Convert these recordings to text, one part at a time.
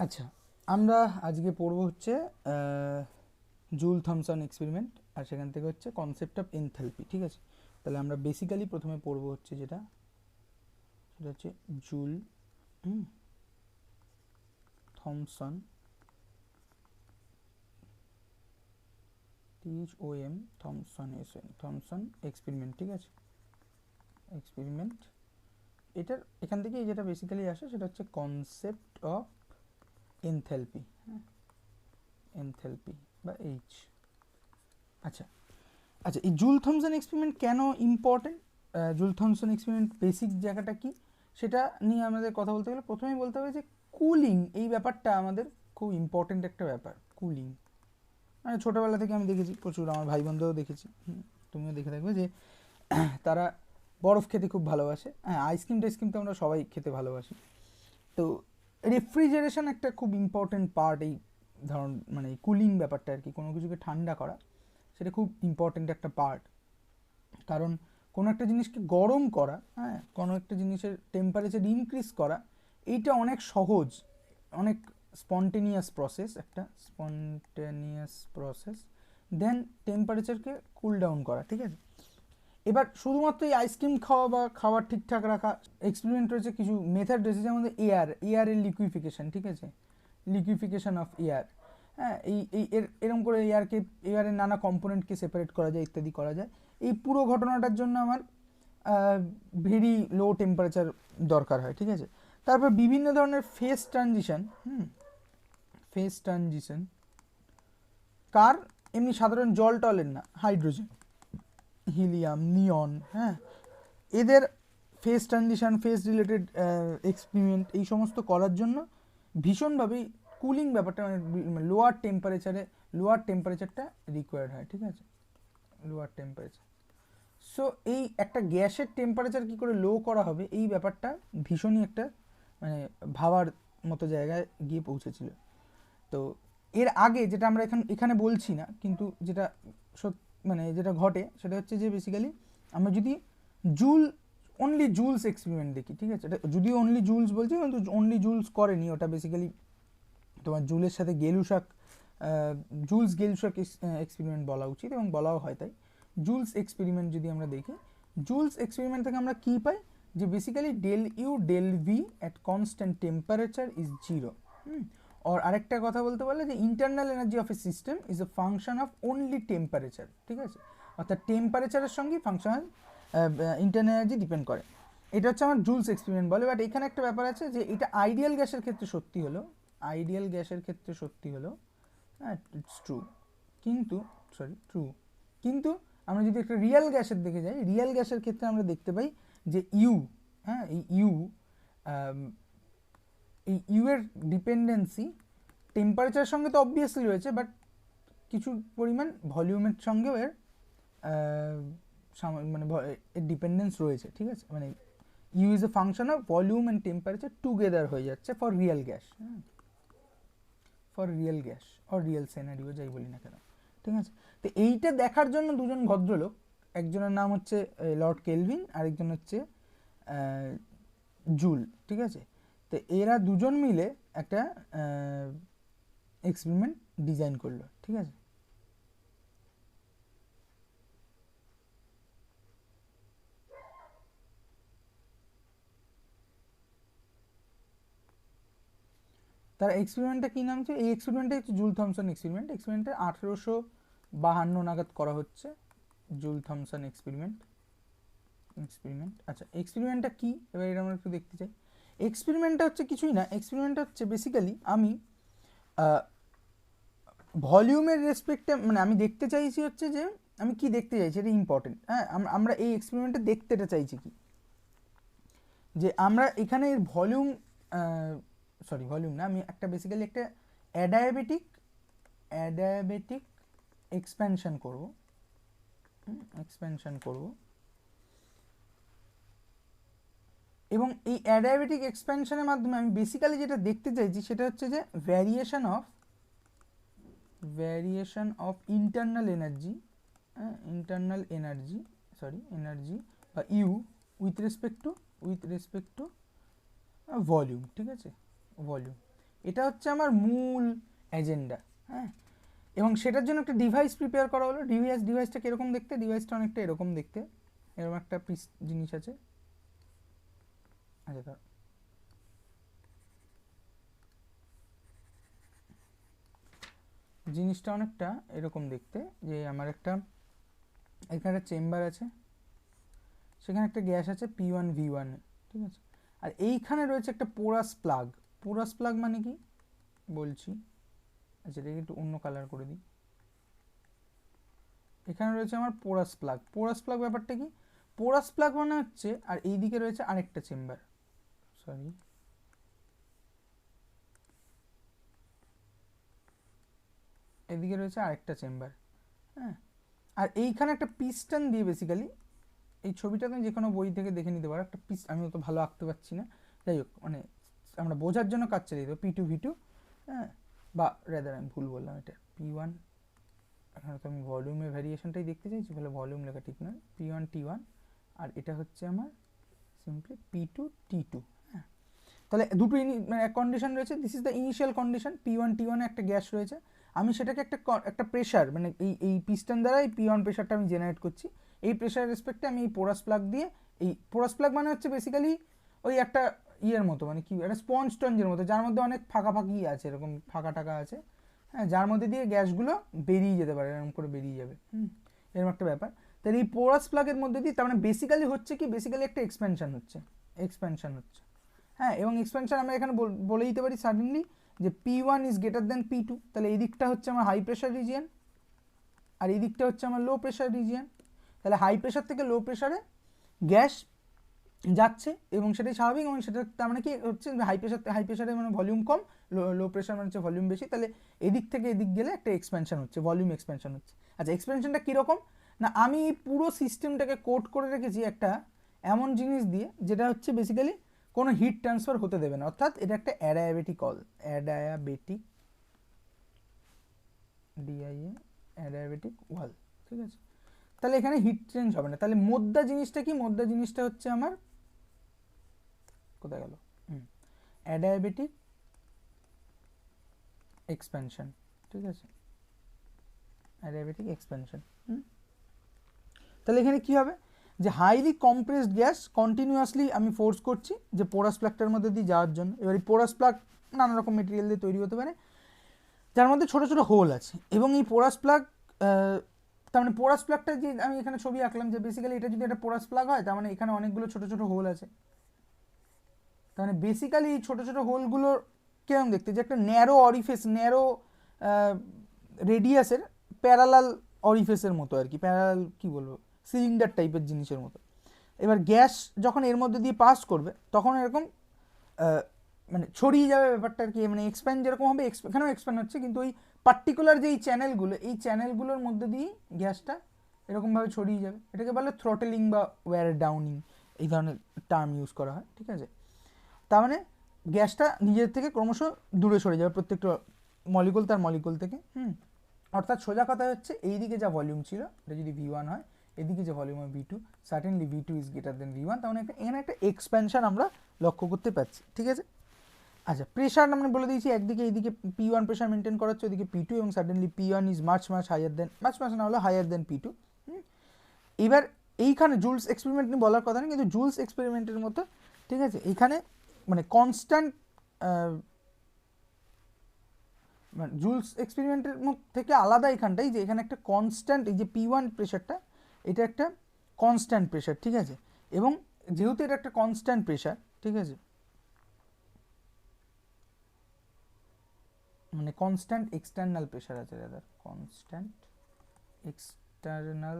আচ্ছা, আমরা আজকে পড়বো হচ্ছে জুল থমসন এক্সপেরিমেন্ট, আর সেখান থেকে হচ্ছে কনসেপ্ট অফ এনথালপি। ঠিক আছে, তাহলে আমরা বেসিক্যালি প্রথমে পড়বো হচ্ছে সেটা হচ্ছে Joule Thomson, THOM Thomson experiment. ঠিক আছে, এক্সপেরিমেন্ট এটার এখান থেকে যেটা বেসিক্যালি আসে সেটা হচ্ছে কনসেপ্ট অফ এনথালপি, এনথালপি বা এইচ। আচ্ছা আচ্ছা, এই জুল থমসন এক্সপেরিমেন্ট কেন important, joule Thomson experiment basic জায়গাটা কি, সেটা নিয়ে আমাদের কথা বলতে গেলে প্রথমেই বলতে হবে যে কুলিং, এই ব্যাপারটা আমাদের খুব ইম্পর্টেন্ট একটা ব্যাপার। কুলিং মানে ছোটোবেলা থেকে আমি দেখেছি, প্রচুর আমার ভাই বোনদেরও দেখেছি, তুমিও দেখে থাকবে যে তারা বরফ খেতে খুব ভালোবাসে। হ্যাঁ, আইসক্রিম টাইসক্রিম তো আমরা সবাই খেতে ভালোবাসি। তো রেফ্রিজারেশন একটা খুব ইম্পর্টেন্ট পার্ট এই ধরুন, মানে কুলিং ব্যাপারটা আর কি, কোনো কিছুকে ঠান্ডা করা, সেটা খুব ইম্পর্টেন্ট একটা পার্ট। কারণ কোনো একটা জিনিসকে গরম করা, হ্যাঁ, কোনো একটা জিনিসের টেম্পারেচার ইনক্রিজ করা, এইটা অনেক সহজ, অনেক স্পন্টেনিয়াস প্রসেস, একটা স্পন্টেনিয়াস প্রসেস। দেন টেম্পারেচারকে কুল ডাউন করা। ঠিক আছে, এবার শুধুমাত্র এই আইসক্রিম খাওয়া বা খাবার ঠিকঠাক রাখা এক্সপেরিমেন্ট রয়েছে, কিছু মেথড রয়েছে, যেমন এয়ারের লিকুইফিকেশান। ঠিক আছে, লিকুইফিকেশান অফ এয়ার। হ্যাঁ, এই এরকম করে এয়ারের নানা কম্পোনেন্টকে সেপারেট করা যায়, ইত্যাদি করা যায়। এই পুরো ঘটনাটার জন্য আমার ভেরি লো টেম্পারেচার দরকার হয়। ঠিক আছে, তারপর বিভিন্ন ধরনের ফেস ট্রানজিশন, ফেস ট্রানজিশন কার, এমনি সাধারণ জল টলের না, হাইড্রোজেন, হিলিয়াম, নিয়ন, হ্যাঁ, এদের face transition, face related experiment এই সমস্ত করার জন্য ভীষণভাবেই কুলিং ব্যাপারটা, মানে লোয়ার টেম্পারেচারটা রিকোয়ার্ড হয়। ঠিক আছে, লোয়ার টেম্পারেচার। সো এই একটা গ্যাসের টেম্পারেচার কী করে লো করা হবে, এই ব্যাপারটা ভীষণই একটা মানে ভাবার মতো জায়গায় গিয়ে পৌঁছেছিল। তো এর আগে যেটা আমরা এখানে বলছি না, কিন্তু যেটা মানে যেটা ঘটে সেটা হচ্ছে যে বেসিক্যালি আমরা যদি জুল অনলি জুলস এক্সপেরিমেন্ট দেখি। ঠিক আছে, এটা যদিও অনলি জুলস বলছি, কিন্তু অনলি জুলস করেনি, ওটা বেসিক্যালি তোমার জুলের সাথে গেলুশাক, জুলস গেলুশাক এক্সপেরিমেন্ট বলা উচিত, এবং বলাও হয় তাই। জুলস এক্সপেরিমেন্ট যদি আমরা দেখি, জুলস এক্সপেরিমেন্ট থেকে আমরা কী পাই, যে basically del you del V at constant temperature is zero. আর আরেকটা কথা বলতে পারলে যে internal energy of a system is a function of only temperature. ঠিক আছে, অর্থাৎ টেম্পারেচারের সঙ্গেই ফাংশনাল ইন্টারনাল এনার্জি ডিপেন্ড করে। এটা হচ্ছে আমার জুলস এক্সপেরিমেন্ট বলে। বাট এখানে একটা ব্যাপার আছে যে এটা আইডিয়াল গ্যাসের ক্ষেত্রে সত্যি হলো, আইডিয়াল গ্যাসের ক্ষেত্রে সত্যি হলো, হ্যাঁ, ইটস ট্রু, কিন্তু ট্রু, কিন্তু আমরা যদি একটা রিয়েল গ্যাসের দিকে যাই, রিয়েল গ্যাসের ক্ষেত্রে আমরা দেখতে পাই যে হ্যাঁ, এই ইউ এর ডিপেন্ডেন্সি টেম্পারেচারের সঙ্গে তো অবভিয়াসলি রয়েছে, বাট কিছু পরিমাণ ভলিউমের সঙ্গেও এর মানে এর ডিপেন্ডেন্স রয়েছে। ঠিক আছে, মানে U is a function of volume and temperature together হয়ে যাচ্ছে for real gas, for real gas or real scenario, যাই বলি না কেন। ঠিক আছে, তো এইটা দেখার জন্য দুজন ভদ্রলোক, একজনের নাম হচ্ছে লর্ড কেলভিন, আরেকজন হচ্ছে জুল। ঠিক আছে, তো এরা দুজন মিলে একটা এক্সপেরিমেন্ট ডিজাইন করলো। ঠিক আছে, তার এক্সপেরিমেন্টটা কী নাম ছিল, এই এক্সপেরিমেন্টটা হচ্ছে জুল থমসন এক্সপেরিমেন্ট। এক্সপেরিমেন্টটা 1852 নাগাদ করা হচ্ছে, জুল থমসন এক্সপেরিমেন্ট। আচ্ছা, এক্সপেরিমেন্টটা কী, এবার এটা আমরা একটু দেখতে চাই। এক্সপেরিমেন্টটা হচ্ছে কিছুই না, এক্সপেরিমেন্টটা হচ্ছে বেসিক্যালি আমি ভলিউমের রেসপেক্টে, মানে আমি দেখতে চাইছি হচ্ছে যে আমি কি দেখতে চাইছি, এটা ইম্পর্টেন্ট। হ্যাঁ, আমরা এই এক্সপেরিমেন্টে দেখতেটা চাইছি কি, যে আমরা এখানে এর ভলিউম, ভলিউম না, আমি একটা বেসিক্যালি একটা অ্যাডায়াবেটিক এক্সপ্যানশন করব, এবং এই অ্যাডায়াবেটিক এক্সপ্যানশনের মাধ্যমে আমি বেসিক্যালি যেটা দেখতে চাইছি সেটা হচ্ছে যে variation of internal energy, energy বা U with respect to volume. ঠিক আছে, ভলিউম, এটা হচ্ছে আমার মূল এজেন্ডা। হ্যাঁ, এবং সেটার জন্য একটা ডিভাইস প্রিপেয়ার করা হলো। ডিভাইসটা কীরকম দেখতে? ডিভাইসটা অনেকটা এরকম দেখতে, এরকম একটা পিস জিনিস আছে। আচ্ছা, জিনিসটা অনেকটা এরকম দেখতে, যে আমার একটা এখানে একটা চেম্বার আছে, সেখানে একটা গ্যাস আছে P1 V1, ঠিক আছে। আর এইখানে রয়েছে একটা পোরাস প্লাগ। পোরাস প্লাগ মানে কি বলছি, আচ্ছা এটাকে একটু অন্য কালার করে দিই। এখানে রয়েছে আমার পোরাস প্লাগ। পোরাস প্লাগ ব্যাপারটা কি? পোরাস প্লাগ মানে হচ্ছে, আর এই দিকে রয়েছে আরেকটা চেম্বার, সরি এদিকে রয়েছে আরেকটা চেম্বার। হ্যাঁ, আর এইখানে একটা পিস্টন দিয়ে বেসিক্যালি, এই ছবিটা তুমি যে কোনো বই থেকে দেখে নিতে পারো, একটা পিস, আমি অত ভালো আঁকতে পারছি না, যাই হোক মানে আমরা বোঝার জন্য কাজ চালিয়ে দেবো P2 V2, হ্যাঁ, বা রেদার আমি ভুল বললাম, এটা P1, এখানে তো আমি ভলিউমের ভ্যারিয়েশনটাই দেখতে চাইছি, ফলে ভলিউম লেখা ঠিক নয়, P1 T1, আর এটা হচ্ছে আমার সিম্পলি P2 T2। হ্যাঁ, তাহলে দুটো মানে এক কন্ডিশন রয়েছে, this is the initial condition, P1 T1 একটা গ্যাস রয়েছে, আমি সেটাকে একটা প্রেশার, মানে এই পিস্টন দ্বারা এই P1 প্রেশারটা আমি জেনারেট করছি, এই প্রেশার রেসপেক্টে আমি এই পোরাস প্লাগ দিয়ে, এই পোরাস প্লাগ মানে হচ্ছে বেসিক্যালি ওই একটা ইয়ের মতো, মানে কি একটা স্পঞ্জের মতো, যার মধ্যে অনেক ফাঁকি আছে, এরকম ফাঁকা টাকা আছে, হ্যাঁ, যার মধ্যে দিয়ে গ্যাসগুলো বেরিয়ে যেতে পারে, এরকম করে বেরিয়ে যাবে, এরকম একটা ব্যাপার। তাহলে এই পোরাস প্লাগের মধ্যে দিয়ে, তার মানে বেসিক্যালি হচ্ছে কি, বেসিক্যালি একটা এক্সপেনশন হচ্ছে। হ্যাঁ, এবং এক্সপেনশন আমরা এখানে বলে দিতে পারি সাডেনলি যে P1 is greater than P2, তাহলে এই দিকটা হচ্ছে আমার হাই প্রেশার রিজিয়ন, আর এই দিকটা হচ্ছে আমার লো প্রেশার রিজিয়ন। তাহলে হাই প্রেশার থেকে লো প্রেশারে গ্যাস যাচ্ছে, এবং সেটাই স্বাভাবিক, এবং সেটা তার মানে কি হচ্ছে, হাই প্রেশারে মানে ভলিউম কম, লো প্রেশার মানে হচ্ছে ভলিউম বেশি, তাহলে এদিক থেকে এদিক গেলে একটা এক্সপেনশন হচ্ছে, ভলিউম এক্সপেনশন হচ্ছে। আচ্ছা, এক্সপেনশনটা কীরকম না, আমি পুরো সিস্টেমটাকে কোড করে রেখেছি একটা এমন জিনিস দিয়ে, যেটা হচ্ছে বেসিক্যালি কোনো হিট ট্রান্সফার হতে দেবে না, অর্থাৎ এটা একটা অ্যাডায়াবেটিক ওয়াল, ঠিক আছে। তাহলে এখানে হিট চেঞ্জ হবে না। তাহলে মোদ্দা জিনিসটা কি? মোদ্দা জিনিসটা হচ্ছে আমার, কোথায় গেল, অ্যাডায়াবেটিক এক্সপেনশন, ঠিক আছে, অ্যাডায়াবেটিক এক্সপেনশন। তাহলে এখানে কি হবে, যে হাইলি কম্প্রেসড গ্যাস কন্টিনিউয়াসলি আমি ফোর্স করছি যে পোরাস প্লাগটার মধ্যে দিয়ে যাওয়ার জন্য। এবার এই পোরাস প্লাগ নানা রকম মেটেরিয়াল দিয়ে তৈরি হতে পারে, যার মধ্যে ছোটো ছোটো হোল আছে, এবং এই পোরাস প্লাগ, তার মানে পোরাস প্লাগটা যে আমি এখানে ছবি আঁকলাম, যে বেসিক্যালি এটা যদি একটা পোরাস প্লাগ হয়, তার মানে এখানে অনেকগুলো ছোটো ছোটো হোল আছে, তার মানে বেসিক্যালি এই ছোটো ছোটো হোলগুলোর কেমন দেখতে, যে একটা ন্যারো অরিফেস, ন্যারো রেডিয়াসের প্যারালাল অরিফেসের মতো আর কি, প্যারালাল কী বলবো, সিলিন্ডার টাইপের জিনিসের মতো। এবার গ্যাস যখন এর মধ্যে দিয়ে পাস করবে, তখন এরকম মানে ছড়িয়ে যাবে ব্যাপারটা আর কি, মানে এক্সপ্যান্ড যেরকম হবে, এখানেও এক্সপ্যান্ড হচ্ছে, কিন্তু ওই পার্টিকুলার যে এই চ্যানেলগুলোর মধ্যে দিয়েই গ্যাসটা এরকমভাবে ছড়িয়ে যাবে। এটাকে বলে থ্রটেলিং বা ওয়্যার ডাউনিং, এই ধরনের টার্ম ইউজ করা হয়, ঠিক আছে। তার মানে গ্যাসটা নিজের থেকে ক্রমশ দূরে সরে যাবে, প্রত্যেকটা মলিকুল তার মলিকুল থেকে। অর্থাৎ সোজা কথা হচ্ছে, এই দিকে যা ভলিউম ছিল, এটা যদি V1 হয়, এদিকে যে ভলিউম হয় V2, certainly V2 is greater than V1, তার মানে এখানে একটা এক্সপ্যানশন আমরা লক্ষ্য করতে পারছি, ঠিক আছে। আচ্ছা, প্রেশার আমরা বলে দিয়েছি, একদিকে এইদিকে P1 প্রেশার মেনটেন করা হচ্ছে, ওদিকে P2, এবং suddenly P1 is much higher than, much না হলে হায়ার দেন P2। এবার এইখানে জুলস এক্সপেরিমেন্ট নিয়ে বলার কথা নেই, কিন্তু জুলস এক্সপেরিমেন্টের মতো, ঠিক আছে, এইখানে মানে কনস্ট্যান্ট, মানে জুলস এক্সপেরিমেন্টের থেকে আলাদা এখানটাই, যে এখানে একটা কনস্ট্যান্ট, এই যে P1 প্রেশারটা, এটা একটা কনস্ট্যান্ট প্রেশার, ঠিক আছে, এবং যেহেতু এটা একটা কনস্ট্যান্ট প্রেশার, ঠিক আছে, মানে কনস্ট্যান্ট এক্সটার্নাল প্রেশার আছে, দাদা কনস্ট্যান্ট এক্সটার্নাল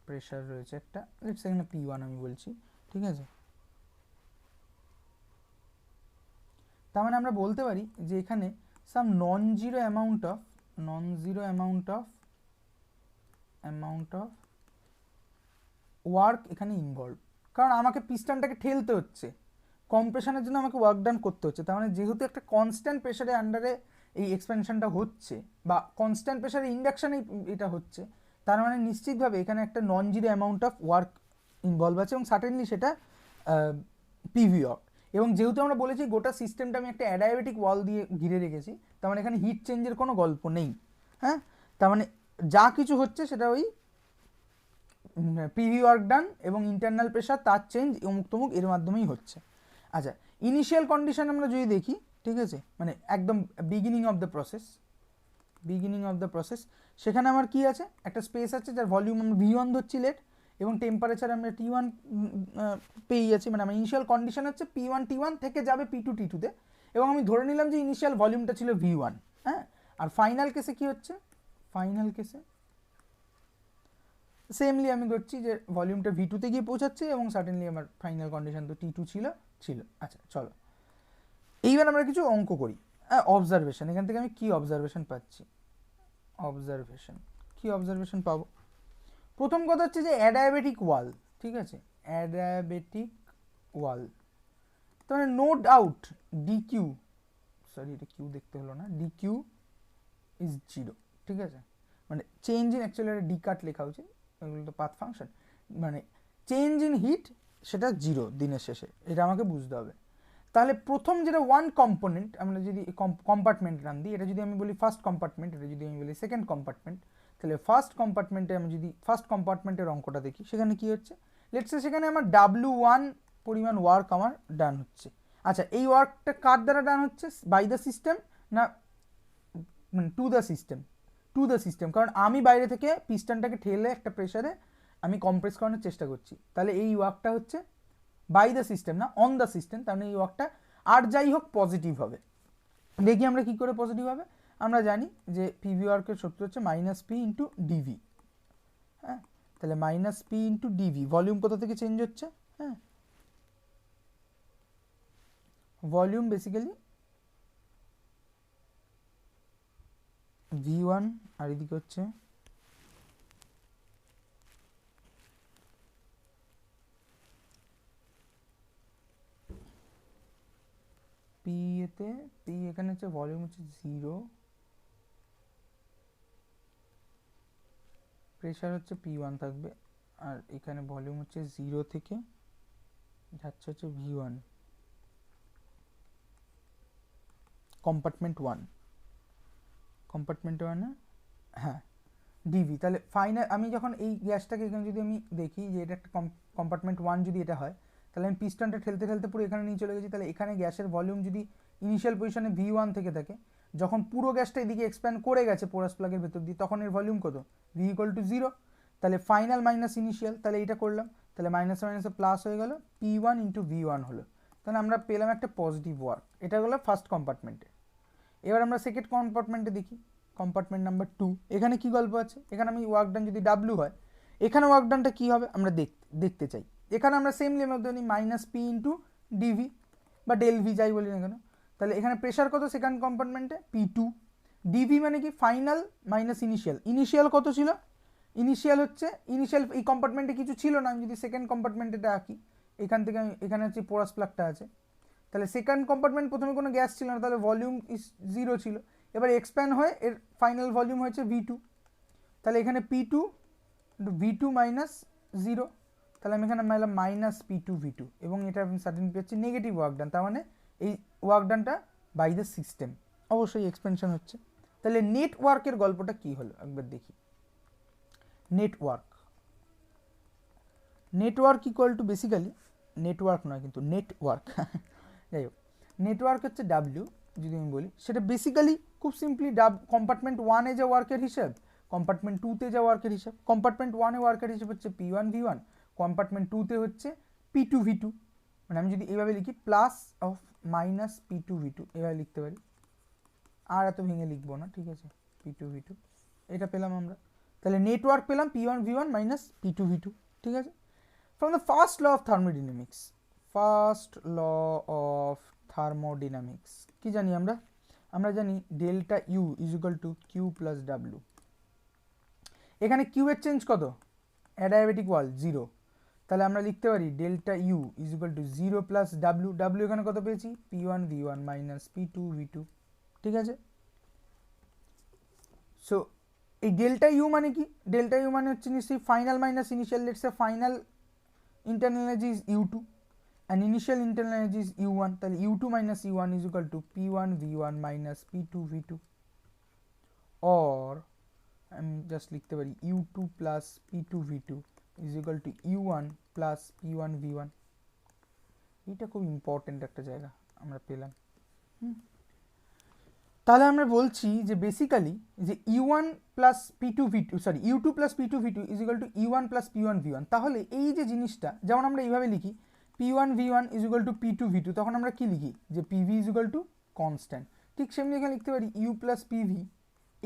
প্রেশার রয়েছে একটা, সেখানে P1 আমি বলছি, ঠিক আছে। তার মানে আমরা বলতে পারি যে এখানে some non zero amount of work এখানে ইনভলভ, কারণ আমাকে পিস্টনটাকে ঠেলতে হচ্ছে, কম্প্রেশনের জন্য আমাকে ওয়ার্ক ডান করতে হচ্ছে। তার মানে যেহেতু একটা কনস্ট্যান্ট প্রেশারের আন্ডারে এই এক্সপেনশনটা হচ্ছে, বা কনস্ট্যান্ট প্রেশারে ইন্ডাকশানে এটা হচ্ছে, তার মানে নিশ্চিতভাবে এখানে একটা নন zero amount of work involve আছে, এবং সার্টেনলি সেটা পিভি ওয়ার্ক। এবং যেহেতু আমরা বলেছি গোটা সিস্টেমটা আমি একটা অ্যাডায়াবেটিক ওয়াল দিয়ে ঘিরে রেখেছি, তার মানে এখানে হিট চেঞ্জের কোনো গল্প নেই। হ্যাঁ, তার মানে যা কিছু হচ্ছে সেটা ওই পিভি ওয়ার্ক ডান এবং ইন্টারনাল প্রেশার তার চেঞ্জ অমুক তমুক এর মাধ্যমেই হচ্ছে। আচ্ছা, ইনিশিয়াল কন্ডিশন আমরা যদি দেখি, ঠিক আছে, মানে একদম বিগিনিং অফ দ্য প্রসেস, সেখানে আমার কি আছে, একটা স্পেস আছে যার ভলিউম আমরা V1 ধরছি লেট, এবং টেম্পারেচার আমরা T1 পেয়ে যাচ্ছি। মানে আমার ইনিশিয়াল কন্ডিশন হচ্ছে P1 T1 থেকে যাবে P2 T2 তে, এবং আমি ধরে নিলাম যে ইনিশিয়াল ভলিউমটা ছিল V1। হ্যাঁ, আর ফাইনাল কেসে কি হচ্ছে, ফাইনাল কেসে সেমলি আমি ধরছি যে ভলিউমটা V2 তে গিয়ে পৌঁছাচ্ছে এবং সার্টেনলি আমার ফাইনাল কন্ডিশন তো T2 ছিল। আচ্ছা চলো এইবার আমরা কিছু অঙ্ক করি। অবজারভেশন, এখান থেকে আমি কি অবজারভেশন পাচ্ছি, কি অবজারভেশন পাবো? প্রথম কথা হচ্ছে যে অ্যাডায়াবেটিক ওয়াল, ঠিক আছে, অ্যাডায়াবেটিক ওয়াল, তার মানে নো ডাউট ডিকিউ, সরি এটা কিউ দেখতে হলো না, ডিকিউ ইজ 0, ঠিক আছে, মানে চেঞ্জ ইন, অ্যাকচুয়ালি একটা ডি কাট লেখা উচিত, এগুলো তো পাথ ফাংশন, মানে চেঞ্জ ইন হিট সেটা 0 দিনের শেষে, এটা আমাকে বুঝতে হবে। তাহলে প্রথম যেটা ওয়ান কম্পোনেন্ট, আমরা যদি কম্পার্টমেন্ট নাম দিই, এটা যদি আমি বলি ফার্স্ট কম্পার্টমেন্ট, এটা যদি আমি বলি সেকেন্ড কম্পার্টমেন্ট, তাহলে ফার্স্ট কম্পার্টমেন্টে আমি যদি ফার্স্ট কম্পার্টমেন্টের অঙ্কটা দেখি, সেখানে কি হচ্ছে, লেটস সে সেখানে আমার W1 পরিমাণ ওয়ার্ক আমার ডান হচ্ছে। আচ্ছা, এই ওয়ার্কটা কার দ্বারা ডান হচ্ছে, বাই দ্য সিস্টেম না মানে টু দ্য সিস্টেম, কারণ আমি বাইরে থেকে পিস্টনটাকে ঠেলে একটা প্রেসারে আমি কম্প্রেস করানোর চেষ্টা করছি, তাহলে এই ওয়ার্কটা হচ্ছে বাই দ্য সিস্টেম না অন দ্য সিস্টেম, তার মানে এই ওয়ার্কটা আর যাই হোক পজিটিভ হবে। দেখি আমরা কি করে পজিটিভ হবে, আমরা জানি যে পিভি ওয়ার্কের সূত্র হচ্ছে -P ইন্টু ডিভি। হ্যাঁ, তাহলে -P ইন্টু ডিভি, ভলিউম কোথা থেকে চেঞ্জ হচ্ছে, হ্যাঁ ভলিউম বেসিক্যালি V1, আর এদিকে হচ্ছে পি, এতে পি এখানে হচ্ছে ভলিউম হচ্ছে 0, প্রেশার হচ্ছে P1 থাকবে, আর এখানে ভলিউম হচ্ছে 0 থেকে যাচ্ছে হচ্ছে V1, কম্পার্টমেন্ট 1 হ্যাঁ ডিভি। তাহলে ফাইনাল আমি যখন এই গ্যাসটাকে এখানে যদি আমি দেখি যে এটা একটা কম্পার্টমেন্ট 1 যদি এটা হয়, তাহলে আমি পিস্টনটা ঠেলতে ঠেলতে পুরো এখানে নিয়ে চলে গেছি, তাহলে এখানে গ্যাসের ভলিউম যদি ইনিশিয়াল পজিশনে V1 থেকে থাকে, যখন পুরো গ্যাসটা এদিকে এক্সপ্যান্ড করে গেছে পোরাস প্লাগের ভেতর দিয়ে, তখন এর ভলিউম কত, V = 0, তাহলে ফাইনাল মাইনাস ইনিশিয়াল, তাহলে এইটা করলাম, তাহলে মাইনাসে মাইনাসে প্লাস হয়ে গেল, P1 ইন্টু V1 হলো, তাহলে আমরা পেলাম একটা পজিটিভ ওয়ার্ক। এটা হলো ফার্স্ট কম্পার্টমেন্টে। এবার আমরা সেকেন্ড কম্পার্টমেন্টে দেখি, কম্পার্টমেন্ট নাম্বার 2, এখানে কি গল্প আছে, এখানে আমি ওয়ার্ক ডান যদি W হয়, এখানে ওয়ার্ক ডানটা কী হবে আমরা দেখতে চাই। এখানে আমরা সেমলি মধ্যে নিই -P ইন্টু ডিভি বা ডেল ভি যাই বলি না কেন, তাহলে এখানে প্রেশার কত সেকেন্ড কম্পার্টমেন্টে P2, ডিভি মানে কি ফাইনাল মাইনাস ইনিশিয়াল কত ছিল, ইনিশিয়াল এই কম্পার্টমেন্টে কিছু ছিল না, আমি যদি সেকেন্ড কম্পার্টমেন্টে আঁকি, এখান থেকে আমি এখানে হচ্ছে পোরাস প্লাগটা আছে, তাহলে সেকেন্ড কম্পার্টমেন্ট প্রথমে কোনো গ্যাস ছিল না, তাহলে ভলিউম 0 ছিল, এবার এক্সপ্যান্ড হয়ে এর ফাইনাল ভলিউম হয়েছে V2, তাহলে এখানে P2 V2 মাইনাস 0, তাহলে আমি এখানে মাইলাম -P2 V2, এবং এটা আমি সার্টেন পেয়েছি নেগেটিভ ওয়ার্ক ডান, তার মানে এই ওয়ার্ক ডানটা বাই দ্য সিস্টেম, অবশ্যই এক্সপেনশন হচ্ছে। তাহলে নেটওয়ার্কের গল্পটা কি হলো একবার দেখি। Network equal to basically, network নয় কিন্তু নেটওয়ার্ক যাই হোক, নেটওয়ার্ক হচ্ছে W যদি আমি বলি, সেটা বেসিক্যালি খুব সিম্পলি কম্পার্টমেন্ট 1-এ যা ওয়ার্কের হিসাব, কম্পার্টমেন্ট 2-তে যা ওয়ার্কের হিসাব, কম্পার্টমেন্ট 1-এ ওয়ার্কের হিসাব হচ্ছে P1 V1, কম্পার্টমেন্ট 2-তে হচ্ছে P2 V2, মানে আমি যদি এইভাবে লিখি plus of minus P2 V2 এভাবে লিখতে পারি, আর এত ভেঙে লিখবো না, ঠিক আছে, P2 V2 এটা পেলাম আমরা। তাহলে নেটওয়ার্ক পেলাম P1 V1 minus P2 V2, ঠিক আছে। From the first law of thermodynamics কি জানি আমরা জানি delta U is equal to Q plus W. এখানে কিউ এর চেঞ্জ কত, অ্যাডায়াবেটিক ওয়াল 0, তাহলে আমরা লিখতে পারি delta U is equal to 0 plus W এখানে কত পেয়েছি P1 V1 minus P2 V2, ঠিক আছে। সো এই ডেল্টা ইউ মানে কি, ডেল্টা ইউ মানে হচ্ছে নিশ্চয়ই final minus initial, let's say final internal energy is U2, and initial internal energy is u1, তাহলে u2 minus u1 is equal to p1 v1 minus p2 v2, or আমি just লিখতে পারি u2 plus p2 v2 is equal to u1 plus p1 v1। এটা খুব important একটা জায়গা আমরা পেলাম। তাহলে আমরা বলছি যে বেসিক্যালি যে u1 plus p2 v2 sorry u2 plus p2 v2 is equal two u1 plus p1 v1। তাহলে এই যে জিনিসটা যেমন আমরা এইভাবে লিখি p1 v1 is equal two p2 v2, তখন আমরা কি লিখি যে pv is equal to constant. ঠিক সেমনি এখানে লিখতে পারি u প্লাস pv,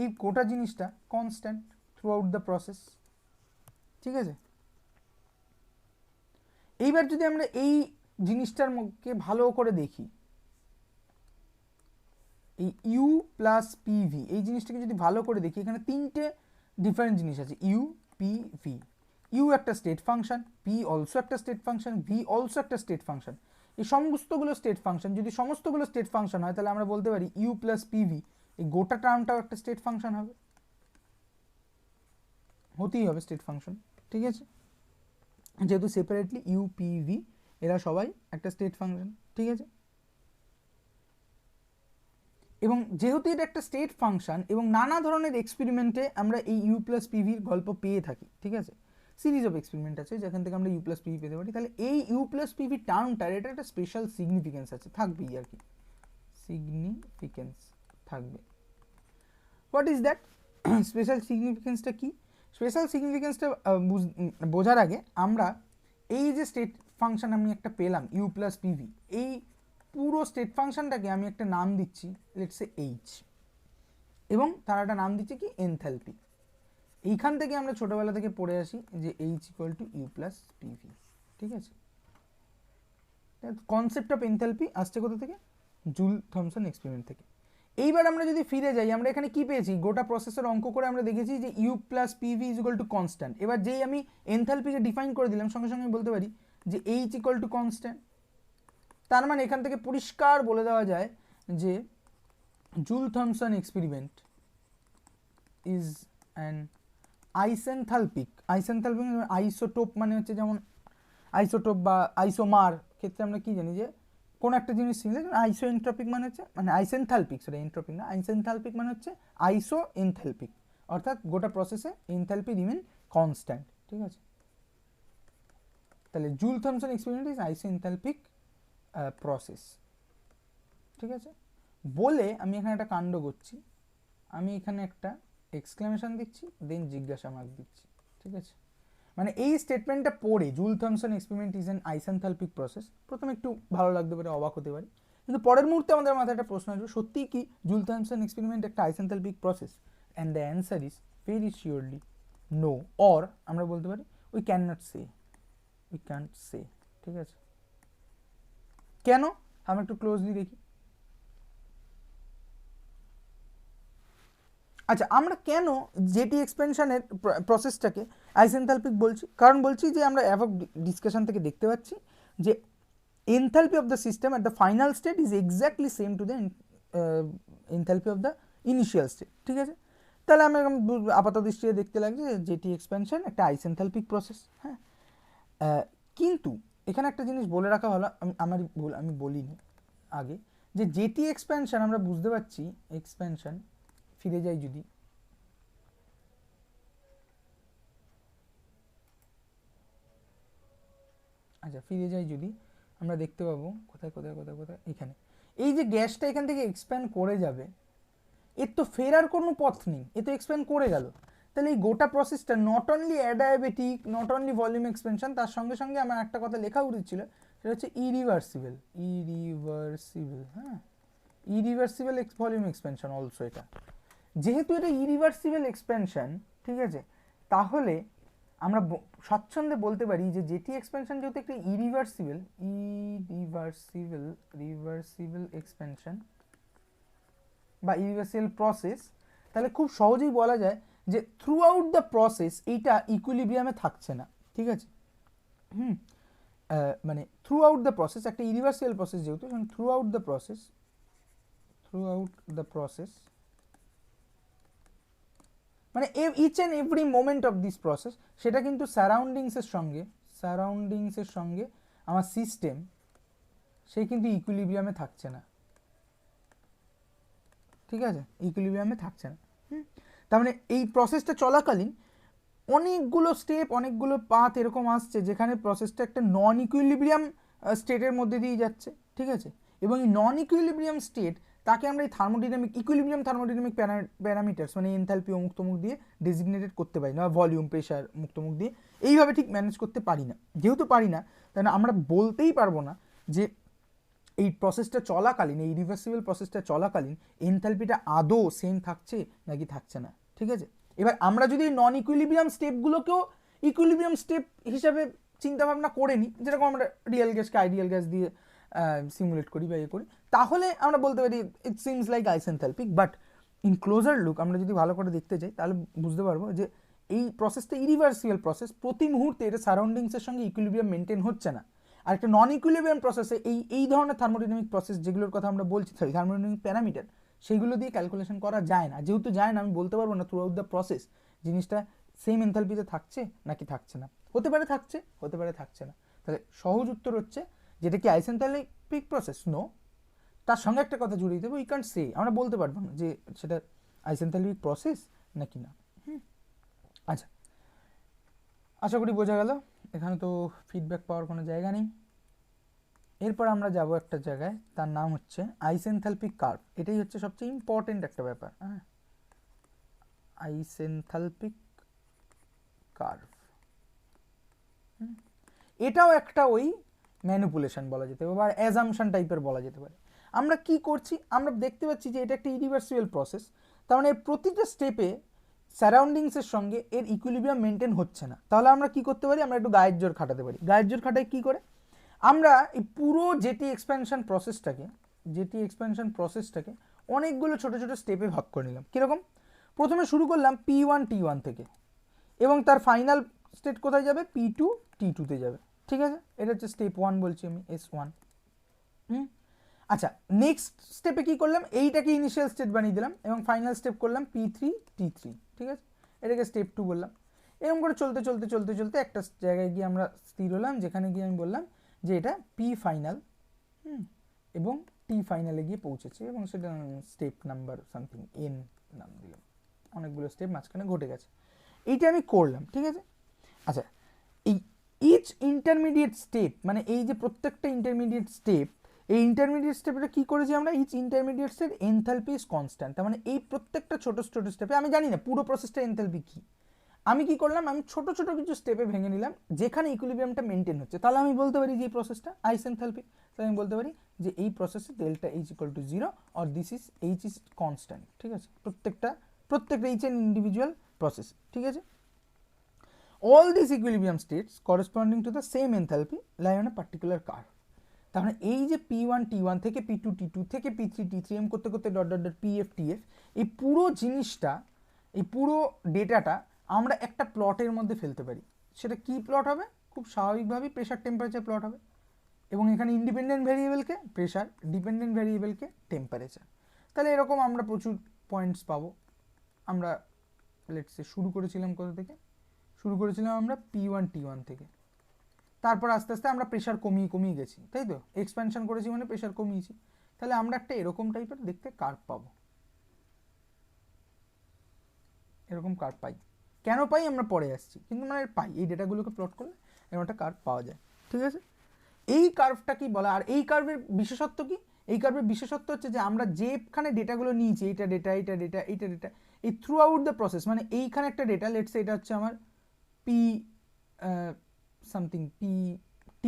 এই গোটা জিনিসটা constant through out the process. ঠিক আছে, এইবার যদি আমরা এই জিনিসটার মধ্যে ভালো করে দেখি, এই ইউ প্লাস পিভি এই জিনিসটাকে যদি ভালো করে দেখি, এখানে তিনটে ডিফারেন্ট জিনিস আছে, ইউ পি ভি। ইউ একটা স্টেট ফাংশন, পি অলসো একটা স্টেট ফাংশন, ভি অলসো একটা স্টেট ফাংশন। এই সমস্তগুলো স্টেট ফাংশন, যদি সমস্তগুলো স্টেট ফাংশন হয় তাহলে আমরা বলতে পারি ইউ প্লাস পিভি এই গোটা টার্মটাও একটা স্টেট ফাংশন হবে, হতেই হবে স্টেট ফাংশন। ঠিক আছে, যেহেতু সেপারেটলি ইউ পি ভি এরা সবাই একটা স্টেট ফাংশন। ঠিক আছে, এবং যেহেতু এটা একটা স্টেট ফাংশন এবং নানা ধরনের এক্সপেরিমেন্টে আমরা এই ইউ প্লাস পিভির গল্প পেয়ে থাকি। ঠিক আছে, সিরিজ অফ এক্সপেরিমেন্ট আছে যেখান থেকে আমরা ইউ প্লাস পিভি পেতে পারি। তাহলে এই ইউ প্লাস পিভি টার্মটার এটা একটা স্পেশাল সিগনিফিকেন্স আছে, থাকবেই আর কি, সিগনিফিকেন্স থাকবে। হোয়াট ইজ দ্যাট স্পেশাল সিগনিফিকেন্সটা কি? স্পেশাল সিগনিফিকেন্সটা বোঝার আগে আমরা এই যে স্টেট ফাংশন আমি একটা পেলাম ইউ প্লাস পিভি, এই পুরো স্টেট ফাংশনটাকে আমি একটা নাম দিচ্ছি লেটস সে এইচ, এবং তার একটা নাম দিচ্ছি কি এনথালপি। এইখান থেকে আমরা ছোটবেলা থেকে পড়ে আসি যে H equal to U plus PV. ঠিক আছে, কনসেপ্ট অফ এনথালপি আসছে কোথা থেকে? জুল থমসন এক্সপেরিমেন্ট থেকে। এইবার আমরা যদি ফিরে যাই, আমরা এখানে কি পেয়েছি? গোটা প্রসেসর অঙ্ক করে আমরা দেখেছি যে U plus PV is equal to constant. এবার যেই আমি এনথালপিকে ডিফাইন করে দিলাম, সঙ্গে সঙ্গে বলতে পারি যে এইচ ইকুয়াল টু কনস্ট্যান্ট। তার মানে এখান থেকে পরিষ্কার বলে দেওয়া যায় যে Joule Thomson experiment is an isenthalpic. Isenthalpic isotope মানে হচ্ছে যেমন আইসোটোপ বা আইসোমার ক্ষেত্রে আমরা কি জানি যে কোন একটা জিনিস ছিল, আইসো এনট্রপিক মানে হচ্ছে মানে আইসেনথালপিক, সরি এনট্রপিক না, আইসেনথালপিক মানে হচ্ছে আইসো এনথালপিক, অর্থাৎ গোটা প্রসেসে এনথালপি রিমেন কনস্ট্যান্ট। ঠিক আছে, তাহলে জুল থমসন এক্সপেরিমেন্ট ইজ আইসো এনথালপিক প্রসেস। ঠিক আছে, বলে আমি এখানে একটা কাণ্ড করছি, আমি এখানে একটা এক্সক্লেমেশন দিচ্ছি, দেন জিজ্ঞাসা মার্ক দিচ্ছি। ঠিক আছে, মানে এই স্টেটমেন্টটা পড়ে Joule Thomson experiment is an isenthalpic process, প্রথমে একটু ভালো লাগতে পারে, অবাক হতে পারি, কিন্তু পরের মুহূর্তে আমাদের মাথায় একটা প্রশ্ন আসবে, সত্যিই কি জুল থমসন এক্সপেরিমেন্ট একটা isenthalpic process? And the answer is very surely no, or আমরা বলতে পারি we can not say, we can't say. ঠিক আছে, কেন? আমরা একটু ক্লোজলি দেখি। আচ্ছা, আমরা কেন জেটি এক্সপেনশনের প্রসেসটাকে আইসেনথালপিক বলছি? কারণ বলছি যে আমরা অ্যাভব ডিসকাশন থেকে দেখতে পাচ্ছি যে enthalpy of the system at the final state is exactly same to the enthalpy of the initial state. ঠিক আছে, তাহলে আমরা আপাত দৃষ্টিতে দেখতে লাগছে যে জেটি এক্সপেনশন একটা আইসেনথালপিক প্রসেস। হ্যাঁ, কিন্তু এখানে একটা জিনিস বলে রাখা ভালো, আমার ভুল, আমি বলিনি আগে, যে জেটি এক্সপ্যানশন আমরা বুঝতে পারছি, এক্সপ্যানশন ফিরে যাই যদি, আচ্ছা ফিরে যাই যদি, আমরা দেখতে পাবো কোথায় কোথায় কোথায় কোথায়, এখানে এই যে গ্যাসটা এখান থেকে এক্সপ্যান্ড করে যাবে, এর তো ফেরার কোনো পথ নেই, এ তো এক্সপ্যান্ড করে গেল। তাহলে এই গোটা প্রসেসটা not only adiabatic, not only volume expansion, তার সঙ্গে সঙ্গে আমার একটা কথা লেখা উচিত ছিল, সেটা হচ্ছে ইরিভার্সিবল। ইরিভার্সিবল, হ্যাঁ, ইরিভার্সিবল ভলিউম এক্সপেনশন অলসো। এটা যেহেতু এটা ইরিভার্সিবল এক্সপেনশন, ঠিক আছে, তাহলে আমরা স্বচ্ছন্দে বলতে পারি যে জেটি এক্সপেনশন যেহেতু একটা রিভার্সিবল এক্সপেনশন বা ইরিভার্সিবল প্রসেস, তাহলে খুব সহজেই বলা যায় যে থ্রু আউট দ্য প্রসেস এইটা ইকুইলিব্রিয়ামে থাকছে না। ঠিক আছে, মানে থ্রু আউট দ্য প্রসেস একটা ইরিভার্সিবল প্রসেস যেহেতু, থ্রু আউট দ্য প্রসেস মানে each and every moment of this process, সেটা কিন্তু সারাউন্ডিংসের সঙ্গে আমার সিস্টেম সে কিন্তু ইকুইলিব্রিয়ামে থাকছে না, ঠিক আছে, ইকুইলিব্রিয়ামে থাকছে না। তার মানে এই প্রসেসটা চলাকালীন অনেকগুলো স্টেপ, অনেকগুলো পাথ এরকম আসছে যেখানে প্রসেসটা একটা নন ইকুইলিব্রিয়াম স্টেটের মধ্যে দিয়ে যাচ্ছে, ঠিক আছে। এবং এই নন ইকুইলিব্রিয়াম স্টেট তাকে আমরা এই থার্মোডিনামিক ইকুইলিব্রিয়াম থার্মোডিনামিক প্যারামিটার্স মানে এনথালপি ও মুক্তমুখ দিয়ে ডেজিগনেটেড করতে পারি না, ভলিউম, প্রেশার, মুক্তমুখ দিয়ে এইভাবে ঠিক ম্যানেজ করতে পারি না। যেহেতু পারি না, তাই না আমরা বলতেই পারবো না যে এই প্রসেসটা চলাকালীন, এই রিভার্সিবল প্রসেসটা চলাকালীন এনথালপিটা আদৌ সেম থাকছে নাকি থাকছে না, ঠিক আছে। এবার আমরা যদি নন ইকুইলিব্রিয়াম স্টেপগুলোকেও ইকুইলিব্রিয়াম স্টেপ হিসাবে চিন্তাভাবনা করে নিই, যেরকম আমরা রিয়েল গ্যাসকে আইডিয়াল গ্যাস দিয়ে সিমুলেট করি বা ইয়ে করি, তাহলে আমরা বলতে পারি it seems like isenthalpic. But in closer look আমরা যদি ভালো করে দেখতে যাই তাহলে বুঝতে পারবো যে এই প্রসেসটা ইরিভার্সিবল প্রসেস, প্রতি মুহূর্তে এটা সারাউন্ডিংসের সঙ্গে ইকুইলিব্রিয়াম মেনটেন হচ্ছে না। আর একটা নন ইকুইলিব্রিয়াম প্রসেসে এই ধরনের থার্মোডাইনামিক প্রসেস যেগুলোর কথা আমরা বলছি, থার্মোডাইনামিক প্যারামিটার, সেইগুলো দিয়ে ক্যালকুলেশন করা যায় না। যেহেতু যায় না, আমি বলতে পারবো না থ্রু আউট দ্য প্রসেস জিনিসটা সেম এনথালপিতে থাকছে নাকি থাকছে না। হতে পারে থাকছে, হতে পারে থাকছে না। তাহলে সহজ উত্তর হচ্ছে যেটা কি আইসেনথালপিক প্রসেস, নো। তার সঙ্গে একটা কথা জুড়িয়ে দেবো, উই ক্যান্ট সে, আমরা বলতে পারবো না যে সেটা আইসেনথালপিক প্রসেস নাকি না। আচ্ছা, আশা করি বোঝা গেল। এখানে তো ফিডব্যাক পাওয়ার কোনো জায়গা নেই। এরপর আমরা যাব একটা জায়গায়, তার নাম হচ্ছে আইসেনথালপিক কার্ভ। এটাই হচ্ছে সবচেয়ে ইম্পর্টেন্ট একটা ব্যাপার। হ্যাঁ, আইসেনথালপিক কার্ভ, এটাও একটা ওই ম্যানিপুলেশন বলা যেতে পারে বা অ্যাজাম্পশন টাইপের বলা যেতে পারে। আমরা কি করছি, আমরা দেখতে পাচ্ছি যে এটা একটা ইরিভার্সিবল প্রসেস, তার মানে প্রতিটা স্টেপে সারাউন্ডিংসের সঙ্গে এর ইকুইলিব্রিয়াম মেনটেন হচ্ছে না। তাহলে আমরা কি করতে পারি, আমরা একটু গায়ের জোর খাটাতে পারি। গায়ের জোর খাটাই কি করে, আমরা এই পুরো জেটি এক্সপ্যানশন প্রসেসটাকে অনেকগুলো ছোট ছোট স্টেপে ভাগ করে নিলাম। কীরকম, প্রথমে শুরু করলাম P1 T1 থেকে, এবং তার ফাইনাল স্টেট কোথায় যাবে, P2 T2-তে যাবে, ঠিক আছে। এটা হচ্ছে স্টেপ 1 বলছি আমি, S1। আচ্ছা, নেক্সট স্টেপে কি করলাম, এইটাকে ইনিশিয়াল স্টেট বানিয়ে দিলাম এবং ফাইনাল স্টেপ করলাম P3 T3, ঠিক আছে। এটাকে স্টেপ 2 বললাম। এরকম করে চলতে চলতে চলতে চলতে একটা জায়গায় গিয়ে আমরা স্থির হলাম, যেখানে গিয়ে আমি বললাম যে এটা P ফাইনাল এবং T ফাইনালে গিয়ে পৌঁছেছে, এবং সেটা স্টেপ নাম্বার সামথিং N নাম দিলাম। অনেকগুলো স্টেপ মাঝখানে ঘটে গেছে, এইটা আমি করলাম, ঠিক আছে। আচ্ছা, এই ইচ ইন্টারমিডিয়েট স্টেপ, মানে এই যে প্রত্যেকটা ইন্টারমিডিয়েট স্টেপ, এই ইন্টারমিডিয়েট স্টেপটা কী করেছি আমরা, each intermediate step enthalpy is constant. তার মানে এই প্রত্যেকটা ছোটো ছোটো স্টেপে, আমি জানি না পুরো প্রসেসটা এনথালপি কী, আমি কি করলাম, আমি ছোটো ছোটো কিছু স্টেপে ভেঙে নিলাম যেখানে ইকুইলিব্রিয়ামটা মেনটেন হচ্ছে। তাহলে আমি বলতে পারি যে এই প্রসেসটা আইসেনথালপিক। তাহলে আমি বলতে পারি যে এই প্রসেসে delta H equal to 0 or this is H is constant, ঠিক আছে। প্রত্যেকটা ইচ এন ইন্ডিভিজুয়াল প্রসেস, ঠিক আছে। All these equilibrium states corresponding to the same enthalpy lie on a particular curve. তার মানে এই যে P1 T1 থেকে P2 T2 থেকে P3 T3 এম করতে করতে dot dot dot PF TF, এই পুরো জিনিসটা, এই পুরো ডেটাটা আমরা একটা প্লটের মধ্যে ফেলতে পারি। সেটা কি প্লট হবে, খুব স্বাভাবিকভাবেই প্রেশার টেম্পারেচার প্লট হবে, এবং এখানে ইন্ডিপেন্ডেন্ট ভ্যারিয়েবলকে প্রেশার, ডিপেন্ডেন্ট ভ্যারিয়েবলকে টেম্পারেচার। তাহলে এরকম আমরা প্রচুর পয়েন্টস পাবো। আমরা লেটস সে শুরু করেছিলাম কোথা থেকে, শুরু করেছিলাম আমরা P1 T1 থেকে, তারপর আস্তে আস্তে আমরা প্রেশার কমিয়ে গেছি, তাই তো। এক্সপ্যানশন করেছি মানে প্রেশার কমিয়েছি। তাহলে আমরা একটা এরকম টাইপের দেখতে কার্ভ পাবো, এরকম কার্ভ পাই। কেন পাই আমরা পরে আসছি, কিন্তু মানে পাই, এই ডেটাগুলোকে প্লট করলে এরকম একটা কার্ভ পাওয়া যায়, ঠিক আছে। এই কার্ভটা কি বলা, আর এই কার্ভের বিশেষত্ব কি, এই কার্ভের বিশেষত্ব হচ্ছে যে আমরা যেখানে ডেটাগুলো নিয়েছি, এইটা ডেটা, এইটা ডেটা, এইটা ডেটা, এই থ্রু আউট দ্য প্রসেস, মানে এইখানে একটা ডেটা, লেটস সে এটা হচ্ছে আমার P something PT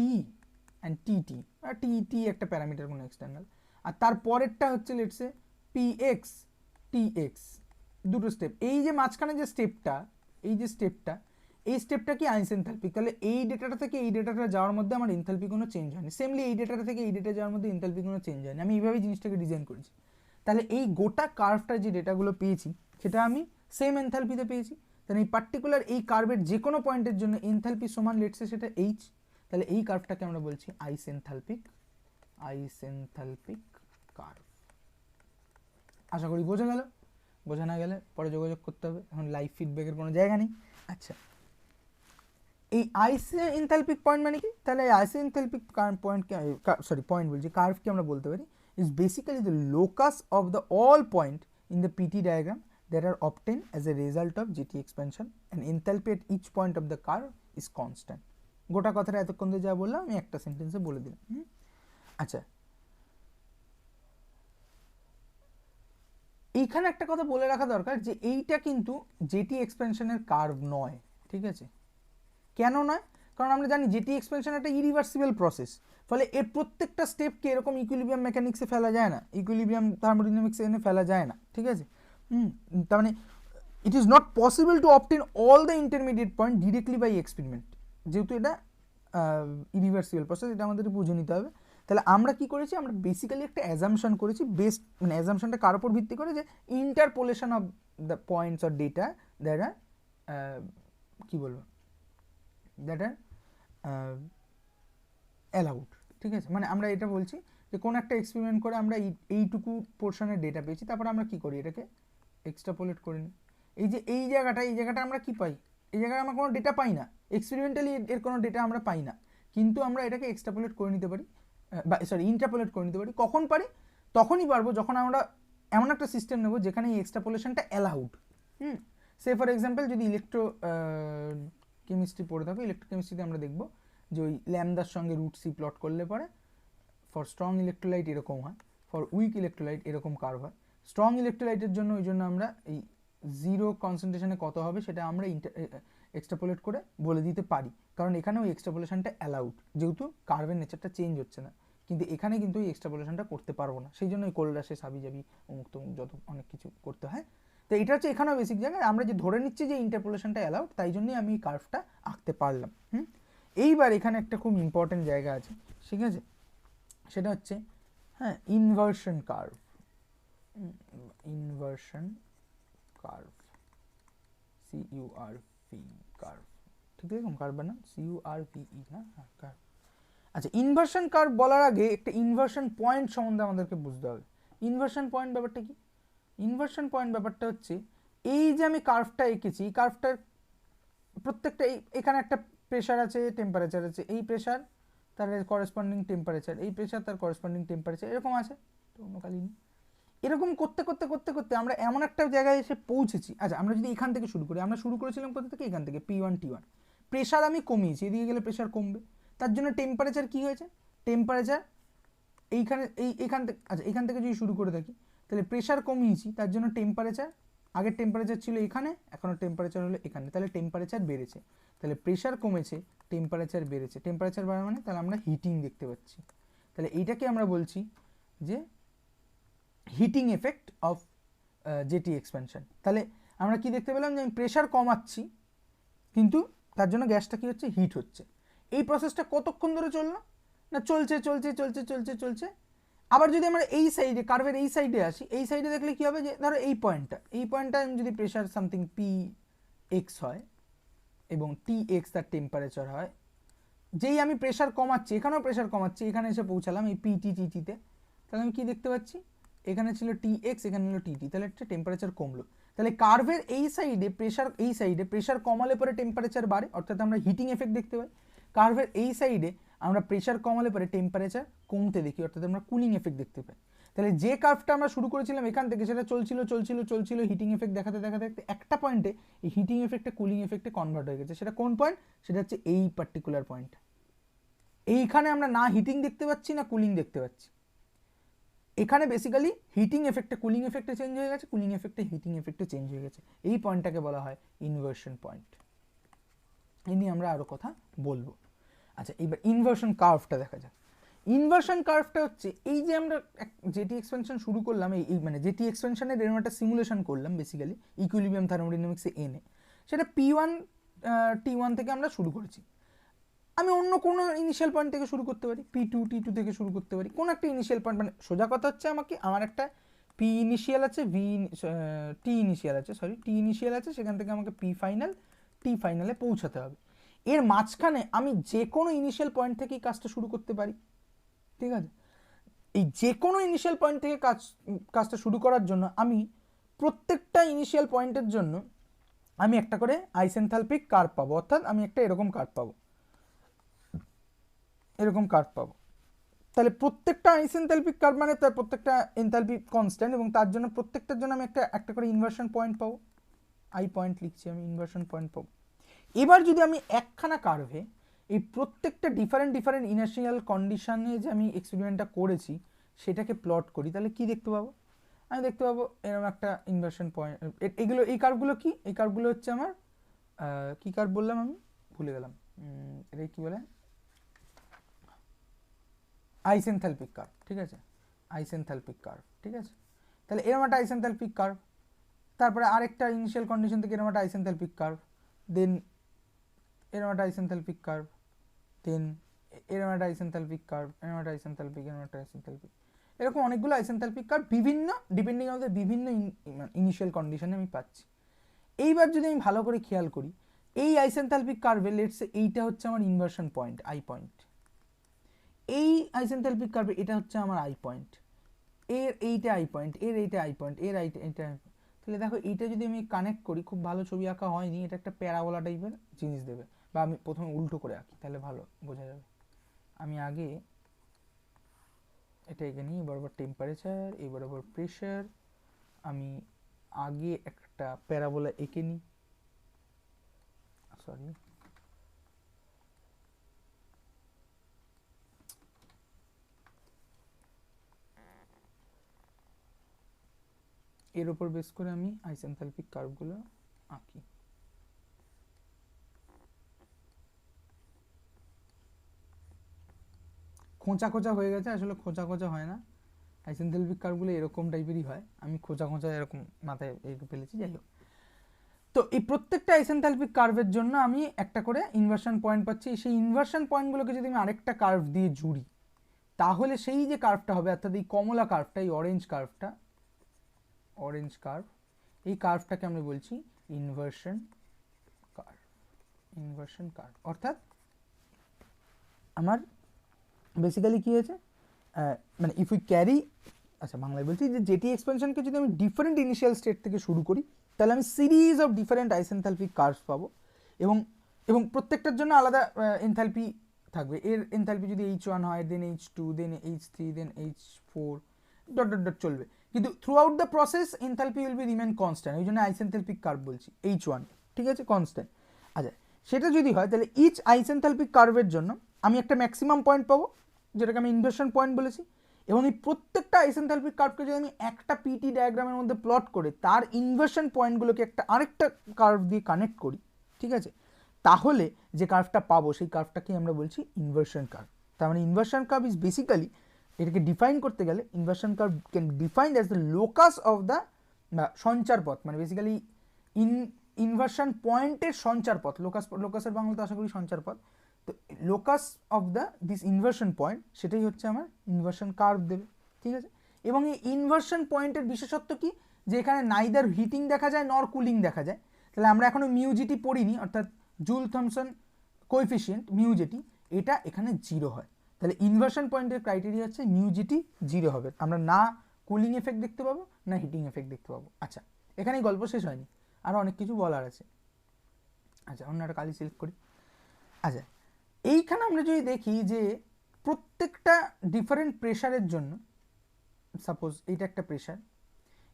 and TT, আর TT একটা প্যারামিটার কোনো এক্সটার্নাল, আর তারপরেরটা হচ্ছে লেটস সে PX TX, দুটো স্টেপ। এই যে মাঝখানে যে স্টেপটা, এই স্টেপটা কি আইসেনথালপিক। তাহলে এই ডেটাটা থেকে এই ডেটাটা যাওয়ার মধ্যে আমার এনথালপি কোনো চেঞ্জ হয়নি। সেমলি এই ডেটাটা থেকে এই ডেটা যাওয়ার মধ্যে এনথালপি কোনো চেঞ্জ হয়নি। আমি এইভাবেই জিনিসটাকে ডিজাইন করেছি। তাহলে এই গোটা কার্ভটা যে ডেটাগুলো পেয়েছি সেটা আমি সেম এনথালপিতে পেয়েছি। তাহলে এই পার্টিকুলার এই কার্ভের যে কোনো পয়েন্টের জন্য এনথালপি সমান লেটসে সেটা H। তাহলে এই কার্ভটাকে আমরা বলছি আইসেনথালপিক কার্ভ। আশা করি বোঝা গেল। বোঝা না গেলে পরে যোগাযোগ করতে হবে, এখন লাইভ ফিডব্যাকের কোনো জায়গা নেই। আচ্ছা, এই আইসোএনথালপিক পয়েন্ট মানে কি, তাহলে এই আইসোএনথালপিক পয়েন্টকে পয়েন্ট বলছি কার্ভকে আমরা বলতে পারি is basically the locus of the all point in the PT diagram that are obtained as a result of GT expansion, and enthalpy at each point of the curve is constant. গোটা কথাটা এতক্ষণ ধরে যা বললাম আমি একটা সেন্টেন্সে বলে দিলাম। আচ্ছা, এইখানে একটা কথা বলে রাখা দরকার যে এইটা কিন্তু জেটি এক্সপেনশনের কার্ভ নয়, ঠিক আছে? কেন নয়? কারণ আমরা জানি জেটি এক্সপেনশন একটা ইরিভার্সিবল প্রসেস, ফলে এর প্রত্যেকটা স্টেপকে এরকম ইকুইলিব্রিয়াম মেকানিক্সে ফেলা যায় না, ইকুইলিব্রিয়াম থার্মোডাইনামিক্সে এনে ফেলা যায় না, ঠিক আছে? তার মানে it is not possible to obtain all the intermediate point directly by experiment, যেহেতু এটা ইরিভার্সিবল প্রসেস, এটা আমাদের বুঝে নিতে হবে। তাহলে আমরা কি করেছি, আমরা বেসিক্যালি একটা অ্যাজাম্পশন করেছি, বেস্ট মানে অ্যাজাম্পশনটা কার উপর ভিত্তি করে যে interpolation of the points or data that আর কী বলবো দ্যাট আর অ্যালাউড, ঠিক আছে? মানে আমরা এটা বলছি যে কোন একটা এক্সপেরিমেন্ট করে আমরা এইটুকু পোর্শনের ডেটা পেয়েছি, তারপর আমরা কি করি, এটাকে এক্সট্রাপোলেট করে নিই। এই যে এই জায়গাটা আমরা কি পাই, এই জায়গায় আমরা কোনো ডেটা পাই না, এক্সপেরিমেন্টালি এর কোনো ডেটা আমরা পাই না, কিন্তু আমরা এটাকে এক্সট্রাপোলেট করে নিতে পারি, বা ইন্টারপোলেট করে নিতে পারি। কখন পারি? তখনই পারবো যখন আমরা এমন একটা সিস্টেম নেব যেখানে এই এক্সট্রাপোলেশনটা অ্যালাউড। সে ফর এক্সাম্পল যদি কেমিস্ট্রি পড়ে থাকো, ইলেকট্রোকেমিস্ট্রিতে আমরা দেখবো যে ওই ল্যামদার সঙ্গে রুট সি প্লট করলে পরে ফর স্ট্রং ইলেকট্রোলাইট এরকম হয়, ফর উইক ইলেকট্রোলাইট এরকম কার্ভ হয়। স্ট্রং ইলেকট্রোলাইটের জন্য ওই জন্য আমরা এই জিরো কনসেন্ট্রেশনে কত হবে সেটা আমরা এক্সট্রাপোলেট করে বলে দিতে পারি, কারণ এখানে ওই এক্সট্রাপোলেশনটা অ্যালাউড, যেহেতু কার্ভের নেচারটা চেঞ্জ হচ্ছে না। কিন্তু এখানে কিন্তু ওই এক্সট্রাপোলেশনটা করতে পারবো না, সেই জন্য ওই কোলরাসে সাবি জাবি অমুক তমুক যত অনেক কিছু করতে হয়। তো এটা হচ্ছে এখানেও বেসিক জায়গায় আমরা যে ধরে নিচ্ছি যে ইন্টারপোলেশনটা অ্যালাউড, তাই জন্যই আমি এই কার্ভটা আঁকতে পারলাম। এইবার এখানে একটা খুব ইম্পর্টেন্ট জায়গা আছে, ঠিক আছে? সেটা হচ্ছে inversion curve. Inversion curve, CURV curve, ঠিক এরকম কার্ভের নাম CURVE না? হ্যাঁ, কার্ভ। আচ্ছা, ইনভার্সন কার্ভ বলার আগে একটা ইনভার্সন পয়েন্ট সম্বন্ধে আমাদেরকে বুঝতে হবে। ইনভার্সন পয়েন্ট ব্যাপারটা কি? ইনভার্সন পয়েন্ট ব্যাপারটা হচ্ছে এই যে আমি কার্ভটা এঁকেছি, এই কার্ভটার প্রত্যেকটা এখানে একটা প্রেশার আছে, টেম্পারেচার আছে, এই প্রেশার তার করেসপন্ডিং টেম্পারেচার, এই প্রেশার তার করেসপন্ডিং টেম্পারেচার, এরকম আছে তো অন্য কালি নেই। এরকম করতে করতে করতে করতে আমরা এমন একটা জায়গায় এসে পৌঁছেছি। আচ্ছা, আমরা যদি এখান থেকে শুরু করি, আমরা শুরু করেছিলাম কোথা থেকে, এখান থেকে P1 T1, প্রেশার আমি কমিয়েছি, এদিকে গেলে প্রেশার কমবে, তার জন্য টেম্পারেচার কি হয়েছে, টেম্পারেচার এইখানে এখান থেকে, আচ্ছা এখান থেকে যদি শুরু করে থাকি তাহলে প্রেশার কমিয়েছি, তার জন্য টেম্পারেচার, আগের টেম্পারেচার ছিল এখানে, এখনও টেম্পারেচার হলো এখানে, তাহলে টেম্পারেচার বেড়েছে, তাহলে প্রেশার কমেছে, টেম্পারেচার বেড়েছে, টেম্পারেচার বাড়া মানে তাহলে আমরা হিটিং দেখতে পাচ্ছি। তাহলে এইটাকে আমরা বলছি যে heating effect of JT expansion. তাহলে আমরা কি দেখতে পেলাম যে আমি প্রেশার কমাচ্ছি, কিন্তু তার জন্য গ্যাসটা কি হচ্ছে, হিট হচ্ছে। এই প্রসেসটা কতক্ষণ ধরে চললো না, চলছে চলছে চলছে চলছে চলছে। আবার যদি আমরা এই সাইডে কার্ভের এই সাইডে আসি, এই সাইডে দেখলে কি হবে যে ধরো এই পয়েন্টটা যদি প্রেশার সামথিং PX হয় এবং TX তার টেম্পারেচার হয়, যেই আমি প্রেশার কমাচ্ছি, এখানেও প্রেশার কমাচ্ছি, এখানে এসে পৌঁছালাম এই PTTTতে, তাহলে আমি কি দেখতে পাচ্ছি, এখানে ছিল TX, এখানে হলো TT, তাহলে একটা টেম্পারেচার কমলো। তাহলে কার্ভের এই সাইডে প্রেশার কমালে পরে টেম্পারেচার বাড়ে, অর্থাৎ আমরা হিটিং এফেক্ট দেখতে পাই। কার্ভের এই সাইডে আমরা প্রেশার কমালে পরে টেম্পারেচার কমতে দেখি, অর্থাৎ আমরা কুলিং এফেক্ট দেখতে পাই। তাহলে যে কার্ভটা আমরা শুরু করেছিলাম এখান থেকে, সেটা চলছিল হিটিং এফেক্ট দেখাতে দেখাতে একটা পয়েন্টে এই হিটিং এফেক্টে কুলিং এফেক্টে কনভার্ট হয়ে গেছে। সেটা কোন পয়েন্ট? সেটা হচ্ছে এই পার্টিকুলার পয়েন্ট। এইখানে আমরা না হিটিং দেখতে পাচ্ছি না কুলিং দেখতে পাচ্ছি, এখানে বেসিক্যালি হিটিং এফেক্টে কুলিং এফেক্টে চেঞ্জ হয়ে গেছে, কুলিং এফেক্টে হিটিং এফেক্টে চেঞ্জ হয়ে গেছে। এই পয়েন্টটাকে বলা হয় ইনভার্সন পয়েন্ট। এই নিয়ে আমরা আরও কথা বলবো। আচ্ছা, এবার ইনভার্সন কার্ভটা দেখা যাক। ইনভার্সন কার্ভটা হচ্ছে এই যে আমরা জেটি এক্সপেনশন শুরু করলাম, এই মানে জেটি এক্সপেনশনের এরকম একটা সিমুলেশন করলাম বেসিক্যালি ইকুইলিব্রিয়াম থার্মোডাইনামিক্সে এনে, সেটা P1 T1 থেকে আমরা শুরু করেছি। আমি অন্য কোনো ইনিশিয়াল পয়েন্ট থেকে শুরু করতে পারি, P2 T2 থেকে শুরু করতে পারি, কোনো একটা ইনিশিয়াল পয়েন্ট, মানে সোজা কথা হচ্ছে আমার একটা P ইনিশিয়াল আছে, T ইনিশিয়াল আছে, সেখান থেকে আমাকে P ফাইনাল T ফাইনালে পৌঁছাতে হবে। এর মাঝখানে আমি যে কোনো ইনিশিয়াল পয়েন্ট থেকেই কাজটা শুরু করতে পারি, ঠিক আছে? এই যে কোনো ইনিশিয়াল পয়েন্ট থেকে কাজটা শুরু করার জন্য আমি প্রত্যেকটা ইনিশিয়াল পয়েন্টের জন্য আমি একটা করে আইসেনথালপিক কার্ভ পাবো, অর্থাৎ আমি একটা এরকম কার্ভ পাবো, এরকম কার্ভ পাবো। তাহলে প্রত্যেকটা আইসেনথালপিক কার্ভ মানে তার প্রত্যেকটা এনথালপি কনস্ট্যান্ট, এবং তার জন্য প্রত্যেকটার জন্য আমি একটা একটা করে ইনভার্সন পয়েন্ট পাবো, আই পয়েন্ট লিখছি আমি, ইনভার্সন পয়েন্ট পাবো। এবার যদি আমি একখানা কার্ভে এই প্রত্যেকটা ডিফারেন্ট ডিফারেন্ট ইনার্শিয়াল কন্ডিশনে যে আমি এক্সপেরিমেন্টটা করেছি সেটাকে প্লট করি, তাহলে কি দেখতে পাবো? আমি দেখতে পাবো এরকম একটা ইনভার্সন পয়েন্ট। এগুলো এই কার্ভগুলো কি? এই কার্ভগুলো হচ্ছে আমার কি কার্ভ বললাম আমি, ভুলে গেলাম, এটা কি বলে, আইসেনথালপিক কার্ভ, ঠিক আছে, আইসেনথালপিক কার্ভ, ঠিক আছে। তাহলে এরকম একটা আইসেনথালপিক কার্ভ, তারপরে আরেকটা ইনিশিয়াল কন্ডিশন থেকে এরকম একটা আইসেনথালপিক কার্ভ, দেন এরকম একটা আইসেনথালপিক কার্ভ, দেন এরকম একটা আইসেনথালপিক কার্ভ, এরকম একটা আইসেনথালপিক, এরকম একটা আইসেনথালপিক, এরকম অনেকগুলো আইসেনথালপিক কার্ভ বিভিন্ন ডিপেন্ডিং অন দ্য বিভিন্ন ইনিশিয়াল কন্ডিশনে আমি পাচ্ছি। এইবার যদি আমি ভালো করে খেয়াল করি, এই আইসেনথালপিক কার্ভে লেটস এইটা হচ্ছে আমার ইনভার্সন পয়েন্ট, আই পয়েন্ট। এই আইসেনথালপিক কার্ভে এটা হচ্ছে আমার আই পয়েন্ট, এর এইটা আই পয়েন্ট, এর এইটা আই পয়েন্ট, এর এইটা। তাহলে দেখো এইটা যদি আমি কানেক্ট করি, খুব ভালো ছবি আঁকা হয়নি, এটা একটা প্যারাবোলা টাইপের জিনিস দেবে, বা আমি প্রথমে উল্টো করে আঁকি তাহলে ভালো বোঝা যাবে। আমি আগে এটা এঁকে নিই, বরাবর টেম্পারেচার, এই বরাবর প্রেশার, আমি আগে একটা প্যারাবোলা এঁকে নিই, সরি, এর উপর বেস করে আমি আইসেনথালপিক কার্ভগুলো আঁকি। খোঁচা খোঁচা হয়ে গেছে, আসলে খোঁচা খোঁচা হয় না, আইসেনথালপিক কার্ভগুলো এরকম টাইপেরই হয়, আমি খোঁচা খোঁচা এরকম মাথায় এঁকে ফেলেছি, যাই হোক। তো এই প্রত্যেকটা আইসেনথালপিক কার্ভের জন্য আমি একটা করে ইনভার্সন পয়েন্ট পাচ্ছি। সেই ইনভার্সন পয়েন্টগুলোকে যদি আমি আরেকটা কার্ভ দিয়ে জুড়ি, তাহলে সেই যে কার্ভটা হবে, অর্থাৎ এই কমলা কার্ভটা, এই অরেঞ্জ কার্ভটা, অরেঞ্জ কার্ভ, এই কার্ভটাকে আমি বলছি ইনভার্সন কার্ভ, ইনভার্সন কার্ভ। অর্থাৎ আমার বেসিক্যালি কী হয়েছে, মানে ইফ উই ক্যারি, আচ্ছা বাংলায় বলছি যে জেটি এক্সপেনশনকে যদি আমি ডিফারেন্ট ইনিশিয়াল স্টেট থেকে শুরু করি, তাহলে আমি সিরিজ অফ ডিফারেন্ট আইসেনথালপিক কার্ভস পাবো, এবং এবং প্রত্যেকটার জন্য আলাদা এনথালপি থাকবে। এর এনথালপি যদি H1 হয়, দেন H2, দেন H3, দেন H4, ডট ডট ডট চলবে, কিন্তু through out the process enthalpy will be remain constant, ওই জন্য আইসেনথালপিক কার্ভ বলছি, H1, ঠিক আছে, কনস্ট্যান্ট। আচ্ছা, সেটা যদি হয় তাহলে ইচ আইসেনথালপিক কার্ভের জন্য আমি একটা ম্যাক্সিমাম পয়েন্ট পাবো, যেটাকে আমি ইনভার্সন পয়েন্ট বলেছি, এবং এই প্রত্যেকটা আইসেনথালপিক কার্ভকে যদি আমি একটা পিটি ডায়াগ্রামের মধ্যে প্লট করে তার ইনভার্সন পয়েন্টগুলোকে একটা আরেকটা কার্ভ দিয়ে কানেক্ট করি, ঠিক আছে, তাহলে যে কার্ভটা পাবো সেই কার্ভটাকেই আমরা বলছি ইনভার্সন কার্ভ। তার মানে ইনভার্সন কার্ভ ইজ বেসিক্যালি, এটাকে ডিফাইন করতে গেলে inversion curve can defined as the locus of the সঞ্চার পথ, মানে বেসিক্যালি ইনভার্সন পয়েন্টের সঞ্চার পথ, লোকাসের বাংলা তো আশা করি সঞ্চার পথ, তো locus of the this inversion point, সেটাই হচ্ছে আমার ইনভার্সন কার্ভ দেবে, ঠিক আছে। এবং এই ইনভার্সন পয়েন্টের বিশেষত্ব কি, যে এখানে নাইদার হিটিং দেখা যায় নর কুলিং দেখা যায়। তাহলে আমরা এখনো মিউজিটি পড়িনি, অর্থাৎ জুল থমসন কোএফিসিয়েন্ট মিউজিটি, এটা এখানে জিরো হয়। তাহলে ইনভার্সন পয়েন্টের ক্রাইটেরিয়া হচ্ছে মিউজিটি জিরো হবে, আমরা না কুলিং এফেক্ট দেখতে পাবো না হিটিং এফেক্ট দেখতে পাবো। আচ্ছা, এখানেই গল্প শেষ হয়নি, আরও অনেক কিছু বলার আছে। আচ্ছা, অন্য একটা কালি সিলেক্ট করি। আচ্ছা, এইখানে আমরা যদি দেখি যে প্রত্যেকটা ডিফারেন্ট প্রেশারের জন্য, সাপোজ এইটা একটা প্রেশার,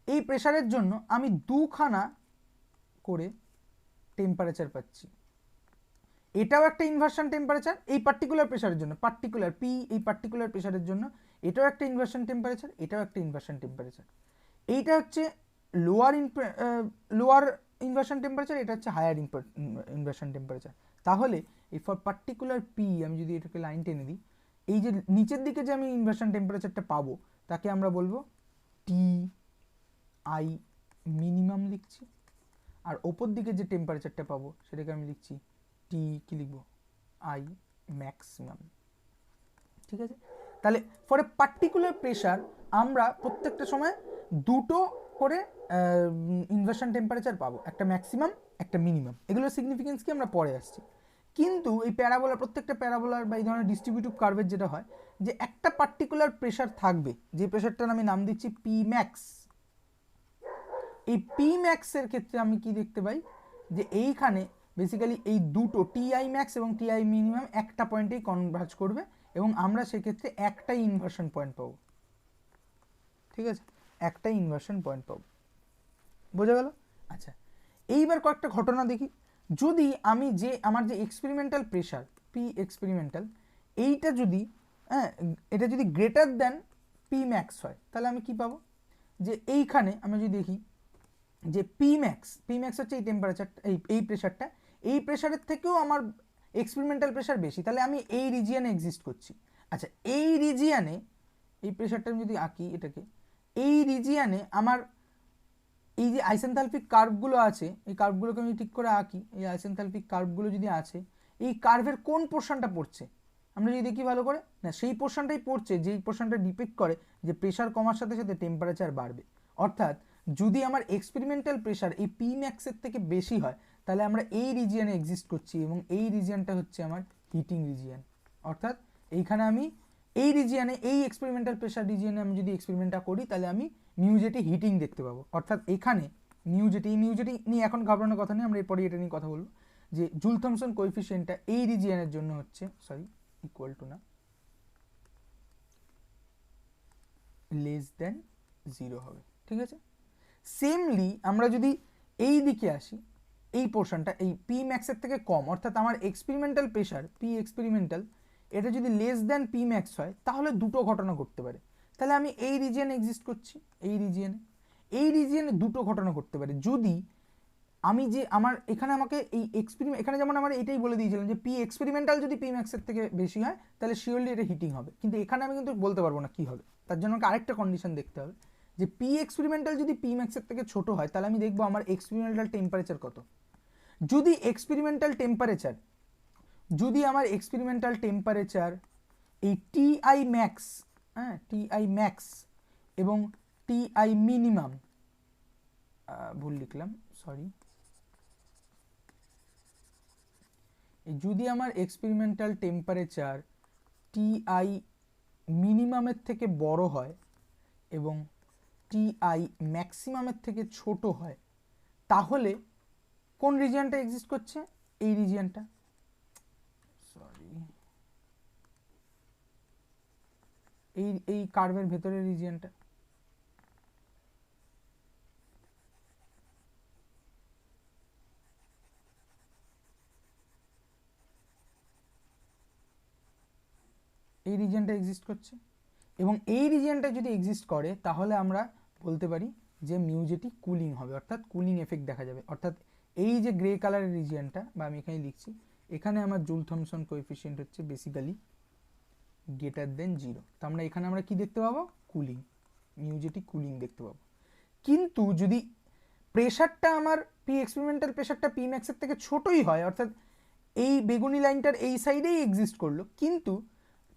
এই প্রেশারের জন্য আমি দুখানা করে টেম্পারেচার পাচ্ছি, এটাও একটা ইনভার্সন টেম্পারেচার, এই পার্টিকুলার প্রেশারের জন্য, পার্টিকুলার পি, এই পার্টিকুলার প্রেশারের জন্য এটাও একটা ইনভার্সন টেম্পারেচার, এটাও একটা ইনভার্সন টেম্পারেচার। এইটা হচ্ছে লোয়ার ইনভার্সন টেম্পারেচার, এটা হচ্ছে হায়ার ইনভার্সন টেম্পারেচার। তাহলে এই ফর পার্টিকুলার পি আমি যদি এটাকে লাইন টেনে দিই, এই যে নিচের দিকে যে আমি ইনভার্সন টেম্পারেচারটা পাবো তাকে আমরা বলবো টি আই মিনিমাম লিখছি, আর ওপর দিকে যে টেম্পারেচারটা পাবো সেটাকে আমি লিখছি টি, কি লিখবো, আই ম্যাক্সিমাম, ঠিক আছে। তাহলে ফর এ পার্টিকুলার প্রেশার আমরা প্রত্যেকটা সময় দুটো করে ইনভার্সন টেম্পারেচার পাবো, একটা ম্যাক্সিমাম একটা মিনিমাম। এগুলোর সিগনিফিকেন্স কি আমরা পরে আসছি, কিন্তু এই প্যারাবোলা, প্রত্যেকটা প্যারাবোলার বা এই ধরনের ডিস্ট্রিবিউটিভ কার্ভের যেটা হয় যে একটা পার্টিকুলার প্রেশার থাকবে, যে প্রেশারটার আমি নাম দিচ্ছি পি ম্যাক্স। এই পি ম্যাক্সের ক্ষেত্রে আমি কি দেখতে পাই, যে এইখানে বেসিক্যালি এই দুটো টিআই ম্যাক্স এবং টিআই মিনিমাম একটা পয়েন্টেই কনভার্জ করবে এবং আমরা সেক্ষেত্রে একটাই ইনভার্সন পয়েন্ট পাবো। ঠিক আছে, একটাই ইনভার্সন পয়েন্ট পাবো। বোঝা গেল? আচ্ছা, এইবার কয়েকটা ঘটনা দেখি। যদি আমি যে আমার যে এক্সপেরিমেন্টাল প্রেশার পি এক্সপেরিমেন্টাল এইটা যদি এটা যদি গ্রেটার দ্যান পি ম্যাক্স হয় তাহলে আমি কি পাবো? যে এইখানে আমি যদি দেখি যে পি ম্যাক্স হচ্ছে এই টেম্পারেচারটা, এই প্রেশারটা, এই প্রেশারের থেকেও আমার এক্সপেরিমেন্টাল প্রেশার বেশি, তাহলে আমি এই রিজিয়ানে এক্সিস্ট করছি। আচ্ছা, এই রিজিয়ানে এই প্রেশারটা আমি যদি আঁকি এটাকে, এই রিজিয়ানে আমার এই যে আইসেনথালপিক কার্ভগুলো আছে, এই কার্ভগুলোকে আমি ঠিক করে আঁকি, এই আইসেনথালপিক কার্ভগুলো যদি আছে, এই কার্ভের কোন পোর্শনটা পড়ছে আমরা যদি দেখি ভালো করে, না সেই পোর্শনটাই পড়ছে যেই পোর্শনটা ডিপেক্ট করে যে প্রেশার কমার সাথে সাথে টেম্পারেচার বাড়বে। অর্থাৎ যদি আমার এক্সপেরিমেন্টাল প্রেশার এই পি ম্যাক্সের থেকে বেশি হয় তাহলে আমরা এই রিজিয়ানে এক্সিস্ট করছি এবং এই রিজিয়ানটা হচ্ছে আমার হিটিং রিজিয়ান। অর্থাৎ এইখানে আমি এই রিজিয়ানে, এই এক্সপেরিমেন্টাল প্রেশার রিজিয়ানে আমি যদি এক্সপেরিমেন্টটা করি তাহলে আমি মিউজেটি হিটিং দেখতে পাবো। অর্থাৎ এখানে মিউজেটি নিয়ে এখন ঘাবড়ানোর কথা নেই, আমরা এরপরে এটা নিয়ে কথা বলবো যে জুল থমসন কোএফিসিয়েন্টটা এই রিজিয়ানের জন্য হচ্ছে ইকুয়াল টু না লেস দেন 0 হবে। ঠিক আছে, সেমলি আমরা যদি এই দিকে আসি, এই পোর্শনটা এই পি ম্যাক্সের থেকে কম, অর্থাৎ আমার এক্সপেরিমেন্টাল প্রেশার পি এক্সপেরিমেন্টাল এটা যদি লেস দেন পি ম্যাক্স হয় তাহলে দুটো ঘটনা ঘটতে পারে। তাহলে আমি এই রিজিয়নে এক্সিস্ট করছি, এই রিজিয়নে দুটো ঘটনা ঘটতে পারে। যদি আমি যে আমার এখানে আমাকে এই এখানে যেমন আমার এটাই বলে দিয়েছিলাম যে পি এক্সপেরিমেন্টাল যদি পি ম্যাক্সের থেকে বেশি হয় তাহলে শিওরলি এটা হিটিং হবে, কিন্তু এখানে আমি কিন্তু বলতে পারবো না কী হবে। তার জন্য আমাকে আরেকটা কন্ডিশন দেখতে হবে যে পি এক্সপেরিমেন্টাল যদি পি ম্যাক্সের থেকে ছোট হয় তাহলে আমি দেখবো আমার এক্সপেরিমেন্টাল টেম্পারেচার কত। যদি আমার এক্সপেরিমেন্টাল টেম্পারেচার এই টিআই ম্যাক্স, টিআই ম্যাক্স এবং টিআই মিনিমাম, ভুল লিখলাম সরি, যদি আমার এক্সপেরিমেন্টাল টেম্পারেচার টিআই মিনিমামের থেকে বড় হয় এবং টিআই ম্যাক্সিমামের থেকে ছোট হয় তাহলে কোন রিজিয়নটা এক্সিস্ট করছে? এই রিজিয়নটা, এই কার্ভের ভেতরের রিজিয়নটা। এই রিজিয়নটা এক্সিস্ট করছে এবং এই রিজিয়নটা যদি এক্সিস্ট করে তাহলে আমরা বলতে পারি যে মিউজেটি কুলিং হবে, অর্থাৎ কুলিং এফেক্ট দেখা যাবে। অর্থাৎ এই যে গ্রে কালারের রিজিয়নটা, বা আমি এখানে লিখছি, এখানে আমার জুল থমসন কোএফিসিয়েন্ট হচ্ছে বেসিক্যালি গ্রেটার দেন 0। তো আমরা এখানে আমরা কি দেখতে পাবো? কুলিং, মিউজেটি কুলিং দেখতে পাবো। কিন্তু যদি প্রেশারটা আমার পি এক্সপেরিমেন্টাল প্রেশারটা পি ম্যাক্সের থেকে ছোটই হয়, অর্থাৎ এই বেগুনি লাইনটার এই সাইডেই এক্সিস্ট করলো, কিন্তু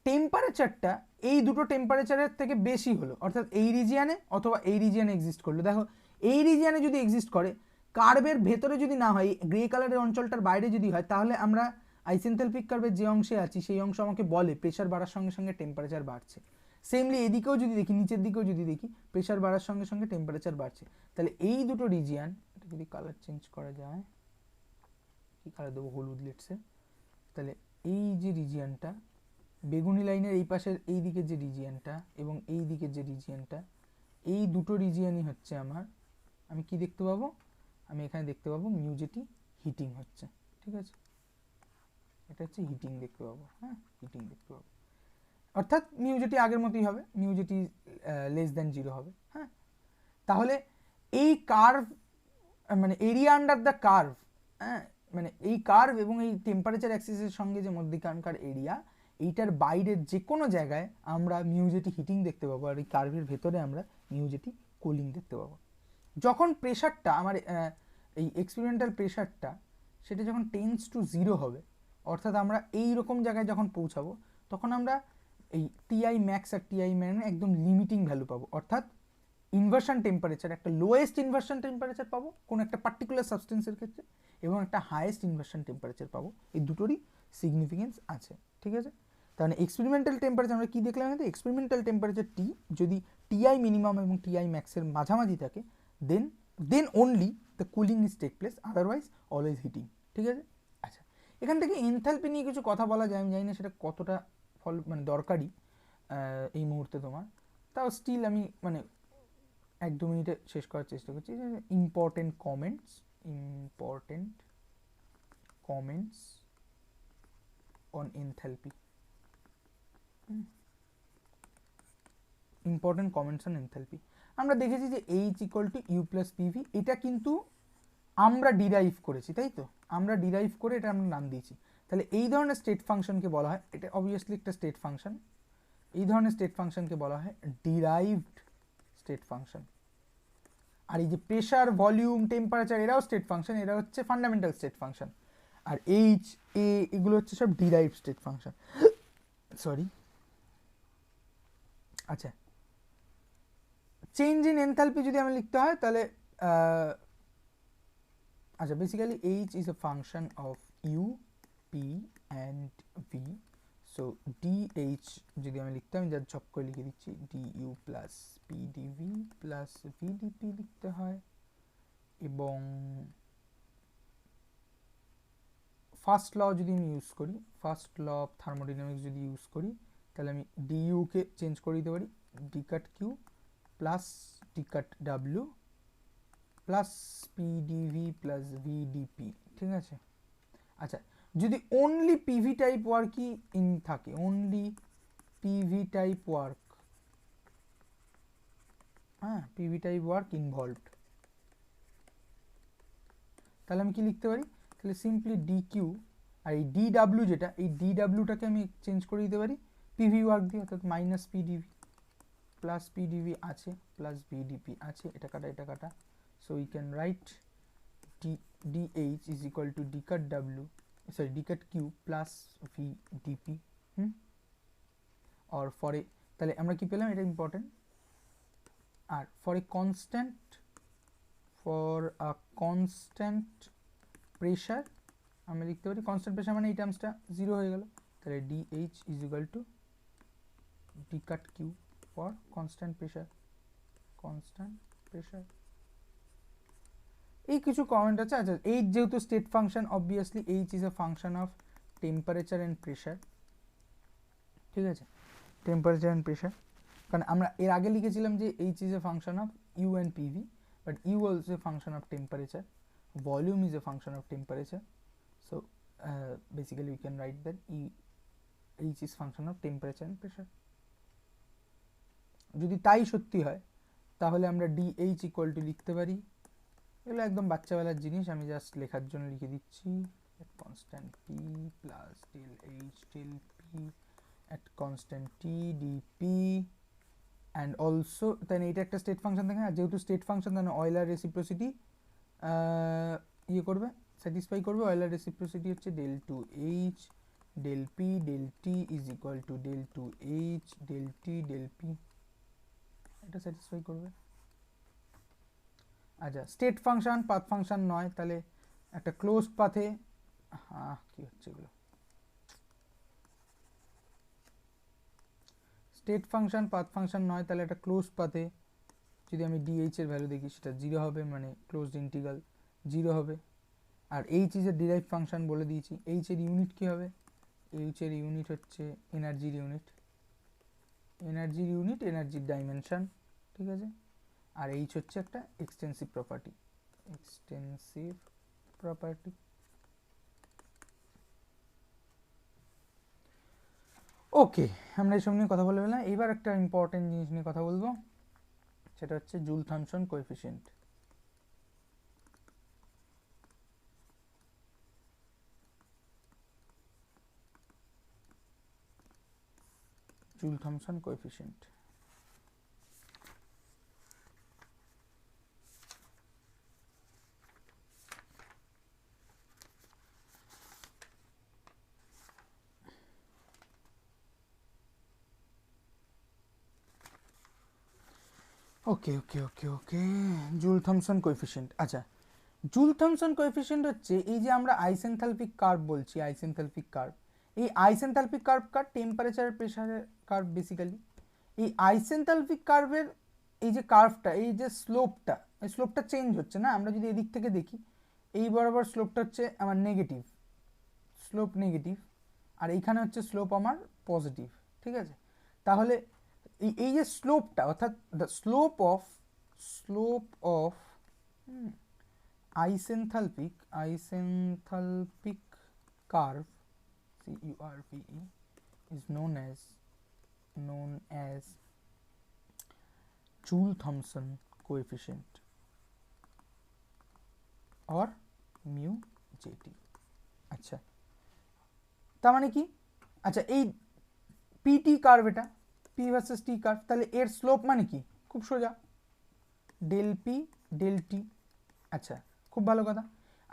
টেম্পারেচারটা এই দুটো টেম্পারেচারের থেকে বেশি হলো, অর্থাৎ এই রিজিয়ানে অথবা এই রিজিয়ানে এক্সিস্ট করলো। দেখো এই রিজিয়ানে যদি এক্সিস্ট করে, কার্ভের ভেতরে যদি না হয়, গ্রে কালারের অঞ্চলটার বাইরে যদি হয়, তাহলে আমরা আইসেনথালপিক কার্ভের যে অংশে আছি সেই অংশ আমাকে বলে প্রেশার বাড়ার সঙ্গে সঙ্গে টেম্পারেচার বাড়ছে। সেমলি এদিকেও যদি দেখি, নিচের দিকেও যদি দেখি, প্রেশার বাড়ার সঙ্গে সঙ্গে টেম্পারেচার বাড়ছে। তাহলে এই দুটো রিজিয়ান, এটা যদি কালার চেঞ্জ করা যায়, কি কালার দেবো, হলুদ লেটসে, তাহলে এই যে রিজিয়ানটা বেগুনি লাইনের এই পাশের এই দিকের যে রিজিয়নটা এবং এই দিকের যে রিজিয়নটা, এই দুটো রিজিয়নই হচ্ছে আমার, আমি কি দেখতে পাবো? আমি এখানে দেখতে পাবো মিউজেটি হিটিং হচ্ছে। ঠিক আছে, এটা হচ্ছে হিটিং দেখতে পাবো, হিটিং দেখতে পাবো। অর্থাৎ মিউজেটি আগের মতোই হবে, মিউজেটি লেস দেন 0 হবে। তাহলে এই কার্ভ মানে এরিয়া আন্ডার দ্য কার্ভ, মানে এই কার্ভ এবং এই টেম্পারেচার অ্যাক্সিসের সঙ্গে যে মধ্যিখানকার এরিয়া, এইটার বাইরের যে কোনো জায়গায় আমরা মিউজেটি হিটিং দেখতে পাবো, আর এই কার্ভের ভেতরে আমরা মিউজেটি কুলিং দেখতে পাবো। যখন প্রেশারটা আমার এই এক্সপেরিমেন্টাল প্রেশারটা সেটা যখন টেন্স টু 0 হবে, অর্থাৎ আমরা এই রকম জায়গায় যখন পৌঁছাবো, তখন আমরা এই টিআই ম্যাক্স আর টিআই ম্যান একদম লিমিটিং ভ্যালু পাবো। অর্থাৎ ইনভার্সন টেম্পারেচার, একটা লোয়েস্ট ইনভার্সন টেম্পারেচার পাবো কোনো একটা পার্টিকুলার সাবস্টেন্সের ক্ষেত্রে, এবং একটা হাইয়েস্ট ইনভার্সন টেম্পারেচার পাবো। এই দুটোরই সিগনিফিকেন্স আছে। ঠিক আছে, তাহলে এক্সপেরিমেন্টাল টেম্পারেচার আমরা কী দেখলাম? এক্সপেরিমেন্টাল টেম্পারেচার টি যদি টিআই মিনিমাম এবং টিআই ম্যাক্সের মাঝামাঝি থাকে, then only the cooling is take place, otherwise always heating. ঠিক আছে, আচ্ছা এখান থেকে এনথালপি নিয়ে কিছু কথা বলা যায়, আমি জানি না সেটা কতটা মানে দরকারি এই মুহূর্তে তোমার, তাও স্টিল আমি মানে 1-2 মিনিটে শেষ করার চেষ্টা করছি। Important comments on enthalpy, important comments on enthalpy. আমরা দেখেছি যে H equal to U plus PV, এটা কিন্তু আমরা ডিরাইভ করেছি, তাই তো? আমরা ডিরাইভ করে এটা আমরা নাম দিয়েছি। তাহলে এই ধরনের স্টেট ফাংশনকে বলা হয়, এটা অবভিয়াসলি একটা স্টেট ফাংশন, এই ধরনের স্টেট ফাংশনকে বলা হয় ডিরাইভড স্টেট ফাংশন। আর এই যে প্রেশার, ভলিউম, টেম্পারেচার, এরাও স্টেট ফাংশন, এরা হচ্ছে ফান্ডামেন্টাল স্টেট ফাংশন। আর এইচ, এ, এগুলো হচ্ছে সব ডিরাইভড স্টেট ফাংশন। সরি, আচ্ছা চেঞ্জ ইন এনথালপি যদি আমি লিখতে হয় তাহলে আচ্ছা basically H is a function of U, P and V. So DH যদি আমি লিখতে, আমি যা ঝপ করে লিখে দিচ্ছি, DU plus PdV plus VdP লিখতে হয়। এবং ফার্স্ট ল যদি আমি ইউজ করি, ফার্স্ট ল অফ থার্মোডাইনামিক্স যদি ইউজ করি, তাহলে আমি DU কে চেঞ্জ করে দিতে পারি d cut Q plus d cut W plus PdV plus VdP। ঠিক আছে, আচ্ছা যদি অনলি পিভি টাইপ ওয়ার্কই ইন থাকে, অনলি পিভি টাইপ ওয়ার্ক, হ্যাঁ পিভি টাইপ ওয়ার্ক ইনভলভড, তাহলে আমি কি লিখতে পারি? তাহলে সিম্পলি DQ আর এই DW, যেটা এই DWটাকে আমি চেঞ্জ করে দিতে পারি পিভি ওয়ার্ক দিয়ে, অর্থাৎ মাইনাস PdV প্লাস PdV আছে প্লাস VdP আছে, এটা কাটা এটা কাটা। So we can write DH is equal to d cut W, sorry d cut Q plus VdP। or for a, তাহলে আমরা কি পেলাম, এটা ইম্পর্টেন্ট। আর for a constant pressure আমরা লিখতে পারি, কনস্ট্যান্ট প্রেশার মানে এই টার্মসটা 0 হয়ে গেল, তাহলে DH is equal to d cut Q for constant pressure। এই কিছু কমেন্ট আছে। আচ্ছা H যেহেতু state function, obviously H is a function of temperature and pressure. ঠিক আছে, টেম্পারেচার অ্যান্ড প্রেশার, কারণ আমরা এর আগে লিখেছিলাম যে H is a function of U and PV, but U also a function of temperature, volume is a function of temperature. So basically we can write that H is function of temperature and pressure. যদি তাই সত্যি হয় তাহলে আমরা DH equal to লিখতে পারি, এগুলো একদম বাচ্চাবেলার জিনিস, আমি জাস্ট লেখার জন্য লিখে দিচ্ছি, constant P plus del H del P at constant T dP and also তাহলে এটা একটা স্টেট ফাংশন থাকে, আর যেহেতু স্টেট ফাংশন তাহলে অয়েলার রেসিপ্রোসিটি ইয়ে করবে, স্যাটিসফাই করবে। অয়েলার রেসিপ্রোসিটি হচ্ছে del two H del P del T is equal to del two H del T del P, এটা স্যাটিসফাই করবে। আচ্ছা স্টেট ফাংশন পাথ ফাংশন নয়, তাহলে একটা ক্লোজড পাথে, কি হচ্ছে এগুলো, স্টেট ফাংশন পাথ ফাংশন নয়, তাহলে একটা ক্লোজড পাথে যদি আমি DH এর ভ্যালু দেখি সেটা 0 হবে, মানে ক্লোজড ইন্টিগ্রাল 0 হবে। আর H is a derive function বলে দিয়েছি। H এর ইউনিট কি হবে? H এর ইউনিট হচ্ছে এনার্জির ইউনিট, এনার্জির ডাইমেনশন। ঠিক আছে, আর H হচ্ছে একটা এক্সটেন্সিভ প্রপার্টি, ওকে আমরা এইসব নিয়ে কথা বলে ফেললাম। এইবার একটা ইম্পর্টেন্ট জিনিস নিয়ে কথা বলবো, সেটা হচ্ছে Joule Thomson coefficient. Joule Thomson coefficient, okay okay okay okay Joule Thomson coefficient. আচ্ছা জুল থমসন কোএফিসিয়েন্ট হচ্ছে এই যে আমরা আইসেনথালপিক কার্ভ বলছি, আইসেনথালপিক কার্ভ, এই আইসেনথালপিক কার্ভ টেম্পারেচার প্রেসারের কার্ভ। বেসিক্যালি এই আইসেনথালপিক কার্ভের এই যে কার্ভটা, এই যে স্লোপটা, এই স্লোপটা চেঞ্জ হচ্ছে না। আমরা যদি এদিক থেকে দেখি, এই বরাবর স্লোপটা হচ্ছে আমার নেগেটিভ, স্লোপ নেগেটিভ, আর এইখানে হচ্ছে স্লোপ আমার পজিটিভ, ঠিক আছে। তাহলে এই যে স্লোপটা, অর্থাৎ the slope of isenthalpic curve, CURVE, is known as Joule-Thomson coefficient or mu JT। আচ্ছা, তার মানে কি? আচ্ছা, এই পিটি কার্ভ, এটা পি ভার্সেস টি কার্ভ, তাহলে এর স্লোপ মানে কি? খুব সোজা, ডেল পি ডেল টি। আচ্ছা, খুব ভালো কথা।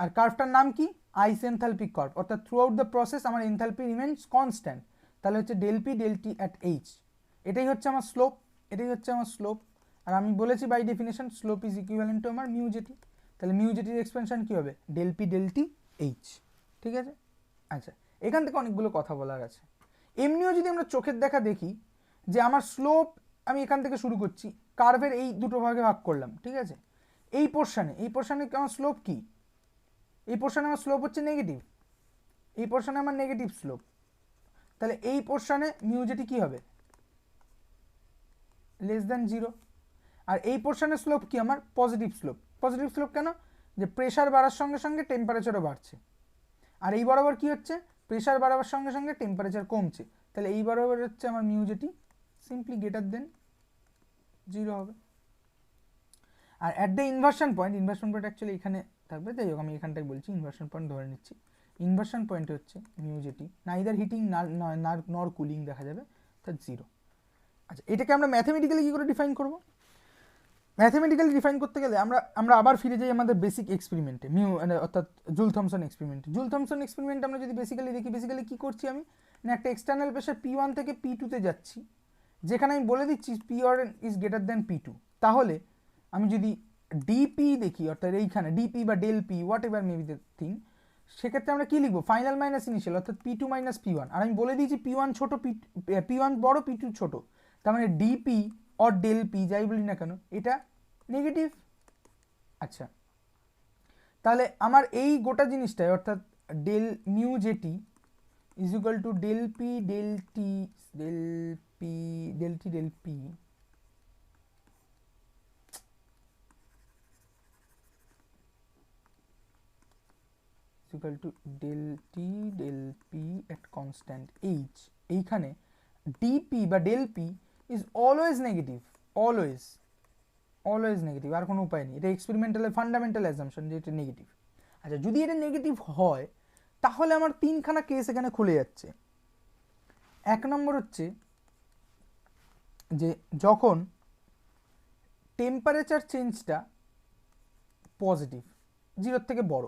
আর কার্ভটার নাম কি? আইসেনথালপিক কার্ভ, অর্থাৎ থ্রু আউট দ্য প্রসেস আমার এনথালপি রিমেইনস কনস্ট্যান্ট। তাহলে হচ্ছে del P del T at H, এটাই হচ্ছে আমার স্লোপ, এটাই হচ্ছে আমার স্লোপ। আর আমি বলেছি by definition slope is equivalent to আমার মিউ জেটি। তাহলে মিউ জেটির এক্সপেনশন কী হবে? Del P del T H, ঠিক আছে। আচ্ছা, এখান থেকে অনেকগুলো কথা বলার আছে। এমনিও যদি আমরা চোখের দেখা দেখি যে আমার স্লোপ, আমি এখান থেকে শুরু করছি, কার্ভের এই দুটো ভাগে ভাগ করলাম, ঠিক আছে। এই পোর্শনে আমার স্লোপ কি? এই পোর্শনে আমার স্লোপ হচ্ছে নেগেটিভ, এই পোর্শনে আমার নেগেটিভ স্লোপ। তাহলে এই পোর্শনে মিউ জেটি কী হবে? Less than 0। আর এই পোর্শনের স্লোপ কি আমার? Positive slope. পজিটিভ স্লোপ কেন? যে প্রেশার বাড়ার সঙ্গে সঙ্গে টেম্পারেচারও বাড়ছে। আর এই বরাবর কি হচ্ছে? প্রেশার বাড়াবার সঙ্গে সঙ্গে টেম্পারেচার কমছে। তাহলে এই বরাবর হচ্ছে আমার mu JT simply greater than 0 হবে। আর at the inversion point actually এখানে থাকবে, যাই হোক আমি এখানটায় বলছি, ইনভার্সন পয়েন্ট ধরে নিচ্ছি। ইনভার্সন পয়েন্ট হচ্ছে মিউ জেটি নাইদার হিটিং নর কুলিং দেখা যাবে, অর্থাৎ 0। আচ্ছা, এটাকে আমরা ম্যাথমেটিক্যালি কী করে ডিফাইন করব? ম্যাথমেটিক্যালি ডিফাইন করতে গেলে আমরা আবার ফিরে যাই আমাদের বেসিক এক্সপেরিমেন্টে, অর্থাৎ joule Thomson experiment. Joule Thomson experiment আমরা যদি বেসিক্যালি দেখি, কী করছি আমি না, একটা এক্সটার্নাল প্রেশার P1 থেকে P2-তে যাচ্ছি, যেখানে আমি বলে দিচ্ছি P1 is greater than P2। তাহলে আমি যদি ডিপি দেখি, অর্থাৎ এইখানে ডিপি বা del P whatever maybe the thing, সেক্ষেত্রে আমরা কী লিখবো? ফাইনাল মাইনাস ইনিশিয়াল, অর্থাৎ P2 মাইনাস P1। আর আমি বলে দিয়েছি P1 ছোটো, P1 বড়, P2 ছোটো। তার মানে ডিপি অর ডেল পি যাই বলি না কেন, এটা নেগেটিভ। আচ্ছা, তাহলে আমার এই গোটা জিনিসটাই, অর্থাৎ del mu JT is equal to del P del T del P equal to del T del P at constant H. এইখানে ডিপি বা del P is always negative, always negative, আর কোনো উপায় নেই। এটা এক্সপেরিমেন্টালের ফান্ডামেন্টাল অ্যাজাম্পশন যে এটা negative. আচ্ছা, যদি এটা নেগেটিভ হয় তাহলে আমার তিনখানা কেস এখানে খুলে যাচ্ছে। এক নম্বর হচ্ছে যে যখন টেম্পারেচার চেঞ্জটা পজিটিভ, 0 থেকে বড়,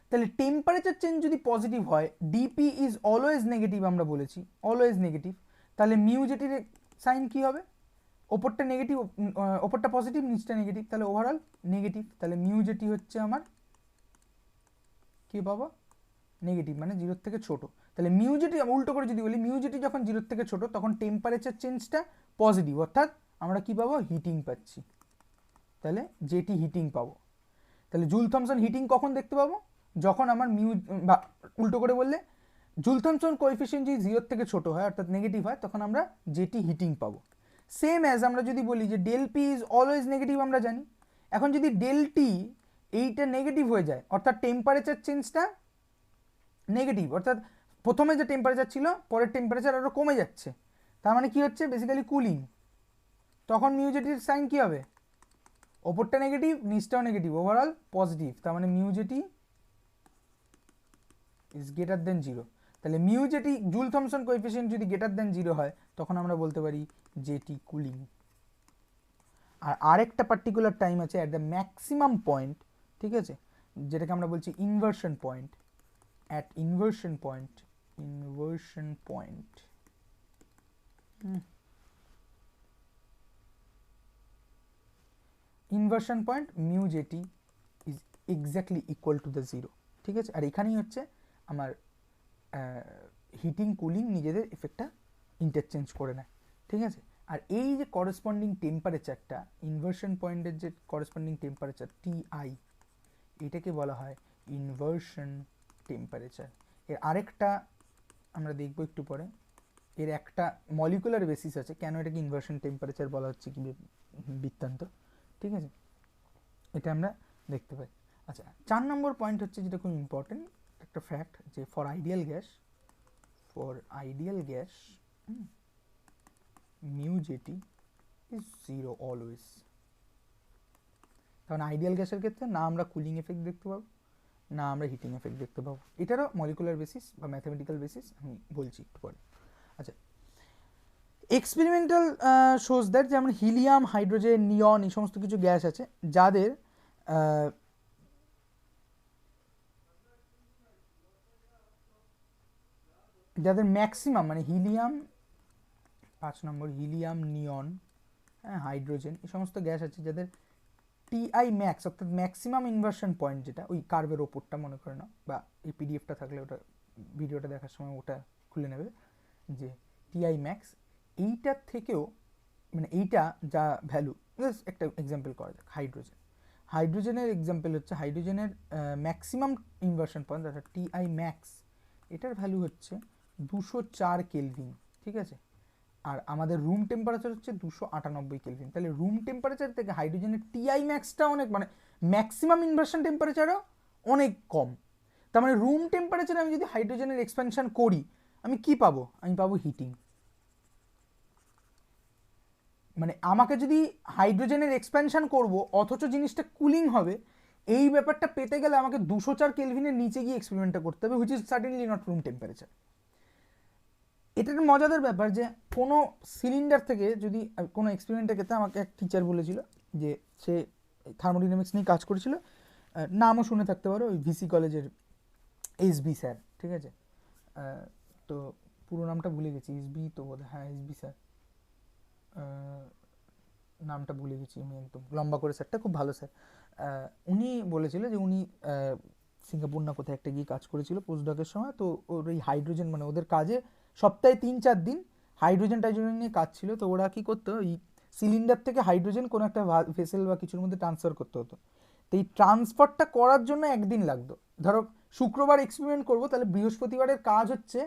তাহলে টেম্পারেচার চেঞ্জ যদি পজিটিভ হয়, ডিপি ইজ অলওয়েজ নেগেটিভ, আমরা বলেছি অলওয়েজ নেগেটিভ, তাহলে মিউ জেটির সাইন কী হবে? ওপরটা নেগেটিভ, ওপরটা পজিটিভ, নিচটা নেগেটিভ, তাহলে ওভারঅল নেগেটিভ। তাহলে মিউ জেটি হচ্ছে আমার কী পাবো? নেগেটিভ, মানে 0 থেকে ছোটো। তাহলে মিউ জেটি উল্টো করে যদি বলি, মিউ জেটি যখন 0 থেকে ছোটো তখন টেম্পারেচার চেঞ্জটা পজিটিভ, অর্থাৎ আমরা কী পাবো? হিটিং পাচ্ছি। তাহলে জেটি হিটিং পাবো। তাহলে জুল থমসন হিটিং কখন দেখতে পাবো? যখন আমার বা উল্টো করে বললে জুল থমসন কোএফিসিয়েন্ট যদি 0 থেকে ছোটো হয়, অর্থাৎ নেগেটিভ হয়, তখন আমরা জেটি হিটিং পাবো। সেম অ্যাজ আমরা যদি বলি যে del P is always negative, আমরা জানি। এখন যদি ডেল টি এইটা নেগেটিভ হয়ে যায়, অর্থাৎ টেম্পারেচার চেঞ্জটা নেগেটিভ, অর্থাৎ প্রথমে যে টেম্পারেচার ছিল পরের টেম্পারেচার আরও কমে যাচ্ছে, তার মানে কী হচ্ছে? Basically cooling. তখন মিউ জেটির সাইন কী হবে? ওপরটা নেগেটিভ, নিচটাও নেগেটিভ, ওভারঅল পজিটিভ, তার মানে mu JT is greater than 0। তাহলে mu jetty joule Thomson coefficient যদি গ্রেটার দেন 0 হয়, তখন আমরা বলতে পারি জেটি কুলিং। আর আরেকটা পার্টিকুলার টাইম আছে অ্যাট দ্য ম্যাক্সিমাম পয়েন্ট, ঠিক আছে, যেটাকে আমরা বলছি inversion point. At inversion point inversion point mu JT is exactly equal to the 0, ঠিক আছে। আর এখানেই হচ্ছে আমার হিটিং কুলিং নিজেদের এফেক্টটা ইন্টারচেঞ্জ করে নেয়, ঠিক আছে। আর এই যে করসপন্ডিং টেম্পারেচারটা, ইনভার্সন পয়েন্টের যে করসপন্ডিং টেম্পারেচার টিআই, এটাকে বলা হয় ইনভার্সন টেম্পারেচার। এর আরেকটা আমরা দেখব একটু পরে, এর একটা মলিকুলার বেসিস আছে কেন এটাকে ইনভার্সন টেম্পারেচার বলা হচ্ছে কি বৃত্তান্ত, ঠিক আছে, এটা আমরা দেখতে পাই। আচ্ছা, 4 নম্বর পয়েন্ট হচ্ছে যেটা খুব ইম্পর্টেন্ট একটা ফ্যাক্ট, যে for ideal gas mu JT is 0 always. কারণ আইডিয়াল গ্যাসের ক্ষেত্রে না আমরা কুলিং এফেক্ট দেখতে পাবো, না আমরা হিটিং এফেক্ট দেখতে পাবো। এটারও মলিকুলার বেসিস বা ম্যাথমেটিক্যাল বেসিস আমি বলছি একটু পরে। আচ্ছা, এক্সপেরিমেন্টাল শোজ দ্যাট যেমন হিলিয়াম, হাইড্রোজেন, নিয়ন, এই সমস্ত কিছু গ্যাস আছে যাদের ম্যাক্সিমাম মানে হিলিয়াম 5 নম্বর, হিলিয়াম, নিয়ন, হ্যাঁ, হাইড্রোজেন, এই সমস্ত গ্যাস আছে যাদের টিআই ম্যাক্স অর্থাৎ ম্যাক্সিমাম ইনভার্সন পয়েন্ট, যেটা ওই কার্ভের ওপরটা মনে করে না, বা এই পিডিএফটা থাকলে ওটা ভিডিওটা দেখার সময় ওটা খুলে নেবে, যে টিআই ম্যাক্স এইটার থেকেও মানে এইটা যা ভ্যালু, একটা এক্সাম্পল করা যাক, হাইড্রোজেনের এক্সাম্পল হচ্ছে হাইড্রোজেনের ম্যাক্সিমাম ইনভার্সন পয়েন্ট অর্থাৎ টিআই ম্যাক্স, এটার ভ্যালু হচ্ছে 204 কেলভিন, ঠিক আছে, আর আমাদের রুম টেম্পারেচার হচ্ছে 298 কেলভিন। তাহলে রুম টেম্পারেচার থেকে হাইড্রোজেনের টিআই ম্যাক্সটা অনেক, মানে ম্যাক্সিমাম ইনভার্সন টেম্পারেচারও অনেক কম। তার মানে রুম টেম্পারেচারে আমি যদি হাইড্রোজেনের এক্সপেনশন করি আমি কি পাবো? আমি পাবো হিটিং। মানে আমাকে যদি হাইড্রোজেনের এক্সপেনশন করব অথচ জিনিসটা কুলিং হবে, এই ব্যাপারটা পেতে গেলে আমাকে 204 কেলভিনের নিচে গিয়ে এক্সপেরিমেন্টটা করতে হবে, which is certainly not room temperature. এটা একটা মজাদার ব্যাপার যে কোনো সিলিন্ডার থেকে যদি কোনো এক্সপেরিমেন্টের ক্ষেত্রে আমাকে এক টিচার বলেছিল যে সে থার্মোডাইনামিক্স নিয়ে কাজ করেছিল, নামও শুনে থাকতে পারো, ওই ভিসি কলেজের এসবি স্যার, ঠিক আছে, তো পুরো নামটা ভুলে গেছি, এসবি তো বোধ, হ্যাঁ এসবি স্যার, নামটা ভুলে গেছি আমি, একদম লম্বা করে স্যারটা, খুব ভালো স্যার। উনি বলেছিল যে উনি সিঙ্গাপুর না কোথায় একটা গিয়ে কাজ করেছিল পোস্টডকের সময়, তো ওর এই হাইড্রোজেন মানে ওদের কাজে সপ্তাহে 3-4 দিন হাইড্রোজেন টাইড্রোজেন নিয়ে কাজ ছিল। তো ওরা কী করতো, ওই সিলিন্ডার থেকে হাইড্রোজেন কোনো একটা ভেসেল বা কিছুর মধ্যে ট্রান্সফার করতে হতো। তো এই ট্রান্সফারটা করার জন্য একদিন লাগতো। ধরো শুক্রবার এক্সপেরিমেন্ট করবো, তাহলে বৃহস্পতিবারের কাজ হচ্ছে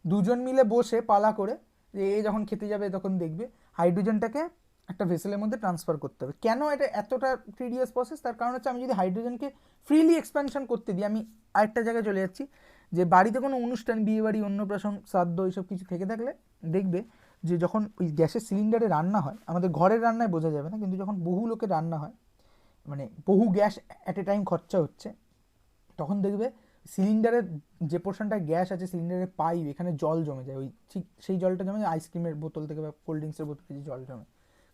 দুজন মিলে বসে পালা করে, যে এ যখন খেতে যাবে তখন দেখবে হাইড্রোজেনটাকে একটা ভেসেলের মধ্যে ট্রান্সফার করতে হবে। কেন এটা এতটা টিডিয়াস প্রসেস? তার কারণ হচ্ছে আমি যদি হাইড্রোজেনকে ফ্রিলি এক্সপ্যানশন করতে দিই, আমি আরেকটা জায়গায় চলে যাচ্ছি, যে বাড়িতে কোনো অনুষ্ঠান, বিয়েবাড়ি, অন্নপ্রাশন, শ্রাদ্ধ, এইসব কিছু থেকে থাকলে দেখবে যে যখন ওই গ্যাসের সিলিন্ডারে রান্না হয়, আমাদের ঘরের রান্নায় বোঝা যাবে না, কিন্তু যখন বহু লোকের রান্না হয়, মানে বহু গ্যাস অ্যাট এ টাইম খরচা হচ্ছে, তখন দেখবে সিলিন্ডারের যে পোর্শনটা গ্যাস আছে, সিলিন্ডারের পাইপ, এখানে জল জমে যায়, ওই ঠিক সেই জলটা জমে আইসক্রিমের বোতল থেকে বা কোল্ড ড্রিঙ্কসের বোতল থেকে জল জমে,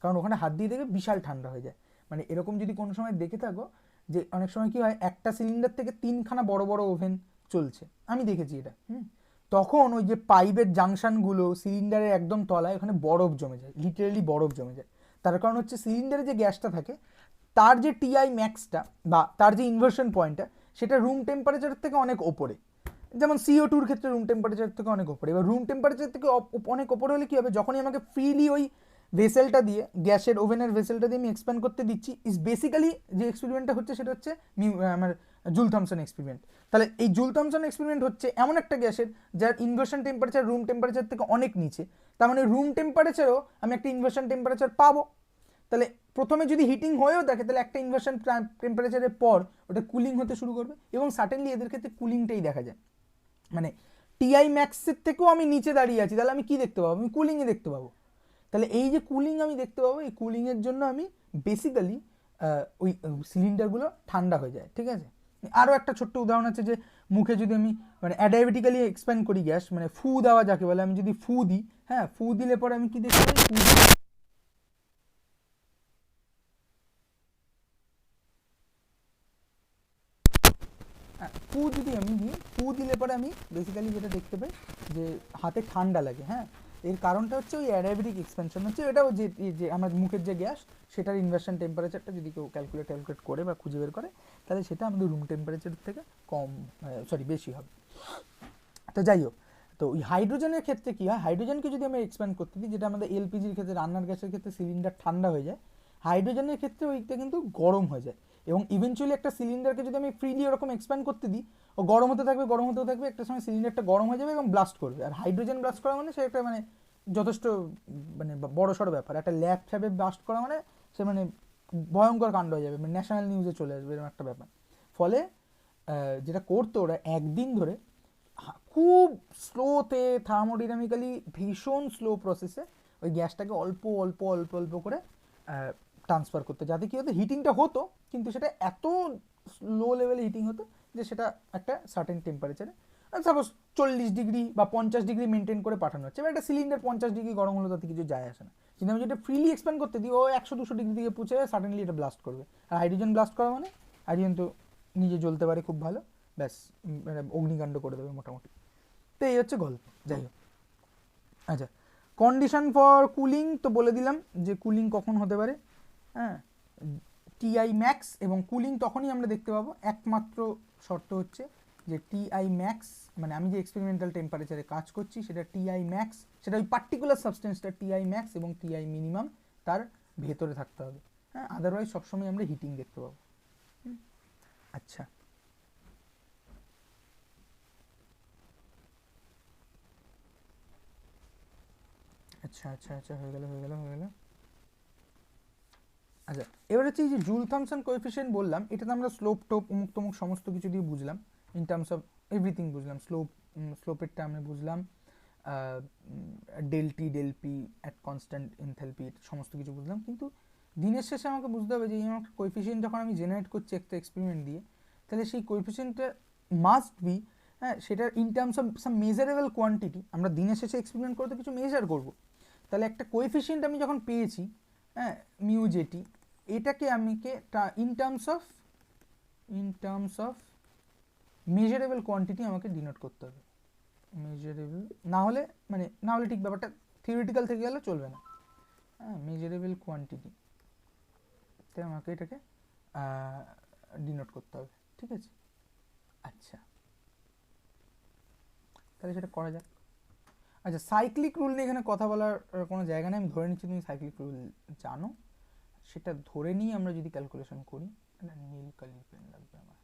কারণ ওখানে হাত দিয়ে দেখবে বিশাল ঠান্ডা হয়ে যায়। মানে এরকম যদি কোনো সময় দেখে থাকো যে অনেক সময় কী হয়, একটা সিলিন্ডার থেকে 3খানা বড় বড় ওভেন চলছে, আমি দেখেছি এটা, তখন ওই যে পাইপের জাংশনগুলো সিলিন্ডারের একদম তলায়, ওখানে বরফ জমে যায়, লিটারেলি বরফ জমে যায়। তার কারণ হচ্ছে সিলিন্ডারে যে গ্যাসটা থাকে তার যে টিআই ম্যাক্সটা বা তার যে ইনভার্সন পয়েন্টটা, সেটা রুম টেম্পারেচারের থেকে অনেক ওপরে। যেমন CO2-র ক্ষেত্রে রুম টেম্পারেচার থেকে অনেক ওপরে। এবার রুম টেম্পারেচার থেকে অনেক ওপরে হলে কী হবে, যখনই আমাকে ফ্রিলি ওই ভেসেলটা দিয়ে, গ্যাসের ওভেনের ভেসেলটা দিয়ে আমি এক্সপ্যান্ড করতে দিচ্ছি, ইজ বেসিক্যালি যে এক্সপেরিমেন্টটা হচ্ছে সেটা হচ্ছে আমার জুল থমসন এক্সপেরিমেন্ট। তাহলে এই জুল থমসন এক্সপেরিমেন্ট হচ্ছে এমন একটা গ্যাসের যার ইনভার্সন টেম্পারেচার রুম টেম্পারেচার থেকে অনেক নিচে, তার মানে রুম টেম্পারেচারেও আমি একটা ইনভার্সন টেম্পারেচার পাবো। তাহলে প্রথমে যদি হিটিং হয়েও থাকে, তাহলে একটা ইনভার্সন টেম্পারেচারের পর ওটা কুলিং হতে শুরু করবে, এবং সার্টেনলি এদের ক্ষেত্রে কুলিংটাই দেখা যায়। মানে টিআই ম্যাক্সের থেকেও আমি নিচে দাঁড়িয়ে আছি, তাহলে আমি কি দেখতে পাবো? আমি কুলিংয়ে দেখতে পাবো। তাহলে এই যে কুলিং আমি দেখতে পাবো, এই কুলিংয়ের জন্য আমি বেসিক্যালি ওই সিলিন্ডারগুলো ঠান্ডা হয়ে যায়, ঠিক আছে। আরও একটা ছোট্ট উদাহরণ আছে, যে মুখে যদি আমি মানে অ্যাডায়াবেটিক্যালি এক্সপ্যান্ড করি গ্যাস, মানে ফু দেওয়া যাকে বলে, আমি যদি ফু দিই, হ্যাঁ, ফু দিলে পরে আমি কি দেখতে পাই, ফু যদি আমি দিই, ফু দিলে পরে আমি বেসিক্যালি যেটা দেখতে পাই যে হাতে ঠান্ডা লাগে, হ্যাঁ। এর কারণটা হচ্ছে ওই অ্যাডায়াবেটিক এক্সপেনশন হচ্ছে, এটাও যে আমার মুখের যে গ্যাস, সেটার ইনভার্সন টেম্পারেচারটা যদি কেউ ক্যালকুলেট করে বা খুঁজে বের করে, তাহলে সেটা আমাদের রুম টেম্পারেচার থেকে কম, বেশি হবে। তো যাই হোক, তো ওই হাইড্রোজেনের ক্ষেত্রে কী হয়, হাইড্রোজেনকে যদি আমরা এক্সপ্যান্ড করতে দিই, যেটা আমাদের এলপিজির ক্ষেত্রে, রান্নার গ্যাসের ক্ষেত্রে সিলিন্ডার ঠান্ডা হয়ে যায়, হাইড্রোজেনের ক্ষেত্রে ওইটা কিন্তু গরম হয়ে যায়। এবং ইভেনচুয়ালি একটা সিলিন্ডারকে যদি আমি ফ্রিলি ওরকম এক্সপ্যান্ড করতে দিই, ও গরম হতে থাকবে, গরম হতেও থাকবে, একটা সময় সিলিন্ডারটা গরম হয়ে যাবে এবং ব্লাস্ট করবে। আর হাইড্রোজেন ব্লাস্ট করা মানে সে একটা মানে যথেষ্ট মানে বড় সড়ো ব্যাপার। একটা ল্যাব ফ্যাবে ব্লাস্ট করা মানে সে মানে ভয়ঙ্কর কাণ্ড হয়ে যাবে, মানে ন্যাশনাল নিউজে চলে আসবে এরকম একটা ব্যাপার। ফলে যেটা করতো ওরা একদিন ধরে খুব স্লোতে, থার্মোডিনামিক্যালি ভীষণ স্লো প্রসেসে ওই গ্যাসটাকে অল্প অল্প অল্প অল্প করে ট্রান্সফার করতে, যাতে কি হতো, হিটিংটা হতো কিন্তু সেটা এত লো লেভেলে হিটিং হতো যে সেটা একটা সার্টেন টেম্পারেচারে, সাপোজ 40 ডিগ্রি বা 50 ডিগ্রি মেনটেন করে পাঠানো হচ্ছে। এবার একটা সিলিন্ডার 50 ডিগ্রি গরম হলো তাতে কিছু যায় আসে না, কিন্তু আমি যেটা ফ্রিলি এক্সপ্যান্ড করতে দিই, ও 100-200 ডিগ্রি দিকে পৌঁছে সাডেনলি এটা ব্লাস্ট করবে। আর হাইড্রোজেন ব্লাস্ট করা মানে হাইড্রোজেন তো নিজে জ্বলতে পারে খুব ভালো, ব্যাস মানে অগ্নিকাণ্ড করে দেবে মোটামুটি। তো এই হচ্ছে গল্প, যাই হোক। আচ্ছা, কন্ডিশন ফর কুলিং তো বলে দিলাম যে কুলিং কখন হতে পারে, হ্যাঁ, টিআই ম্যাক্স, এবং কুলিং তখনই আমরা দেখতে পাবো, একমাত্র শর্ত হচ্ছে যে টিআই ম্যাক্স মানে আমি যে এক্সপেরিমেন্টাল টেম্পারেচারে কাজ করছি সেটা টিআই ম্যাক্স, সেটা ওই পার্টিকুলার সাবস্টেন্সটা টিআই ম্যাক্স এবং টিআই মিনিমাম তার ভেতরে থাকতে হবে, হ্যাঁ, আদারওয়াইজ সবসময় আমরা হিটিং দেখতে পাবো। আচ্ছা, আচ্ছা আচ্ছা আচ্ছা, হয়ে গেল হয়ে গেল হয়ে গেল। আচ্ছা, এবার হচ্ছে এই যে জুল থমসন কোএফিসিয়েন্ট বললাম, এটাতে আমরা স্লোপ টোপ অমুক তমুক সমস্ত কিছু দিয়ে বুঝলাম, ইন টার্মস অফ এভরিথিং বুঝলাম, স্লোপের টার্মে বুঝলাম, del T del P at constant enthalpy সমস্ত কিছু বুঝলাম। কিন্তু দিনের শেষে আমাকে বুঝতে হবে যে এই আমার কোএফিসিয়েন্ট যখন আমি জেনারেট করছি একটা এক্সপেরিমেন্ট দিয়ে, তাহলে সেই কোএফিসিয়েন্টটা মাস্ট বি, হ্যাঁ, সেটার in terms of some measurable quantity. আমরা দিনের শেষে এক্সপেরিমেন্ট করতে কিছু মেজার করবো, তাহলে একটা কোএফিসিয়েন্ট আমি যখন পেয়েছি, হ্যাঁ, মিউ জেটি, এটাকে আমিকে in terms of measurable quantity আমাকে ডিনোট করতে হবে। মেজারেবল না হলে মানে না হলে ঠিক ব্যাপারটা থিওরিটিক্যাল থেকে গেলে চলবে না, হ্যাঁ, মেজারেবল কোয়ান্টিটি তাই আমাকে এটাকে ডিনোট করতে হবে, ঠিক আছে। আচ্ছা, তাহলে সেটা করা যাক। আচ্ছা, সাইক্লিক রুল নিয়ে এখানে কথা বলার কোনো জায়গা নেই, আমি ধরে নিচ্ছি তুমি সাইক্লিক রুল জানো। সেটা ধরে নিয়ে আমরা যদি ক্যালকুলেশন করি, নীল কালি পেন লাগবে আমার,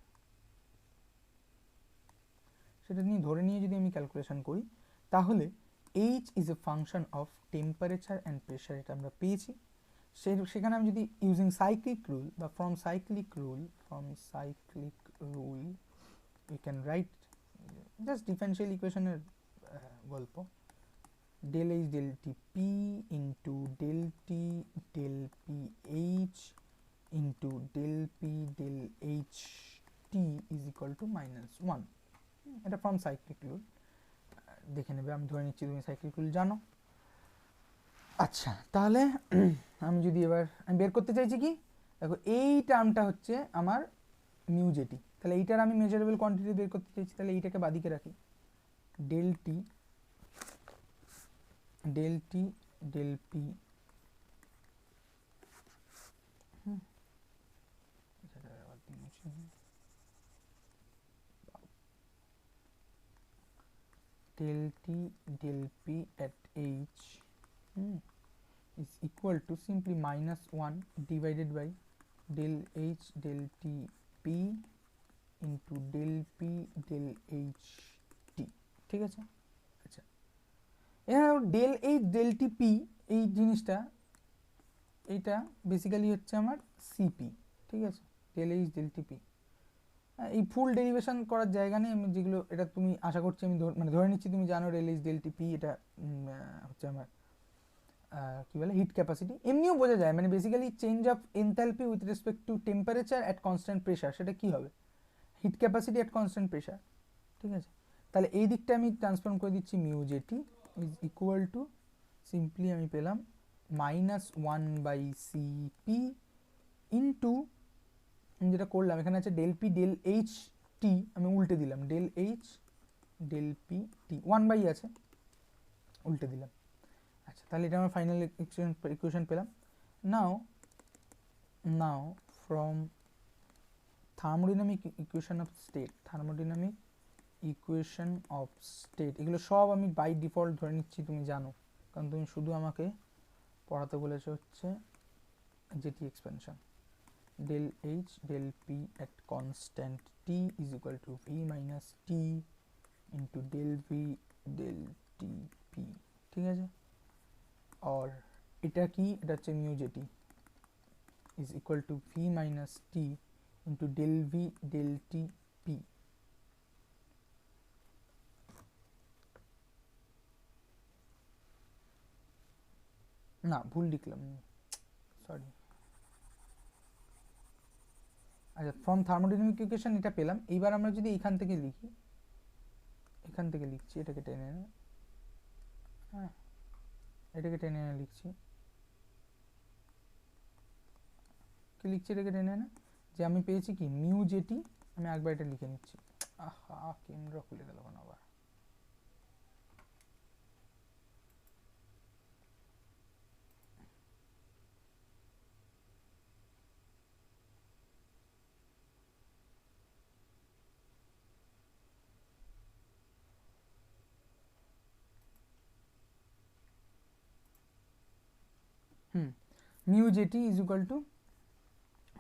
সেটা নিয়ে ধরে নিয়ে যদি আমি ক্যালকুলেশন করি, তাহলে H is a function of temperature and pressure, এটা আমরা পেয়েছি। সেখানে আমি যদি ইউজিং সাইক্লিক রুল বা from cyclic rule we can write just differential ইকুয়েশনের গল্প, del H del T P into del T del P H into del P del H T is equal to -1, এটা from cyclic rule দেখে নেবে, আমি ধরে নিচ্ছি তুমি cyclic rule জানো। আচ্ছা, তাহলে আমি যদি এবার আমি বের করতে চাইছি কি, দেখো এই টার্মটা হচ্ছে আমার মিউ জেটি, তাহলে এইটার আমি মেজারেবল কোয়ান্টিটি বের করতে চাইছি, তাহলে এইটাকে বাদিকে রাখি, del T del T del P del T del P at H is equal to simply -1 divided by del H del T P into del P del H T, ঠিক আছে। আচ্ছা, এখানে del H del T P এই জিনিসটা, এইটা basically হচ্ছে আমার CP, ঠিক আছে, del H del T P। এই ফুল ডেরিভেশন করার জায়গা নেই, আমি যেগুলো এটা তুমি আশা করছি আমি মানে ধরে নিচ্ছি তুমি জানো del H del T P এটা হচ্ছে আমার কী বলে হিট ক্যাপাসিটি, এমনিও বোঝা যায়, মানে basically change of enthalpy with respect two temperature at constant pressure, সেটা কী হবে, hit capacity at constant pressure, ঠিক আছে। তাহলে এই দিকটা আমি ট্রান্সফর্ম করে দিচ্ছি, mu JT is equal to simply আমি পেলাম -1/Cp ইন্টু, আমি যেটা করলাম এখানে আছে del P del H T, আমি উল্টে দিলাম del H del P T, 1/, আছে উল্টে দিলাম। আচ্ছা, তাহলে এটা আমার ফাইনাল ইকুয়েশন পেলাম। নাও from thermodynamic equation of state, thermodynamic equation of state, এগুলো সব আমি বাই ডিফল্ট ধরে নিচ্ছি, তুমি জানো, কারণ তুমি শুধু আমাকে পড়াতে বলেছো হচ্ছে jetty expansion. del H del P at constant T is equal to V minus T into del V del TP, ঠিক আছে। और এটা কি, এটা হচ্ছে mu jetty is equal to V minus T into del V del TP। না ভুল লিখলাম, সরি। আচ্ছা, ফ্রম থার্মোডাইনামিক ইকুয়েশন এটা পেলাম। এইবার আমরা যদি এখান থেকে লিখি, এখান থেকে লিখছি, এটাকে টেনে এনে, হ্যাঁ এটাকে টেনে এনে লিখছি, কি লিখছি এটাকে টেনে এনে, যে আমি পেয়েছি কি মিউ জেটি, আমি একবার এটা লিখে নিচ্ছি। আহা, কেন্দ্র খুলে গেল কেন আবার। Mu JT is equal two,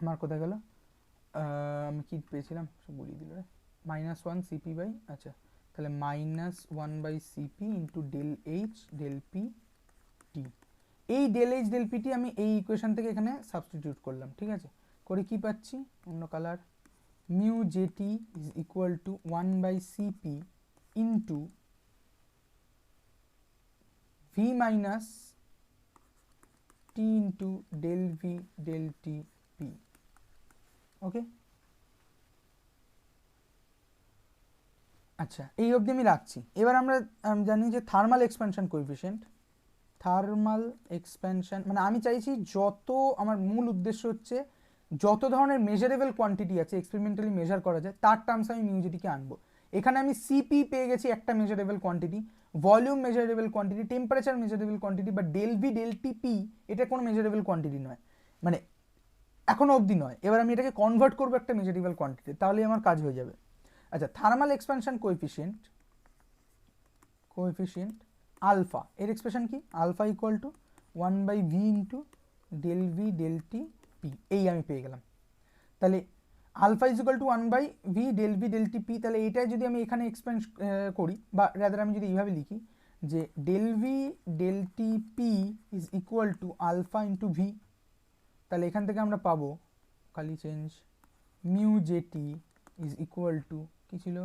আমার কোথায় গেল, আমি কি পেয়েছিলাম সব বলিয়ে দিল রে, -1 সিপি বাই, আচ্ছা তাহলে -1 by CP into del H del P T. এই ডেল এইচ ডেল পিটি আমি এই ইকুয়েশন থেকে এখানে সাবস্টিটিউট করলাম, ঠিক আছে। করে কি পাচ্ছি, অন্য colour, mu JT is equal to 1 by CP into V minus T into del V del T P. Okay, আচ্ছা এই অবধি আমি রাখছি। এবার আমরা জানি যে thermal expansion coefficient, thermal expansion মানে আমি চাইছি যত, আমার মূল উদ্দেশ্য হচ্ছে যত ধরনের মেজারেবল কোয়ান্টিটি আছে এক্সপেরিমেন্টালি মেজার করা যায় তার টার্মস আমি মিউজিটিকে আনবো। এখানে আমি সিপি পেয়ে গেছি একটা measurable quantity, volume measurable quantity, temperature measurable quantity, বা del V del T P এটা কোনো মেজারেবল কোয়ান্টিটি নয়, মানে এখনো অবধি নয়। এবার আমি এটাকে কনভার্ট করবো একটা মেজারেবল কোয়ান্টিটি, তাহলেই আমার কাজ হয়ে যাবে। আচ্ছা, থার্মাল এক্সপ্যানশন কোএফিসিয়েন্ট আলফা, এর এক্সপ্রেশন কি, alpha equal to 1 by V into del V del T P, এই আমি পেয়ে গেলাম। তাহলে alpha is equal to 1 by V del V del T P, তাহলে এটাই যদি আমি এখানে এক্সপ্যান্ড করি, বা রাদার আমি যদি এইভাবে লিখি যে del V del T P is equal to alpha into V, তাহলে এখান থেকে আমরা পাবো খালি change mu JT is equal to কী ছিল,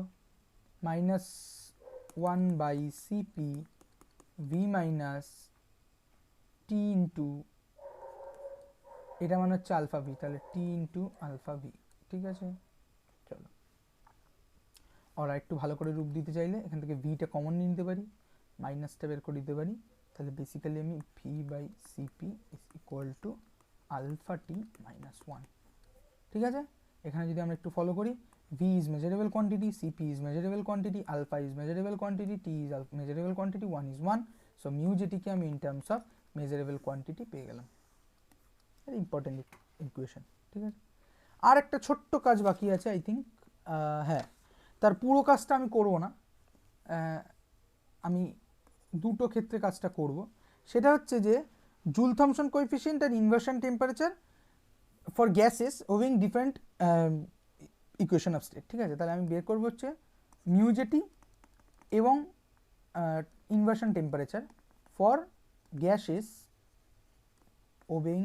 -1 by CP V minus T into, এটা মানে হচ্ছে আলফা ভি, তাহলে টি ইন্টু আলফা ভি, ঠিক আছে। চলো, আর একটু ভালো করে রূপ দিতে চাইলে এখান থেকে ভিটা কমন নিয়ে নিতে পারি, মাইনাসটা বের করে দিতে পারি, তাহলে বেসিক্যালি আমি V by CP is equal to alpha T -1, ঠিক আছে। এখানে যদি আমরা একটু ফলো করি, V is measurable quantity, Cp is measurable quantity, alpha is measurable quantity, T is measurable quantity, 1 is 1, so mu gt কে আমি in terms of measurable quantity পেয়ে গেলাম। এটা ইম্পর্টেন্ট ইকুয়েশন, ঠিক আছে। আর একটা ছোট্ট কাজ বাকি আছে আই থিঙ্ক, হ্যাঁ তার পুরো কাজটা আমি করব না, আমি দুটো ক্ষেত্রে কাজটা করব। সেটা হচ্ছে যে জুল থমসন কোএফিসিয়েন্ট আর inversion temperature for gases owing different equation of state, ঠিক আছে। তাহলে আমি বের করবো হচ্ছে মিউ জেটি এবং inversion temperature for gases owing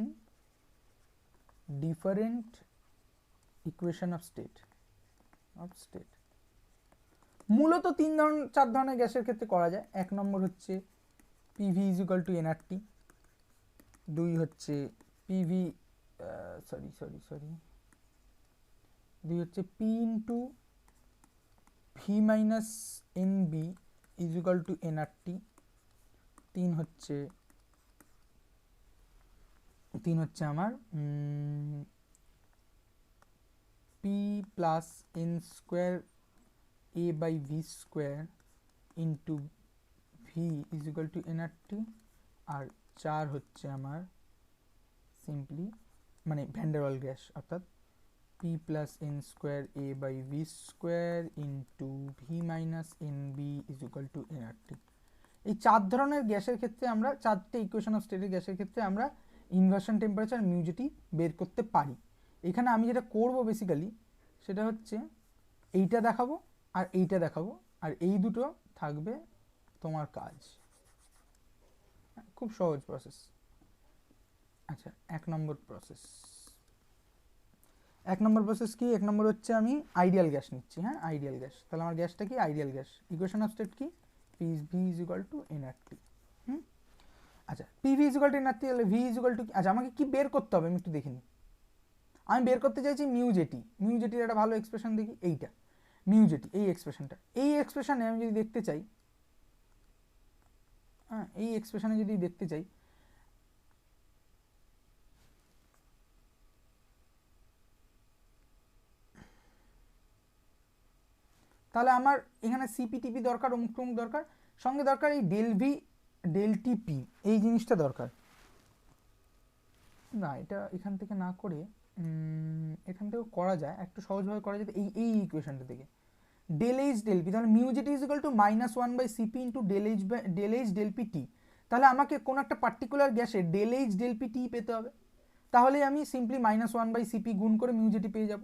different equation of state মূলত 4 ধরনের গ্যাসের ক্ষেত্রে করা যায়। 1 নম্বর হচ্ছে PV is equal to nRT, 2 হচ্ছে পিভি দুই হচ্ছে P into V minus N B is equal to nRT, 3 হচ্ছে আমার P plus N square A by V square into V is equal to nRT, আর 4 হচ্ছে আমার simply মানে van der Waal gas, অর্থাৎ P p plus N square A by V square into V minus N B is equal to nRT. এই চার ধরনের গ্যাসের ক্ষেত্রে আমরা, চারটে ইকুয়েশন অফ স্টেটের গ্যাসের ক্ষেত্রে আমরা ইনভার্সন টেম্পারেচার মিউজেটি বের করতে পারি। এখানে আমি যেটা করব বেসিক্যালি সেটা হচ্ছে এইটা দেখাবো আর এইটা দেখাবো, আর এই দুটো থাকবে তোমার কাজ। খুব সহজ প্রসেস। আচ্ছা, এক নম্বর প্রসেস কি? এক নম্বর হচ্ছে আমি আইডিয়াল গ্যাস নিচ্ছি। হ্যাঁ, আইডিয়াল গ্যাস। তাহলে আমার গ্যাসটা কি? Ideal gas. Equation of state কি? P V is equal to nRT. আচ্ছা, P V is equal to nRT, তাহলে ভি ইজ ইকুয়াল টু, আচ্ছা আমাকে কি বের করতে হবে আমি একটু দেখে নিই। আমি বের করতে চাইছি মিউজেটি। মিউজেটির একটা ভালো এক্সপ্রেশন দেখি, এইটা মিউজেটি, এই এক্সপ্রেশনটা। এই এক্সপ্রেশনে আমি যদি দেখতে চাই, হ্যাঁ এই এক্সপ্রেশনে যদি দেখতে চাই, তাহলে আমার এখানে সিপিটিপি দরকার, অমুক টমুক দরকার, সঙ্গে দরকার এই ডেল ভি ডেল টিপি, এই জিনিসটা দরকার। না, এটা এখান থেকে না করে এখান থেকেও করা যায়, একটু সহজভাবে করা যায় এই এই ইকুয়েশনটা থেকে। ডেল এইচ ডেল পি, তাহলে mu JT is equal to -1/cp into del H del P T. তাহলে আমাকে কোনো একটা পার্টিকুলার গ্যাসে del H del P T পেতে হবে। তাহলে আমি সিম্পলি -1/cp গুণ করে মিউজেটি পেয়ে যাব।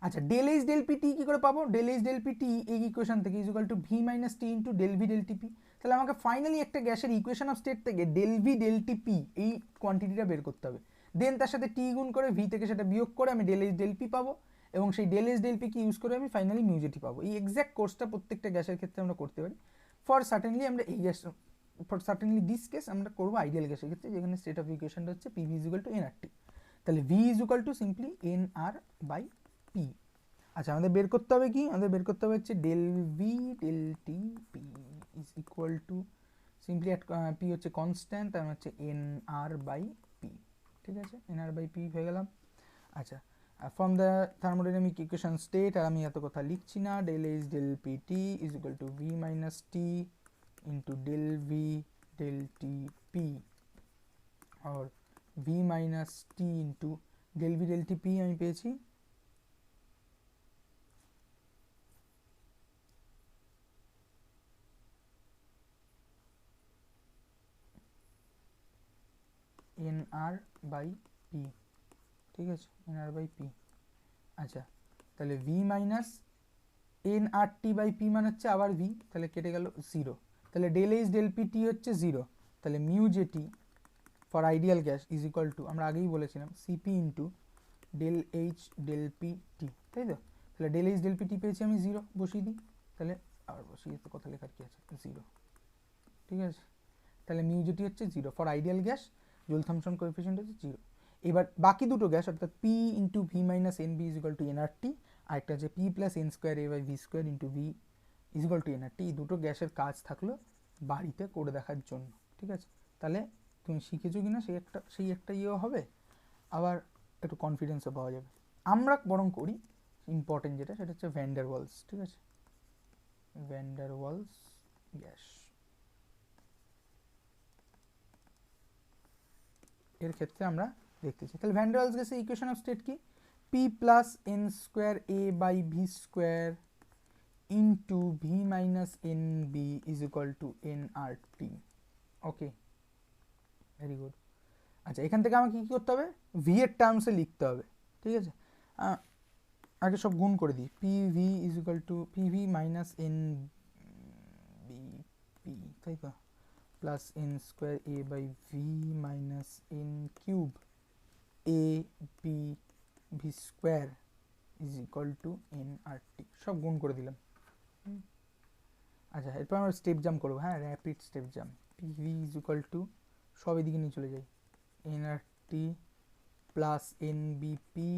আচ্ছা, del H del P T কী করে পাবো? Del H del P T এই ইকুয়েশন থেকে is equal to V minus T into del V del TP. তাহলে আমাকে ফাইনালি একটা গ্যাসের ইকুয়েশন অফ স্টেট থেকে ডেল ভি ডেল টিপি এই কোয়ান্টিটিটা বের করতে হবে। দেন তার সাথে টি গুণ করে ভি থেকে সেটা বিয়োগ করে আমি ডেল এইচ ডেল পি পাবো, এবং সেই ডেল এইচ ডেল পি কি ইউজ করে আমি ফাইনালি মিউজেটি পাবো। এই এক্স্যাক্ট কোর্সটা প্রত্যেকটা গ্যাসের ক্ষেত্রে আমরা করতে পারি। ফর সার্টেনলি আমরা এই gas, for certainly this case আমরা করবো আইডিয়াল গ্যাসের ক্ষেত্রে, যেখানে স্টেট অফ ইকুয়েশনটা হচ্ছে P V is equal to nRT. তাহলে V is equal to simply n R by P. আচ্ছা, আমাদের বের করতে হবে কি? আমাদের বের করতে হবে হচ্ছে del V del T P is equal to simply P হচ্ছে কনস্ট্যান্ট, তার হচ্ছে এন আর বাই পি। ঠিক আছে, এন আর বাই পি হয়ে গেলাম। আচ্ছা, from the thermodynamic equation state, আর আমি এত কথা লিখছি না, del H del P T is equal to V minus T into del V del T P, और V minus T into del V del T P আমি পেয়েছি N R by P. ঠিক আছে, এন আর বাই পি। আচ্ছা, তাহলে V minus N R T by P মানে হচ্ছে আবার ভি, তাহলে কেটে গেল 0। তাহলে del H del P T হচ্ছে 0। তাহলে mu J T for ideal gas is equal to, আমরা আগেই বলেছিলাম, CP into del H del P T, তাই তো? তাহলে del H del P T পেয়েছি আমি 0, বসিয়ে দিই। তাহলে আবার বসিয়ে তো কথা লেখার কি আছে, 0। ঠিক আছে, তাহলে মিউ জে টি হচ্ছে 0 for ideal gas, Joule Thomson coefficient হচ্ছে 0। এবার বাকি দুটো গ্যাস অর্থাৎ P into V minus N B is equal to nRT, আর একটা হচ্ছে P plus N square A by V square into V is equal to nRT. এই দুটো গ্যাসের কাজ থাকলো বাড়িতে করে দেখার জন্য। ঠিক আছে, তাহলে তুমি শিখেছো কি না সেই একটা ইয়েও হবে, আবার একটু কনফিডেন্সও পাওয়া যাবে। আমরা বরং করি ইম্পর্টেন্ট যেটা, সেটা হচ্ছে ভ্যান ডার ওয়ালস। ঠিক আছে, ভ্যান ডার ওয়ালস গ্যাস, এর ক্ষেত্রে আমরা দেখতেছি। তাহলে ভ্যান ডার ওয়ালস গ্যাসের ইকুয়েশন অফ স্টেট কি? P plus N square A by V square into V minus N B is equal to N R T. Okay, very good. আচ্ছা, এখান থেকে আমাকে কী করতে হবে? ভি এর টার্মসে লিখতে হবে। ঠিক আছে, আগে সব গুণ করে দিই। P V is equal to P V minus N B P, তাই তো, plus N square A by V minus N cube A b V square is equal to N R T, সব গুণ করে দিলাম। আচ্ছা, এরপর আমরা স্টেপ জাম্প করবো। হ্যাঁ, rapid step jump. P V is equal to, সব এদিকে নিয়ে চলে যাই, N R T plus N B P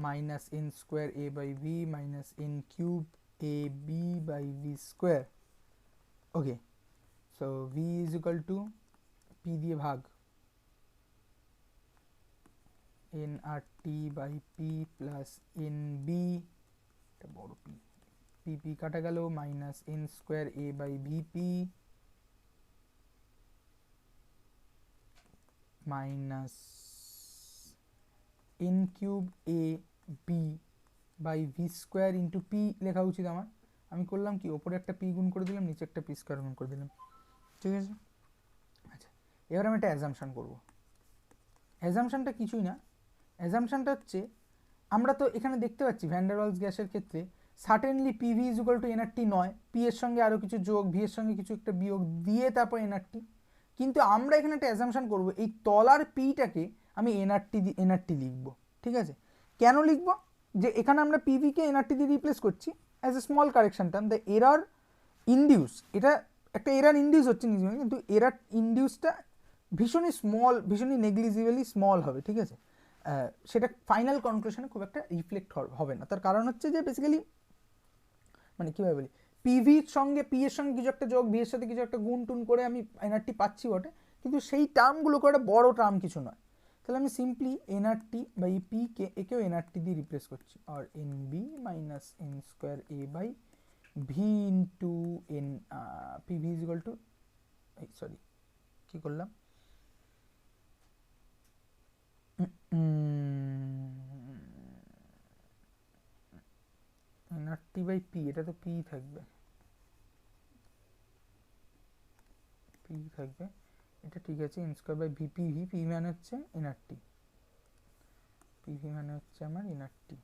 minus N square A by V minus N cube A B by V square. Okay, so V is equal to P দিয়ে ভাগ N R T by P plus N B, এটা বড় P, P P কাটা গেল, minus N square A by V P minus N cube A B by V square into P লেখা উচিত আমার। আমি করলাম কি, ওপরে একটা পি গুণ করে দিলাম, নিচে একটা পি স্কোয়ার গুণ করে দিলাম, ঠিক আছে। আচ্ছা, এবার আমি একটা অ্যাজাম্পশান করবো। অ্যাজাম্পশানটা কিছুই না, অ্যাজাম্পশানটা হচ্ছে আমরা তো এখানে দেখতে পাচ্ছি ভ্যান ডার ওয়ালস গ্যাসের ক্ষেত্রে certainly PV is equal to nRT নয়, পি এর সঙ্গে আরও কিছু যোগ, ভি এর সঙ্গে কিছু একটা বিয়োগ দিয়ে তারপর এনআরটি। কিন্তু আমরা এখানে একটা অ্যাজাম্পশান করবো, এই তলার পিটাকে আমি এনআরটি লিখবো, ঠিক আছে। কেন লিখবো, যে এখানে আমরা পিভিকে এনআরটি দিয়ে রিপ্লেস করছি as a small correction term, the error induce, এটা একটা এরার ইনডিউস হচ্ছে নিজে, কিন্তু এরার ইনডিউসটা ভীষণই স্মল, ভীষণই নেগলিজিবলি স্মল হবে, ঠিক আছে। সেটা ফাইনাল কনক্লুশনে খুব একটা রিফ্লেক্ট হবে না। তার কারণ হচ্ছে যে বেসিক্যালি মানে কীভাবে বলি, পিভির সঙ্গে পি এর সঙ্গে কিছু একটা যোগ, ভি এর সাথে কিছু একটা গুণ টুন করে আমি এনআরটি পাচ্ছি বটে, কিন্তু সেই টার্মগুলো করে বড় টার্ম কিছু নয়। তাহলে আমি সিম্পলি এনআরটি বা এই পিকে একেও এনআরটি দিয়ে রিপ্লেস করছি, আর n B minus N square A by V into n PV is equal to, sorry কী করলাম, এনআরটি বাই পি, এটা তো পি থাকবে, পি থাকবে, এটা ঠিক আছে। N square by V P, V P মানে হচ্ছে এনআরটি, পিভি মানে হচ্ছে আমার NRT,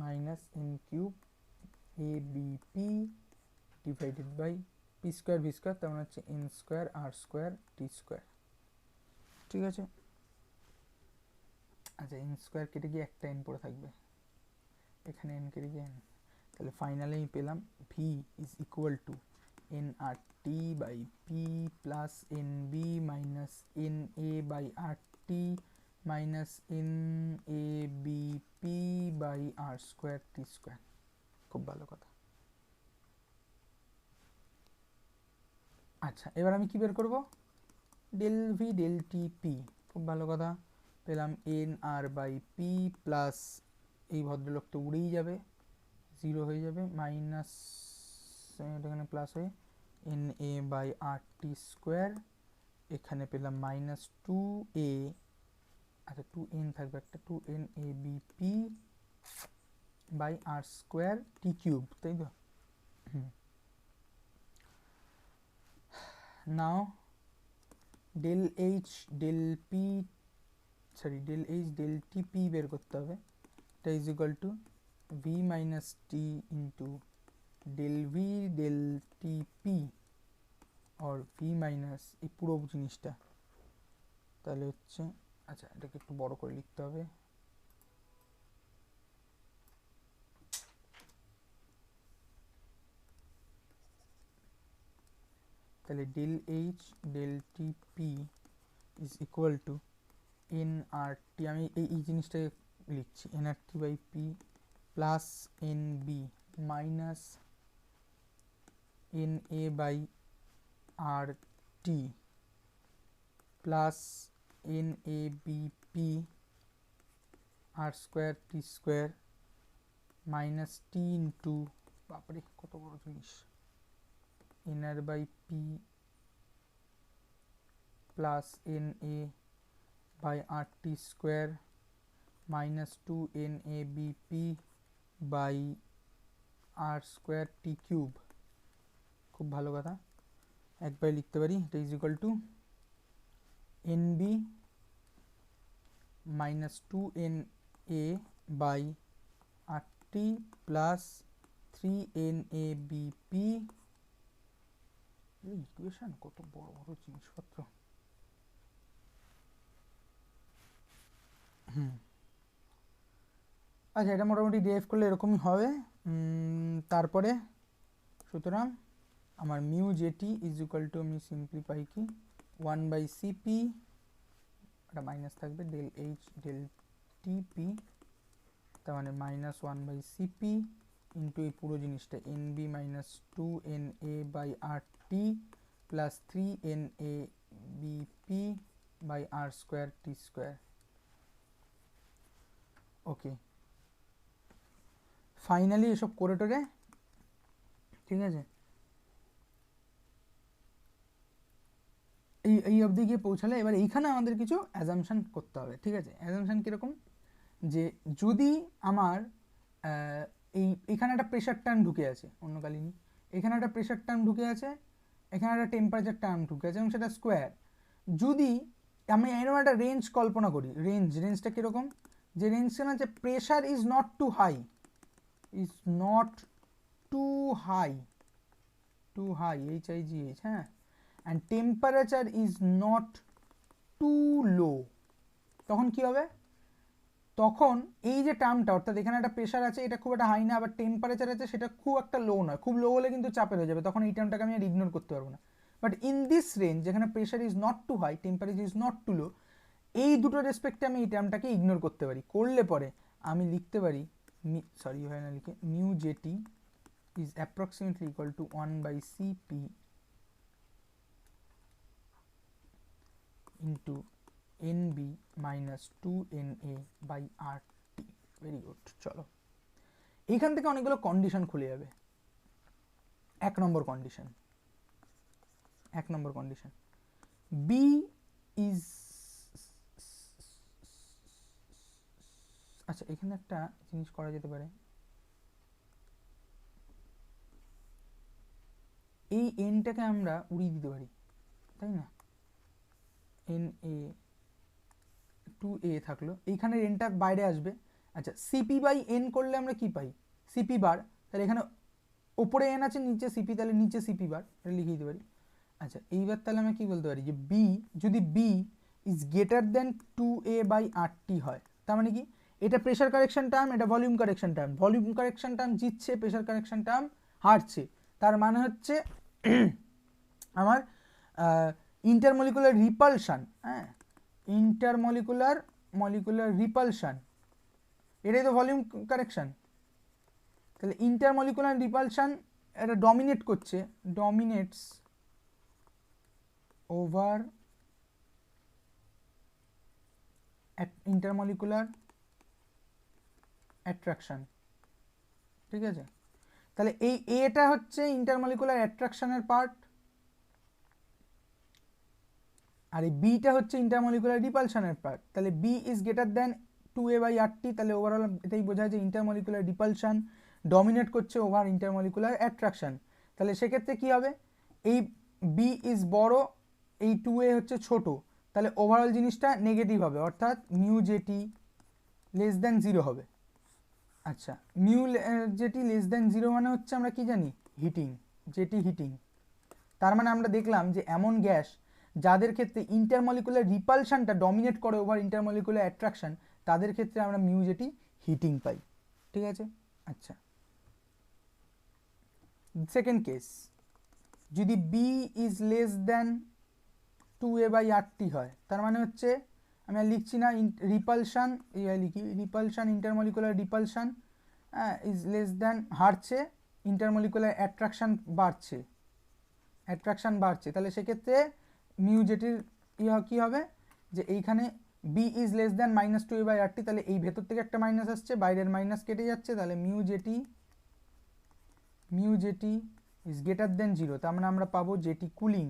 minus N cube A B P divided by P square V square, তার মানে হচ্ছে N square R square T square, ঠিক আছে। আচ্ছা, এন স্কোয়ার কেটে গিয়ে একটা এন পড়ে থাকবে, এখানে এন কেটে গিয়ে এন, তাহলে ফাইনালি আমি পেলাম V is equal to N R T by P plus N B minus N A by R T minus N A B P by R square T square. খুব ভালো কথা। আচ্ছা, এবার আমি কি বের করব, del V del T P, খুব ভালো কথা। পেলাম N R by P plus, এই ভদ্রলোক তো উড়েই যাবে, জিরো হয়ে যাবে, মাইনাস এখানে প্লাস হয়ে N A by R T square, এখানে পেলাম মাইনাস টু এ, আচ্ছা টু এন থাকবে একটা, two N A B P by R square T cube, তাই তো। Now del H del P, sorry del H del T P বের করতে হবে, এটা is equal to V minus T into del V del T P আর V minus এই পুরো জিনিসটা, তাহলে হচ্ছে, আচ্ছা এটাকে একটু বড় করে লিখতে হবে, তাহলে del H del T P is equal to N R T, আমি এই জিনিসটাকে লিখছি, n R T by P plus N B minus N A by R T plus n A B P R square T square minus T into, বাপরে কত বড় জিনিস, n R by P plus n A by R T square minus two N A B P by R square T cube. খুব ভালো কথা, একবার লিখতে পারি, এটা is equal to N B minus two N A by R T plus three N A B P, equation কত বড় বড় জিনিসপত্র। আচ্ছা, এটা মোটামুটি ডিরাইভ করলে এরকমই হবে। তারপরে সুতরাং আমার mu JT is equal to, আমি সিম্পলিফাই কি, ওয়ান বাই সিপি, একটা মাইনাস থাকবে, ডেল এইচ ডেল টিপি, তার মানে minus one by CP into এই পুরো জিনিসটা N B minus two N A by R T plus three N A B P by R square T square. Okay, finally এসব করে টোরে, ঠিক আছে। এই অবধি গিয়ে পৌঁছালে এবার এইখানে আমাদের কিছু অ্যাজামশান করতে হবে, ঠিক আছে? অ্যাজামশান কীরকম, যে যদি আমার এখানে একটা প্রেশার টার্ম ঢুকে আছে, অন্য কালিনী এখানে একটা প্রেশার টার্ম ঢুকে আছে, এখানে একটা টেম্পারেচার টার্ম ঢুকে আছে এবং সেটা স্কোয়ার। যদি আমি এরকম একটা রেঞ্জ কল্পনা করি, রেঞ্জটা কীরকম, যে রেঞ্জটা না, যে pressure is not too high, HIGH, হ্যাঁ, and temperature is not too low, তখন কী হবে, তখন এই যে টার্মটা, অর্থাৎ এখানে একটা প্রেশার আছে, এটা খুব একটা হাই না, আবার টেম্পারেচার আছে সেটা খুব একটা লো নয়, খুব লো হলে কিন্তু চাপের হয়ে যাবে, তখন এই টার্মটাকে আমি আর ইগনোর করতে পারবো না। বাট ইন দিস রেঞ্জ, যেখানে pressure is not too high, temperature is not too low, এই দুটো রেসপেক্টে আমি এই টার্মটাকে ইগনোর করতে পারি। করলে পরে আমি লিখতে পারি, হয় না লিখে, mu JT is approximately equal to 1/CP into NB minus 2NA/RT। Very good. চলো, এইখান থেকে অনেকগুলো কন্ডিশন খুলে যাবে। এক নম্বর কন্ডিশন, বি ইজ, আচ্ছা এখানে একটা জিনিস করা যেতে পারে, এই এনটাকে আমরা উড়িয়ে দিতে পারি, তাই না? NA 2A থাকলো, এইখানে এনটা বাইরে আসবে। আচ্ছা, CP/N করলে আমরা কি পাই, CP বার, তাহলে এখানে ওপরে এন আছে, নিচে সিপি, তাহলে নিচে CP বার, এটা লিখে দিতে পারি। আচ্ছা, এইবার তাহলে আমরা কি বলতে পারি, যে বি, যদি B is greater than 2A/RT হয়, তার মানে কি, এটা প্রেশার কারেকশন টার্ম, এটা volume correction term, volume correction term জিতছে, প্রেশার কারেকশন টার্ম হারছে, তার মানে হচ্ছে আমার ইন্টারমলিকুলার রিপালশন, হ্যাঁ, ইন্টারমলিকুলার রিপালশন, এটাই তো ভলিউম কারেকশন। তাহলে ইন্টারমলিকুলার রিপালশন এটা ডমিনেটস ওভার ইন্টারমলিকুলার অ্যাট্রাকশন, ঠিক আছে? তাহলে এই এটা হচ্ছে ইন্টারমলিকুলার অ্যাট্রাকশনের পার্ট, আর এই বিটা হচ্ছে ইন্টারমলিকুলার রিপালশনের পার্ট। তাহলে B is greater than 2A/RT, তাহলে ওভারঅল এটাই বোঝায় যে ইন্টারমলিকুলার রিপালশন ডমিনেট করছে ওভার ইন্টারমলিকুলার অ্যাট্রাকশন। তাহলে সেক্ষেত্রে কী হবে, এই বি ইজ বড়, এই 2A হচ্ছে ছোট, তাহলে ওভারঅল জিনিসটা নেগেটিভ হবে, অর্থাৎ মিউ জেটি লেস দ্যান 0 হবে। আচ্ছা, মিউ জেটি লেস দ্যান 0 মানে হচ্ছে আমরা কি জানি, জেটি হিটিং। তার মানে আমরা দেখলাম যে এমন গ্যাস যাদের ক্ষেত্রে ইন্টারমলিকুলার রিপালশনটা ডমিনেট করে ওভার ইন্টারমলিকুলার অ্যাট্রাকশন, তাদের ক্ষেত্রে আমরা মিউ জেটি হিটিং পাই, ঠিক আছে? আচ্ছা, সেকেন্ড কেস, যদি B is less than 2A/RT হয়, তার মানে হচ্ছে আমি আর লিখছি না, রিপালশন, লিখি repulsion, intermolecular repulsion is less than, হারছে, ইন্টারমলিকুলার অ্যাট্রাকশন বাড়ছে, তাহলে সেক্ষেত্রে মিউ জেটির কী হবে, যে এইখানে B is less than -2A/RT, তাহলে এই ভেতর থেকে একটা মাইনাস আসছে, বাইরের মাইনাস কেটে যাচ্ছে, তাহলে mu JT is greater than 0, তার মানে আমরা পাবো জেটি কুলিং।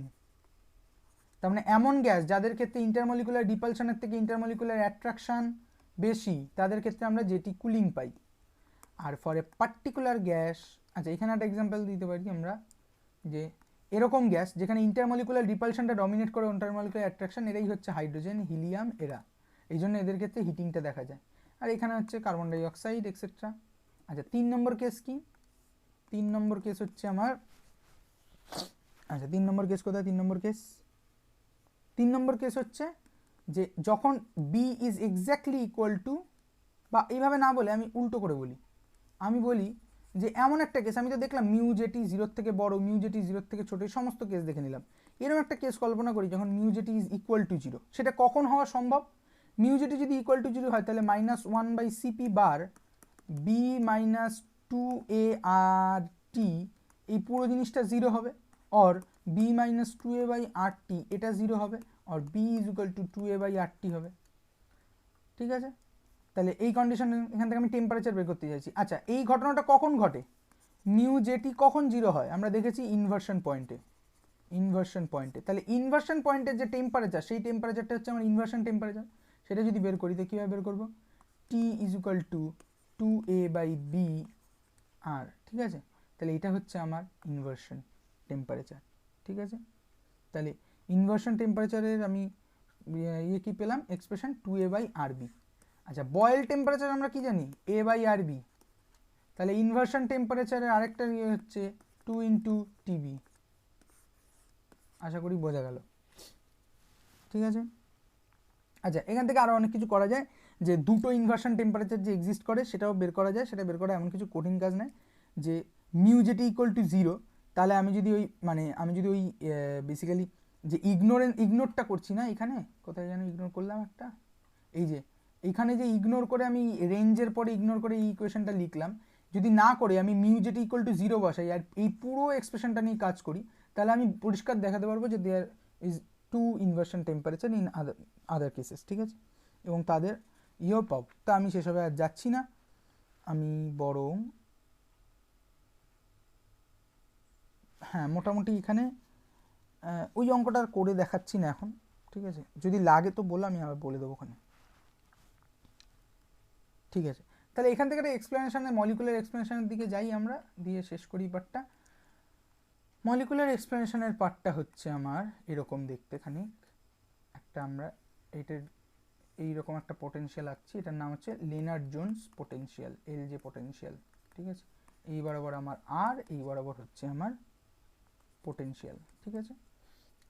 তার মানে এমন গ্যাস যাদের ক্ষেত্রে ইন্টারমলিকুলার রিপালশনের থেকে ইন্টারমলিকুলার অ্যাট্রাকশন বেশি, তাদের ক্ষেত্রে আমরা জেটি কুলিং পাই। আর ফর এ পার্টিকুলার গ্যাস, আচ্ছা এখানে একটা এক্সাম্পল দিতে পারি আমরা, যে এরকম গ্যাস যেখানে ইন্টারমলিকুলার রিপালশনটা ডমিনেট করে ইন্টারমলিকুলার অ্যাট্রাকশন, এরাই হচ্ছে হাইড্রোজেন, হিলিয়াম, এরা, এই জন্য এদের ক্ষেত্রে হিটিংটা দেখা যায়। আর এখানে হচ্ছে কার্বন ডাই অক্সাইড এক্সেট্রা। আচ্ছা, 3 নম্বর কেস কি, 3 নম্বর কেস হচ্ছে আমার, আচ্ছা 3 নম্বর কেস কোথায়, 3 নম্বর কেস হচ্ছে যে যখন B is exactly equal to, বা এইভাবে না বলে আমি উল্টো করে বলি, আমি বলি যে এমন একটা কেস, আমি তো দেখলাম মিউ জেটি 0 থেকে বড়, মিউ জেটি 0 থেকে ছোটো, এই সমস্ত কেস দেখে নিলাম। এরকম একটা কেস কল্পনা করি যখন mu JT is equal to 0, সেটা কখন হওয়া সম্ভব, মিউ জেটি যদি ইকুয়াল টু 0 হয়, তাহলে -1/CP বার বি মাইনাস 2A/RT, এই পুরো জিনিসটা 0 হবে, অর বি মাইনাস 2A/RT এটা 0 হবে, or B is equal to 2A/RT হবে, ঠিক আছে? তাহলে এই কন্ডিশন, এখান থেকে আমি টেম্পারেচার বের করতে চাইছি। আচ্ছা, এই ঘটনাটা কখন ঘটে, মিউ জেটি কখন 0 হয়, আমরা দেখেছি ইনভার্সন পয়েন্টে, ইনভার্সন পয়েন্টে। তাহলে ইনভার্সন পয়েন্টের যে টেম্পারেচার, সেই টেম্পারেচারটা হচ্ছে আমার ইনভার্সন টেম্পারেচার। সেটা যদি বের করি তো কীভাবে বের করবো? টি ইজ ইকুয়াল টু 2a/b আর, ঠিক আছে। তাহলে এটা হচ্ছে আমার ইনভার্সন টেম্পারেচার, ঠিক আছে। তাহলে ইনভার্সন টেম্পারেচারের আমি ইয়ে কী পেলাম, এক্সপ্রেশন 2a/rb। আচ্ছা, বয়েল টেম্পারেচার আমরা কি জানি, a/rb। তাহলে ইনভার্সন টেম্পারেচারের আরেকটা ইয়ে হচ্ছে 2 × TB। আশা করি বোঝা গেল, ঠিক আছে। আচ্ছা, এখান থেকে আরও অনেক কিছু করা যায়, যে দুটো ইনভার্সন টেম্পারেচার যে এক্সিস্ট করে সেটাও বের করা যায়। সেটা বের করা এমন কিছু কঠিন কাজ নয়। যে মিউ যেটি ইকুয়াল টু 0, তাহলে আমি যদি ওই বেসিক্যালি যে ইগনোরটা করছি না, এখানে কোথায় যেন ইগনোর করলাম একটা, এই যে এইখানে যে ইগনোর করে আমি রেঞ্জের পরে ইগনোর করে এই ইকুয়েশনটা লিখলাম, যদি না করে আমি মিউ যেটি ইকুয়াল টু 0 বসাই আর এই পুরো এক্সপ্রেশনটা নিয়ে কাজ করি, তাহলে আমি পরিষ্কার দেখাতে পারবো যে there is 2 inversion temperature in other cases, ঠিক আছে। এবং তাদের ইয়েও পাব। তা আমি সেসবে আর যাচ্ছি না, আমি বরং হ্যাঁ মোটামুটি এখানে ওই অঙ্কটা করে দেখাচ্ছি না এখন, ঠিক আছে। যদি লাগে তো বলে আমি আবার বলে দেবো ওখানে, ঠিক আছে। তাহলে এখান থেকে একটা এক্সপ্লেনেশনের, মলিকুলার এক্সপ্লেনেশনের দিকে যাই আমরা, দিয়ে শেষ করি পার্টটা। মলিকুলার এক্সপ্লেনেশনের পার্টটা হচ্ছে আমার এরকম দেখতে খানিক একটা, আমরা এইটার এইরকম একটা পোটেনশিয়াল আঁকছি, এটার নাম হচ্ছে Lenard Jones potential, LJ potential, ঠিক আছে। এই বরাবর আমার আর, এই বরাবর হচ্ছে আমার পোটেনশিয়াল, ঠিক আছে।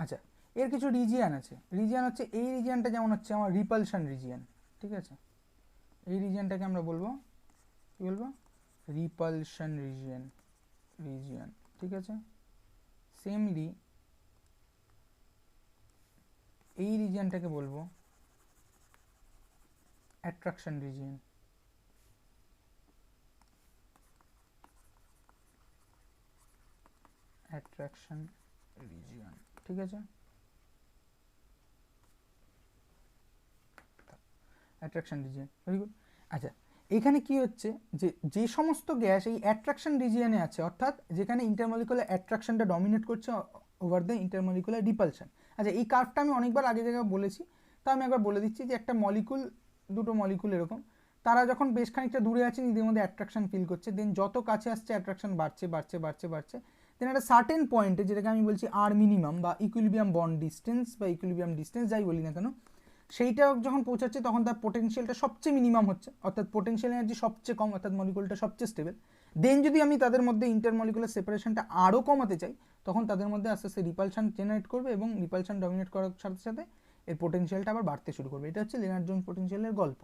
আচ্ছা, এর কিছু রিজিয়ান আছে। রিজিয়ান হচ্ছে এই রিজিয়ানটা যেমন হচ্ছে আমার রিপালশন রিজিয়ান, ঠিক আছে। এই রিজিয়ানটাকে আমরা বলবো কি বলবো, রিপালশন রিজিয়ান, ঠিক আছে। সেমলি এই রিজিয়ানটাকে বলবো অ্যাট্রাকশন রিজিয়ন, অ্যাট্রাকশন রিজিয়ন, ঠিক আছে। Attraction region, very good. আচ্ছা, এখানে কি হচ্ছে, যে সমস্ত গ্যাস এই অ্যাট্রাকশন রিজিয়নে আছে, অর্থাৎ যেখানে ইন্টারমলিকুলার অ্যাট্রাকশনটা ডমিনেট করছে ওভার দ্য ইন্টারমলিকুলার রিপালশন। আচ্ছা, এই কার্ভটা আমি অনেকবার আগে জায়গায় বলেছি, তা আমি একবার বলে দিচ্ছি যে একটা মলিকুল, দুটো মলিকুল এরকম, তারা যখন বেশ খানিকটা দূরে আছে, নিজেদের মধ্যে অ্যাট্রাকশন ফিল করছে, দেন যত কাছে আসছে অ্যাট্রাকশন বাড়ছে বাড়ছে বাড়ছে বাড়ছে, দেন একটা সার্টেন পয়েন্টে, যেটাকে আমি বলছি আর মিনিমাম বা ইকুইলিব্রিয়াম বন্ড ডিস্টেন্স বা ইকুইলিব্রিয়াম ডিস্টেন্স যাই বলি না কেন, সেইটা যখন পৌঁছাচ্ছে তখন তার পোটেনশিয়ালটা সবচেয়ে মিনিমাম হচ্ছে, অর্থাৎ পোটেনশিয়াল এনার্জি সবচেয়ে কম, অর্থাৎ মলিকুলটা সবচেয়ে স্টেবল। দেন যদি আমি তাদের মধ্যে ইন্টারমলিকুলার সেপারেশনটা আরও কমাতে চাই, তখন তাদের মধ্যে আস্তে আস্তে রিপালশন জেনারেট করবে এবং রিপালশন ডমিনেট করার সাথে সাথে এর পোটেনশিয়ালটা আবার বাড়তে শুরু করবে। এটা হচ্ছে লেনার্ড জোনস পোটেনশিয়ালের গল্প।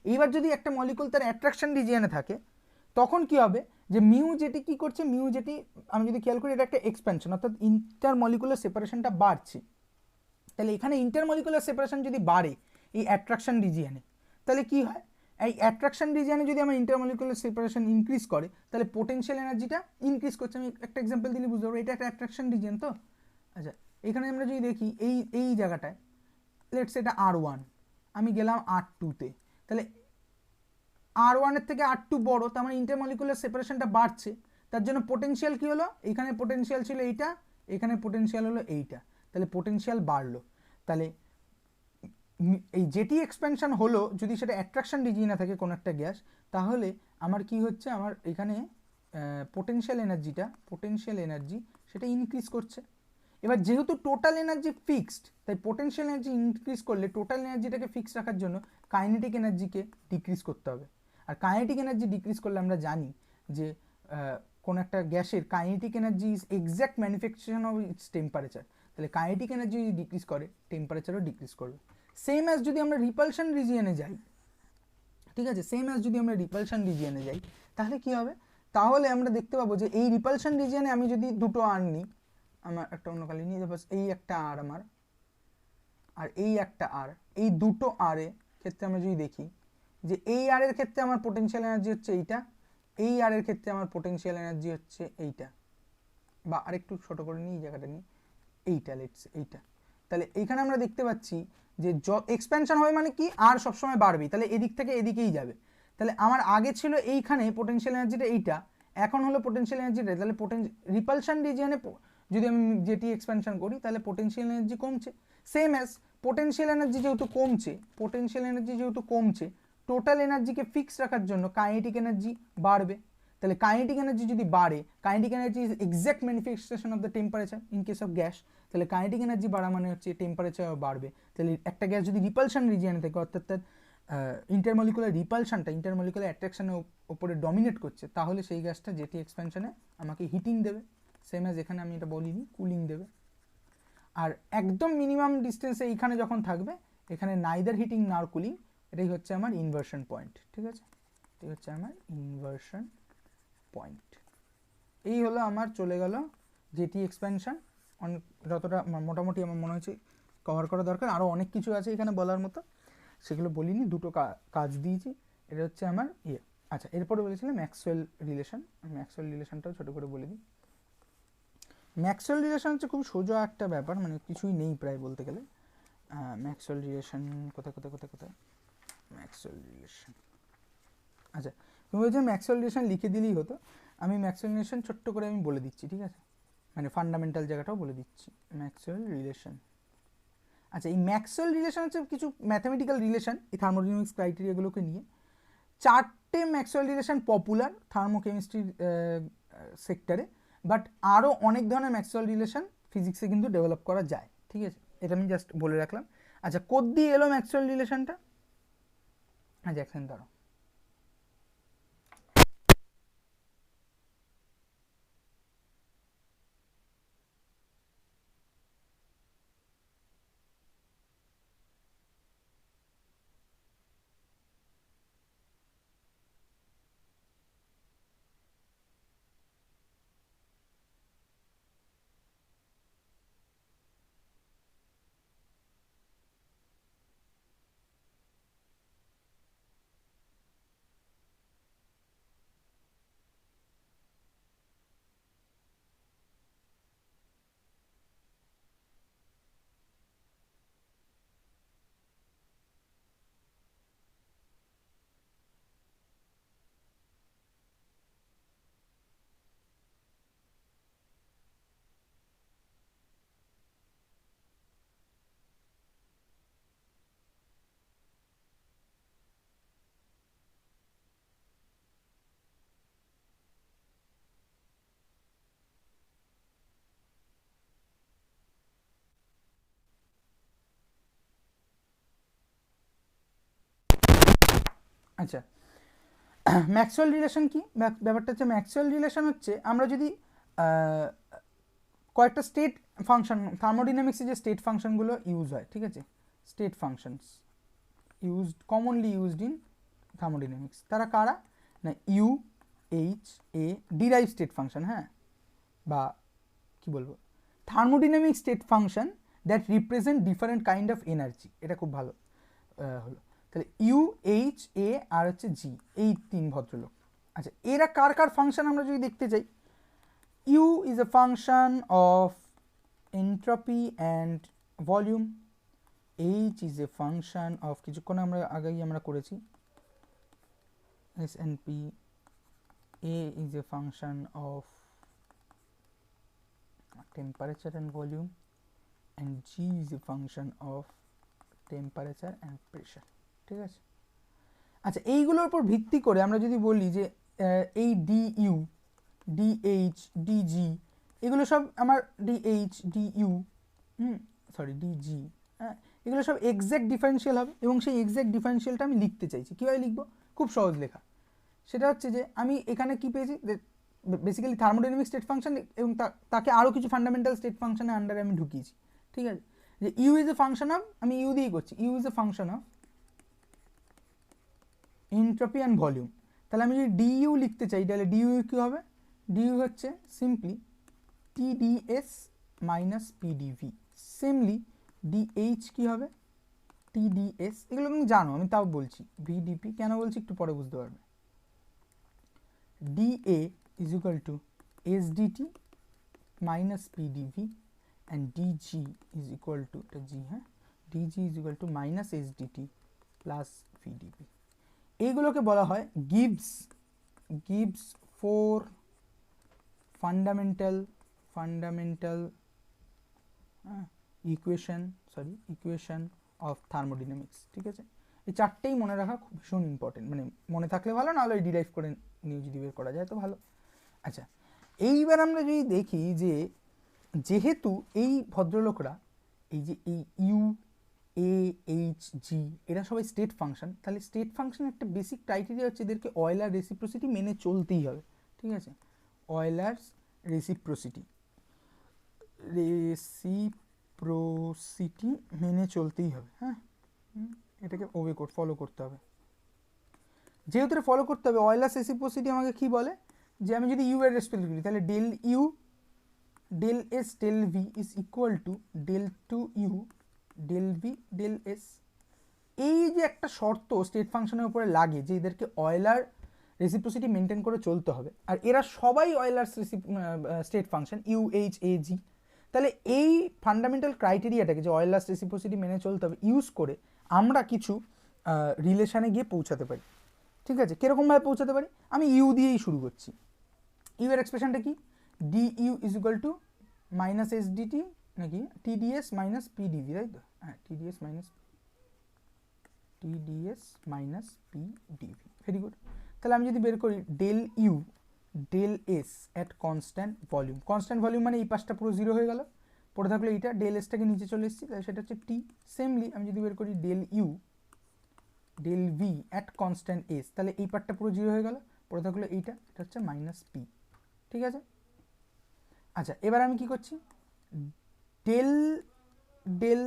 এইবার যদি একটা মলিকুল তার অ্যাট্রাকশন রিজিয়নে থাকে, তখন কি হবে, যে মিউ যেটি কি করছে, মিউ যেটি আমি যদি খেয়াল করি, এটা একটা এক্সপ্যানশন, অর্থাৎ ইন্টারমলিকুলার সেপারেশনটা বাড়ছে। তাহলে এখানে ইন্টারমলিকুলার সেপারেশন যদি বাড়ে এই অ্যাট্রাকশন রিজিয়নে, তাহলে কি হয়, এই অ্যাট্রাকশন রিজিয়নে যদি আমার ইন্টারমলিকুলার সেপারেশন ইনক্রিজ করে, তাহলে পোটেনশিয়াল এনার্জিটা ইনক্রিজ করছে। আমি একটা এক্সাম্পল দিলে বুঝতে পারবো, এটা একটা অ্যাট্রাকশন রিজিয়ন তো। আচ্ছা, এখানে আমরা যদি দেখি এই জায়গাটায়, লেটস এটা R1, আমি গেলাম R2তে, তাহলে R1-এর থেকে R2 বড়, তার মানে ইন্টারমলিকুলার সেপারেশনটা বাড়ছে, তার জন্য পোটেনশিয়াল কী হলো, এখানে পোটেনশিয়াল ছিল এইটা, এখানে পোটেনশিয়াল হলো এইটা, তাহলে পোটেনশিয়াল বাড়লো। তাহলে এই যেটি এক্সপ্যানশন হলো, যদি সেটা অ্যাট্রাকশন রিজিয়নে থাকে কোনো একটা গ্যাস, তাহলে আমার কি হচ্ছে, আমার এখানে পোটেনশিয়াল এনার্জি সেটা ইনক্রিজ করছে। এবার যেহেতু টোটাল এনার্জি ফিক্সড, তাই পোটেনশিয়াল এনার্জি ইনক্রিজ করলে টোটাল এনার্জিটাকে ফিক্স রাখার জন্য কাইনেটিক এনার্জিকে ডিক্রিজ করতে হবে। আর কাইনেটিক এনার্জি ডিক্রিজ করলে আমরা জানি যে কোন একটা গ্যাসের kinetic energy is exact manifestation of its temperature. তাহলে কাইনেটিক এনার্জি যদি ডিক্রিজ করে, টেম্পারেচারও ডিক্রিজ করবে। সেম অ্যাজ যদি আমরা রিপালশন রিজিয়নে যাই, ঠিক আছে, সেম অ্যাজ যদি আমরা রিপালশন রিজিয়নে যাই, তাহলে কি হবে, তাহলে আমরা দেখতে পাবো যে এই রিপালশন রিজিয়নে আমি যদি দুটো আর নিই, আমার একটা অন্য কালি নিয়ে যাবো, এই একটা আর আমার, আর এই একটা আর, এই দুটো আর এর ক্ষেত্রে আমরা যদি দেখি যে এই আর এর ক্ষেত্রে আমার পোটেনশিয়াল এনার্জি হচ্ছে এইটা, এই আর এর ক্ষেত্রে আমার পোটেনশিয়াল এনার্জি হচ্ছে এইটা, বা আরেকটু ছোট করে নিই, এই জায়গাটা নিই, এইটা, লেটস এইটা। তাহলে এইখানে আমরা দেখতে পাচ্ছি যে এক্সপ্যানশন হবে মানে কি, আর সবসময় বাড়বেই, তাহলে এদিক থেকে এদিকেই যাবে। তাহলে আমার আগে ছিল এইখানে পোটেনশিয়াল এনার্জিটা এইটা, এখন হলো পোটেনশিয়াল এনার্জিটা, তাহলে রিপালশন রিজিয়নে যদি আমি জেটি এক্সপ্যানশন করি তাহলে পোটেনশিয়াল এনার্জি কমছে। সেম অ্যাজ পোটেনশিয়াল এনার্জি যেহেতু কমছে টোটাল এনার্জিকে ফিক্স রাখার জন্য কাইনেটিক এনার্জি বাড়বে। তাহলে কাইনেটিক এনার্জি যদি বাড়ে, kinetic energy is exact manifestation of the temperature in case of gas. তাহলে কাইনেটিক এনার্জি বাড়া মানে হচ্ছে টেম্পারেচার বাড়বে। তাহলে একটা গ্যাস যদি রিপালশন রিজিয়নে থাকে, অর্থাৎ তার ইন্টারমলিকুলার রিপালশনটা ইন্টারমলিকুলার অ্যাট্রাকশনের ওপরে ডমিনেট করছে, তাহলে সেই গ্যাসটা জেটি এক্সপ্যানশনে আমাকে হিটিং দেবে। সেম অ্যাজ এখানে আমি এটা বলিনি, কুলিং দেবে। আর একদম মিনিমাম ডিস্টেন্সে এইখানে যখন থাকবে, এখানে নাইদার হিটিং নার কুলিং, এটাই হচ্ছে আমার ইনভার্সন পয়েন্ট। ঠিক আছে, এটাই হচ্ছে আমার ইনভার্সন পয়েন্ট। এই হলো আমার চলে গেল জেটি এক্সপ্যানশন। যতটা মোটামুটি আমার মনে হচ্ছে কভার করা দরকার, আরও অনেক কিছু আছে এখানে বলার মতো, সেগুলো বলিনি, দুটো কাজ দিয়েছি। এটা হচ্ছে আমার আচ্ছা, এরপরে বলেছিলাম ম্যাক্সওয়েল রিলেশন। ম্যাক্সওয়েল রিলেশনটাও ছোটো করে বলে দিই। ম্যাক্সওয়েল রিলেশন হচ্ছে খুব সোজা একটা ব্যাপার, মানে কিছুই নেই প্রায় বলতে গেলে। ম্যাক্সওয়েল রিলেশন কোথায় ম্যাক্সওয়েল রিলেশন, আচ্ছা তুমি বলছো ম্যাক্সওয়েল রিলেশন লিখে দিলেই হতো। আমি ম্যাক্সওয়েল রিলেশন ছোট্ট করে আমি বলে দিচ্ছি, ঠিক আছে, মানে ফান্ডামেন্টাল জায়গাটাও বলে দিচ্ছি। ম্যাক্সওয়েল রিলেশন, আচ্ছা এই ম্যাক্সওয়েল রিলেশন হচ্ছে কিছু ম্যাথামেটিক্যাল রিলেশন এই থার্মোডাইনামিক্স ক্রাইটেরিয়াগুলোকে নিয়ে। 4টে ম্যাক্সওয়েল রিলেশন পপুলার থার্মোকেমিস্ট্রির সেক্টরে, বাট আরও অনেক ধরনের ম্যাক্সওয়েল রিলেশন ফিজিক্সে কিন্তু ডেভেলপ করা যায়। ঠিক আছে, এটা আমি জাস্ট বলে রাখলাম। আচ্ছা, কোড দিয়ে এলো ম্যাক্সওয়েল রিলেশনটা? আচ্ছা একসেকেন্ড দাঁড়াও। আচ্ছা, ম্যাক্সওয়েল রিলেশন কি? ব্যাপারটা হচ্ছে ম্যাক্সওয়েল রিলেশন হচ্ছে আমরা যদি কয়েকটা স্টেট ফাংশন, থার্মোডাইনামিক্সে যে স্টেট ফাংশনগুলো ইউজ হয়, ঠিক আছে, state functions commonly used in thermodynamics, তারা কারা না U, H, A, derive state function, হ্যাঁ, বা কি বলবো thermodynamic state function that represent different kind of energy. এটা খুব ভালো হলো। তাহলে ইউ, এইচ, এ আর হচ্ছে জি, এই 3 ভদ্রলোক। আচ্ছা, এরা কার কার ফাংশন আমরা যদি দেখতে চাই, U is a function of entropy and volume, H is a function of, কিছুক্ষণ আমরা আগেই আমরা করেছি S N P, A is a function of temperature and volume, and G is a function of temperature and pressure. ঠিক আছে, আচ্ছা এইগুলোর উপর ভিত্তি করে আমরা যদি বলি যে এই ডি ইউ, ডিএইচ, ডিজি, এগুলো সব আমার ডিএইচ, ডিইউ, ডিজি, হ্যাঁ, এগুলো সব এক্স্যাক্ট ডিফারেন্সিয়াল হবে, এবং সেই এক্স্যাক্ট ডিফারেন্সিয়ালটা আমি লিখতে চাইছি। কীভাবে লিখবো? খুব সহজ লেখা, সেটা হচ্ছে যে আমি এখানে কি পেয়েছি, বেসিক্যালি থার্মোডাইনামিক স্টেট ফাংশন, এবং তাকে আরও কিছু ফান্ডামেন্টাল স্টেট ফাংশনের আন্ডারে আমি ঢুকিয়েছি। ঠিক আছে, যে U is a function of, আমি ইউ দিয়েই করছি, U is a function of entropy and volume. তাহলে আমি যদি ডিইউ লিখতে চাই, তাহলে ডিইউ কী হবে? ডিইউ হচ্ছে simply TDS minus PDV. সেমলি DH কী হবে? টিডিএস, এগুলো তুমি জানো, আমি তাও বলছি, ভিডিপি কেন বলছি একটু পরে বুঝতে পারবে। DA is equal to SDT minus PdV, and DG is equal to G, DG is equal to minus SDT plus VdV. এইগুলোকে বলা হয় Gibbs 4 fundamental fundamental equation of thermodynamics. ঠিক আছে, এই চারটেই মনে রাখা খুব ভীষণ ইম্পর্টেন্ট, মানে মনে থাকলে ভালো, না হলে ডিরাইভ করে নিয়ে যদি বের করা যায় তো ভালো। আচ্ছা, এইবার আমরা যদি দেখি যে যেহেতু এই ভদ্রলোকরা এই যে এই ইউ এ এইচ জি এরা সবাই স্টেট ফাংশন, তাহলে স্টেট ফাংশনের একটা বেসিক ক্রাইটেরিয়া হচ্ছে এদেরকে অয়েলার রেসিপ্রোসিটি মেনে চলতেই হবে। ঠিক আছে, অয়েলার্স রেসিপ্রোসিটি মেনে চলতেই হবে। হ্যাঁ, এটাকে ফলো করতে হবে। যেহেতু এটা ফলো করতে হবে, অয়েলার্স রেসিপ্রোসিটি আমাকে কি বলে যে আমি যদি ইউ এর রেসপেক্ট করি তাহলে del you del S del V is equal to del two you del V del S. এই যে একটা শর্ত স্টেট ফাংশনের উপরে লাগে যে এদেরকে অয়েলার রেসিপ্রোসিটি মেনটেন করে চলতে হবে, আর এরা সবাই Euler state function U H A G, তাহলে এই ফান্ডামেন্টাল ক্রাইটেরিয়াটাকে যে অয়েলার রেসিপ্রোসিটি মেনে চলতে হবে ইউজ করে আমরা কিছু রিলেশানে গিয়ে পৌঁছাতে পারি। ঠিক আছে, কীরকমভাবে পৌঁছাতে পারি? আমি ইউ দিয়েই শুরু করছি। ইউ এর এক্সপ্রেশনটা কি? D U is equal to minus S DT নাকি টিডিএস মাইনাস পিডিভি, তাই তো? হ্যাঁ, TDS minus PDV, very good. তাহলে আমি যদি বের করি del you del S at constant volume, constant volume মানে এই পাশটা পুরো জিরো হয়ে গেল, পড়ে থাকলো এইটা, ডেল এসটাকে নিচে চলে এসেছি, তাহলে সেটা হচ্ছে টি। সেমলি আমি যদি বের করি del you del V at constant S, তাহলে এই পার্টটা পুরো জিরো হয়ে গেল, পড়ে থাকলো এইটা, এটা হচ্ছে মাইনাস পি। ঠিক আছে, আচ্ছা এবার আমি কি করছি, del del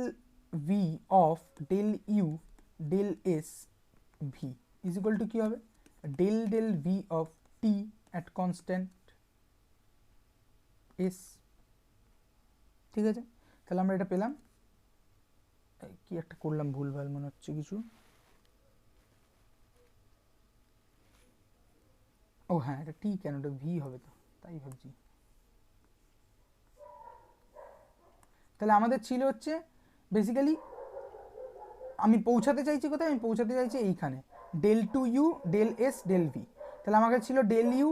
V of del you del S V is equal to কী হবে? Del del V of T at constant S. ঠিক আছে, তাহলে আমরা এটা পেলাম। কি একটা করলাম ভুলভাল মনে হচ্ছে কিছু। ও হ্যাঁ, এটা টি কেন, এটা ভি হবে তো, তাই ভাবছি। তাহলে আমাদের ছিল হচ্ছে বেসিক্যালি আমি পৌঁছাতে চাইছি কোথায়? আমি পৌঁছাতে চাইছি এইখানে, del two you del S del V. তাহলে আমাকে ছিল del you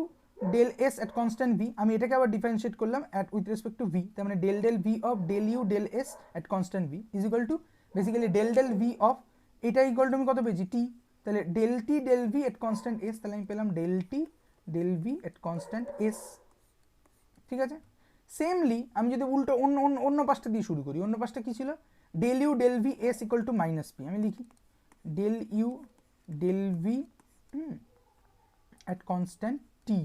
del S at constant V, আমি এটাকে আবার ডিফারেন্সিয়েট করলাম at with respect to V, তার মানে del del V of del you del S at constant V is equal to basically del del V of এটা equal to আমি কত পেয়েছি? টি। তাহলে del T del V at constant S, তাহলে আমি পেলাম del T del V at constant S. ঠিক আছে, সেমলি আমি যদি উল্টো অন্য পাশটা দিয়ে শুরু করি, অন্য পাশটা কী ছিল? Del you del V s equal to minus p, আমি লিখি del you del V at constant t,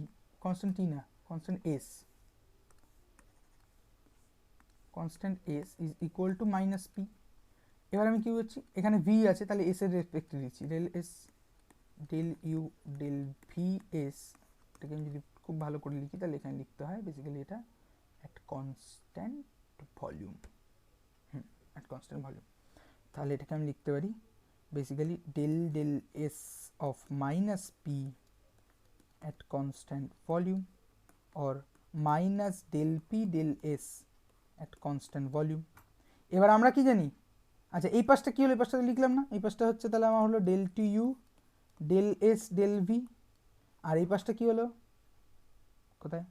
constant t না, constant s is equal to minus p. এবার আমি কী করছি, এখানে ভি আছে তাহলে এস এর রেসপেক্টে দিচ্ছি del S del you del V S, এটাকে আমি যদি খুব ভালো করে লিখি তাহলে এখানে লিখতে হয় বেসিক্যালি এটা at constant volume. At constant volume, তাহলে এটাকে আমি লিখতে পারি basically del del S of minus P at constant volume or minus del P del S at constant volume. এবার আমরা কি জানি, আচ্ছা এই পাশটা কী হলো? এই পাশটা লিখলাম না, এই পাশটা হচ্ছে তাহলে আমার হলো del two you del S del v, আর এই পাশটা কী হলো? কোথায়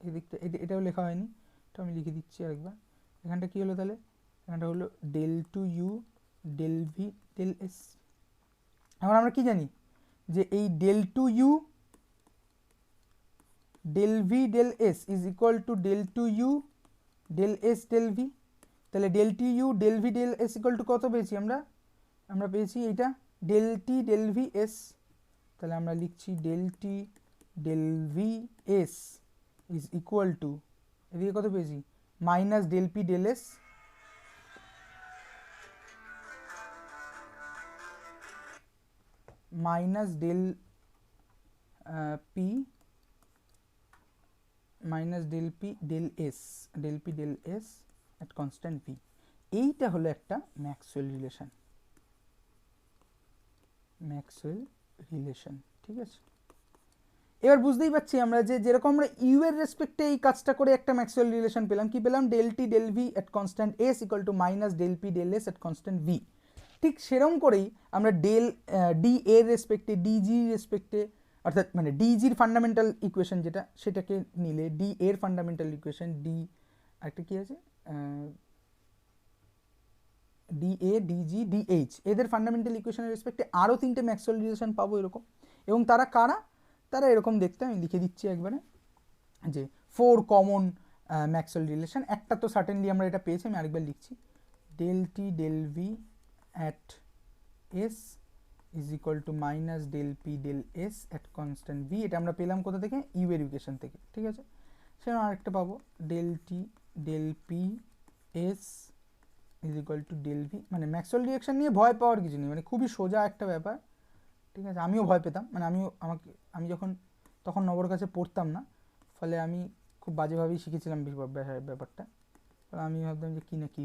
এই দিকটা, এটাও লেখা হয়নি, এটা আমি লিখে দিচ্ছি আরেকবার। এখানটা কী হলো তাহলে? এখানটা হলো del two you del V del s. এখন আমরা কি জানি যে এই del two you del V del s is equal to del two you del S del V, তাহলে del t u del V del S equal to কত পেয়েছি আমরা পেয়েছি এইটা ডেল টি ডেল ভি এস, তাহলে আমরা লিখছি del T del V s is equal to এদিকে কত পেয়েছি? Minus del P del S minus del P minus del P del S at constant V. এইটা হলো একটা ম্যাক্সওয়েল রিলেশন। ঠিক আছে, এবার বুঝতেই পারছি আমরা যে যেরকম আমরা ইউ এর রেসপেক্টে এই কাজটা করে একটা ম্যাক্সওয়েল রিলেশন পেলাম, কি পেলাম? Del T del V at constant S equal to minus del P del S at constant V. ঠিক সেরকম করেই আমরা ডেল ডি এর রেসপেক্টে ডিজি রেসপেক্টে অর্থাৎ মানে ডিজির ফান্ডামেন্টাল ইকুয়েশন যেটা সেটাকে নিলে ডি এর ফান্ডামেন্টাল ইকুয়েশন ডি একটা কী আছে ডি এ ডিজি ডিএইচ এদের ফান্ডামেন্টাল ইকুয়েশনের রেসপেক্টে আরও তিনটে ম্যাক্সওয়েল রিলেশন পাবো এরকম, এবং তারা কারা, তারা এরকম দেখতে আমি লিখে দিচ্ছি একবারে যে 4 কমন ম্যাক্সওয়েল রিলেশন। একটা তো সার্টেনলি আমরা এটা পেয়েছি, আমি আরেকবার লিখছি del T del V at S is equal to minus del P del S at constant V. এটা আমরা পেলাম কোথা থেকে, ইউ এর ইকুয়েশন থেকে, ঠিক আছে। সেরকম আরেকটা পাবো del T del P S is equal to del V. মানে ম্যাক্সওয়েল রিঅ্যাকশন নিয়ে ভয় পাওয়ার কিছু নেই, মানে খুবই সোজা একটা ব্যাপার, ঠিক আছে। আমিও ভয় পেতাম, মানে আমি যখন তখন নবর কাছে পড়তাম না, ফলে আমি খুব বাজেভাবেই শিখেছিলাম ব্যাপারটা। আমি ভাবতাম যে কী না কি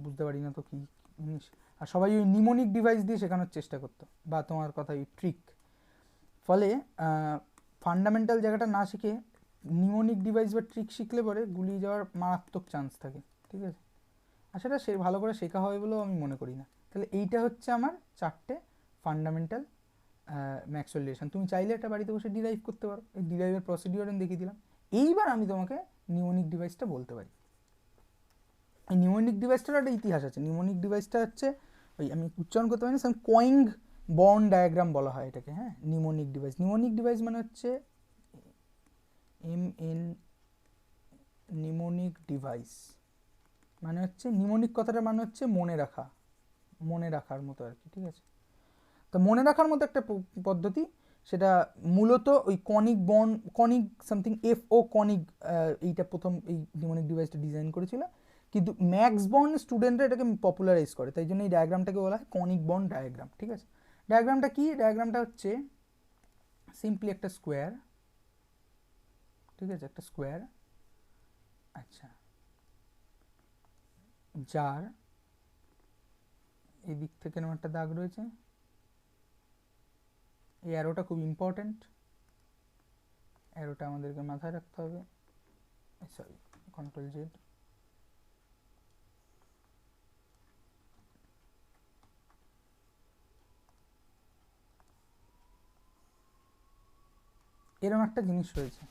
বুঝতে পারি না তো কী জিনিস, আর সবাই ওই নিমোনিক ডিভাইস দিয়ে শেখানোর চেষ্টা করতো, বা তোমার কথা ওই ট্রিক। ফলে ফান্ডামেন্টাল জায়গাটা না শিখে নিমোনিক ডিভাইস বা ট্রিক শিখলে পরে গুলিয়ে যাওয়ার মারাত্মক চান্স থাকে, ঠিক আছে। আর সেটা সে ভালো করে শেখা হবে বলেও আমি মনে করি না। তাহলে এইটা হচ্ছে আমার 4টে ফান্ডামেন্টাল ম্যাক্সওয়েল রিলেশন। তুমি চাইলে এটা বাড়িতে বসে ডিরাইভ করতে পারো, এই ডিরাইভের প্রসিডিওর আমি দেখিয়ে দিলাম। এইবার আমি তোমাকে নিউমোনিক ডিভাইসটা বলতে পারি। এই নিউমোনিক ডিভাইসটার একটা ইতিহাস আছে। নিউমোনিক ডিভাইসটা হচ্ছে ওই আমি উচ্চারণ করতে পারি না, কোয়িং বন্ড ডায়াগ্রাম বলা হয় এটাকে, হ্যাঁ, নিউমোনিক ডিভাইস। নিউমোনিক ডিভাইস মানে হচ্ছে নিউমোনিক ডিভাইস মানে হচ্ছে, নিউমোনিক কথাটা মানে হচ্ছে মনে রাখা, মনে রাখার মতো আর কি, ঠিক আছে। তো মনে রাখার মতো একটা পদ্ধতি, সেটা মূলত ওই কনিক সামথিং এফও কনিক, এইটা প্রথম এই নিউমোনিক ডিভাইসটা ডিজাইন করেছিল, কিন্তু ম্যাক্স বন্ড স্টুডেন্টরা এটাকে পপুলারাইজ করে, তাই জন্য এই ডায়াগ্রামটাকে বলা হয় কনিক বন্ড ডায়াগ্রাম, ঠিক আছে। ডায়াগ্রামটা কি, ডায়াগ্রামটা হচ্ছে সিম্পলি একটা স্কোয়ার, ঠিক আছে, একটা স্কোয়ার, আচ্ছা, যার এই দিক থেকে এরকম একটা দাগ রয়েছে। এই অ্যারোটা খুব ইম্পর্ট্যান্ট, অ্যারোটা আমাদেরকে মাথায় রাখতে হবে, সরি কন্ট্রোল জেড। এরকম একটা জিনিস রয়েছে।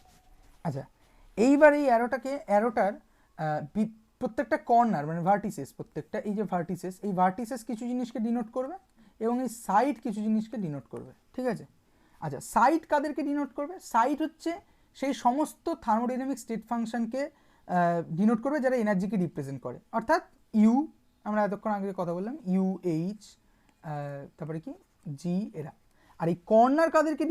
আচ্ছা, এইবার এই অ্যারোটার প্রত্যেকটা কর্নার মানে ভার্টিসেস, প্রত্যেকটা এই যে ভার্টিসেস, এই ভার্টিসেস কিছু জিনিসকে ডিনোট করবে এবং এই সাইড কিছু জিনিসকে ডিনোট করবে, ঠিক আছে। আচ্ছা, সাইড কাদেরকে ডিনোট করবে, সাইড হচ্ছে সেই সমস্ত থার্মোডাইনামিক স্টেট ফাংশনকে ডিনোট করবে যারা এনার্জিকে রিপ্রেজেন্ট করে, অর্থাৎ ইউ, আমরা এতক্ষণ আগে কথা বললাম ইউ এইচ, তারপরে কি জি, এরা। আর এই কর্নার কাদেরকে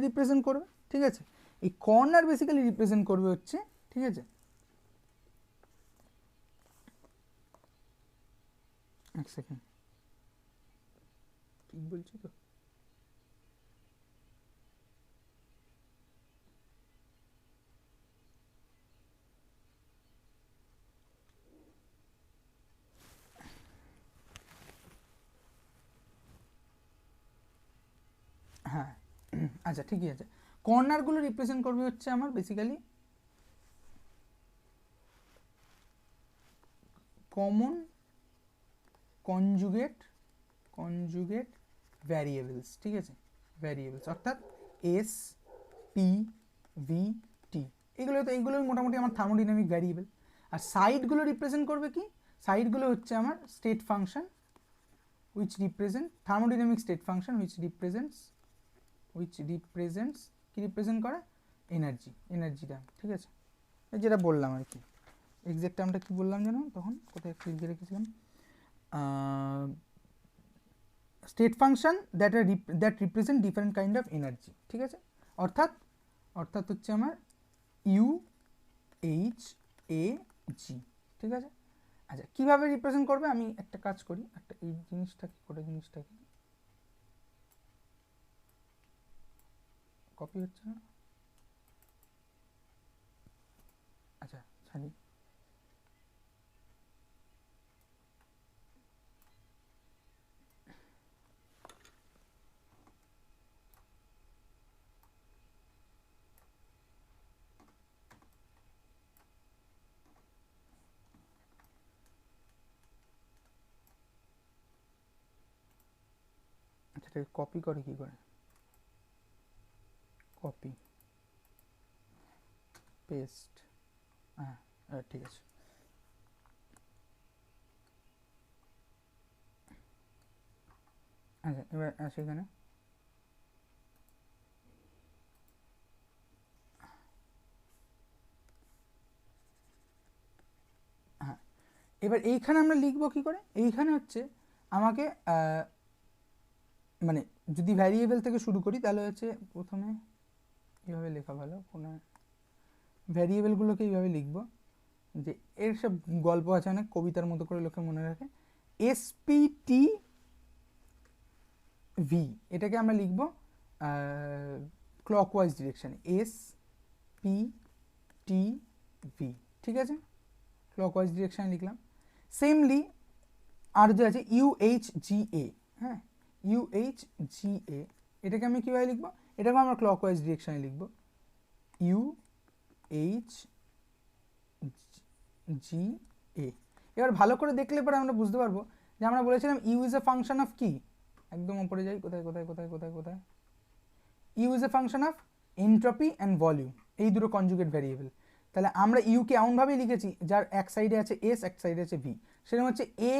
রিপ্রেজেন্ট করবে, ঠিক আছে, এই কর্নার বেসিক্যালি রিপ্রেজেন্ট করবে হচ্ছে, ঠিক আছে, এক সেকেন্ড ঠিক বলছি তো, হ্যাঁ আচ্ছা ঠিকই আছে। কর্নারগুলো রিপ্রেজেন্ট করবে হচ্ছে আমার বেসিক্যালি কমন কনজুগেট ভ্যারিয়েবলস, ঠিক আছে, ভ্যারিয়েবলস অর্থাৎ এস পি ভি টি, এইগুলোই মোটামুটি আমার থার্মোডাইনামিক ভ্যারিয়েবল। আর সাইডগুলো রিপ্রেজেন্ট করবে কি, সাইডগুলো হচ্ছে আমার state function which represent thermodynamic state function which represents কি রিপ্রেজেন্ট করে, এনার্জিটা, ঠিক আছে। এই যেটা বললাম আর কি, এক্সাক্ট টার্মটা কি বললাম যেন তখন, কোথায় একটু লিখে রেখেছিলাম, state function that represent different kind of energy, ঠিক আছে। অর্থাৎ হচ্ছে আমার ইউ এইচ এ জি, ঠিক আছে। আচ্ছা, কীভাবে রিপ্রেজেন্ট করবে, আমি একটা কাজ করি, একটা এই জিনিসটাকে কপি হচ্ছে না, আচ্ছা ছাড়ি, আচ্ছা কপি করে কি করে, কপি পেস্ট, হ্যাঁ ঠিক আছে। আচ্ছা এবার আসি এখানে, হ্যাঁ এবার এইখানে আমরা লিখবো কি করে, এইখানে হচ্ছে আমাকে মানে যদি ভ্যারিয়েবল থেকে শুরু করি তাহলে হচ্ছে প্রথমে এইভাবে লেখা ভালো, কোনো ভ্যারিয়েবলগুলোকে এইভাবে লিখবো, যে এর সব গল্প আছে অনেক, কবিতার মতো করে লোকে মনে রাখে। এসপিটি ভি, এটাকে আমরা লিখবো ক্লকওয়াইজ ডিরেকশানে, এস পি টি ভি, ঠিক আছে, ক্লকওয়াইজ ডিরেকশানে লিখলাম। সেমলি আর যে আছে ইউএইচ জি এ, হ্যাঁ ইউএইচ জি এ, এটাকে আমি কীভাবে লিখবো, এটাকে আমরা ক্লকওয়াইজ ডিরেকশানে লিখবো, ইউএইচ জি এ। এবার ভালো করে দেখলে পরে আমরা বুঝতে পারবো যে আমরা বলেছিলাম U is a function of কি, একদম উপরে যাই, কোথায় কোথায় কোথায় কোথায় কোথায়, U is a function of entropy and volume, এই দুটো কনজুগেট ভ্যারিয়েবল। তাহলে আমরা ইউকে এমনভাবেই লিখেছি যার এক সাইডে আছে এস, এক সাইডে আছে ভি, সেরকম হচ্ছে এ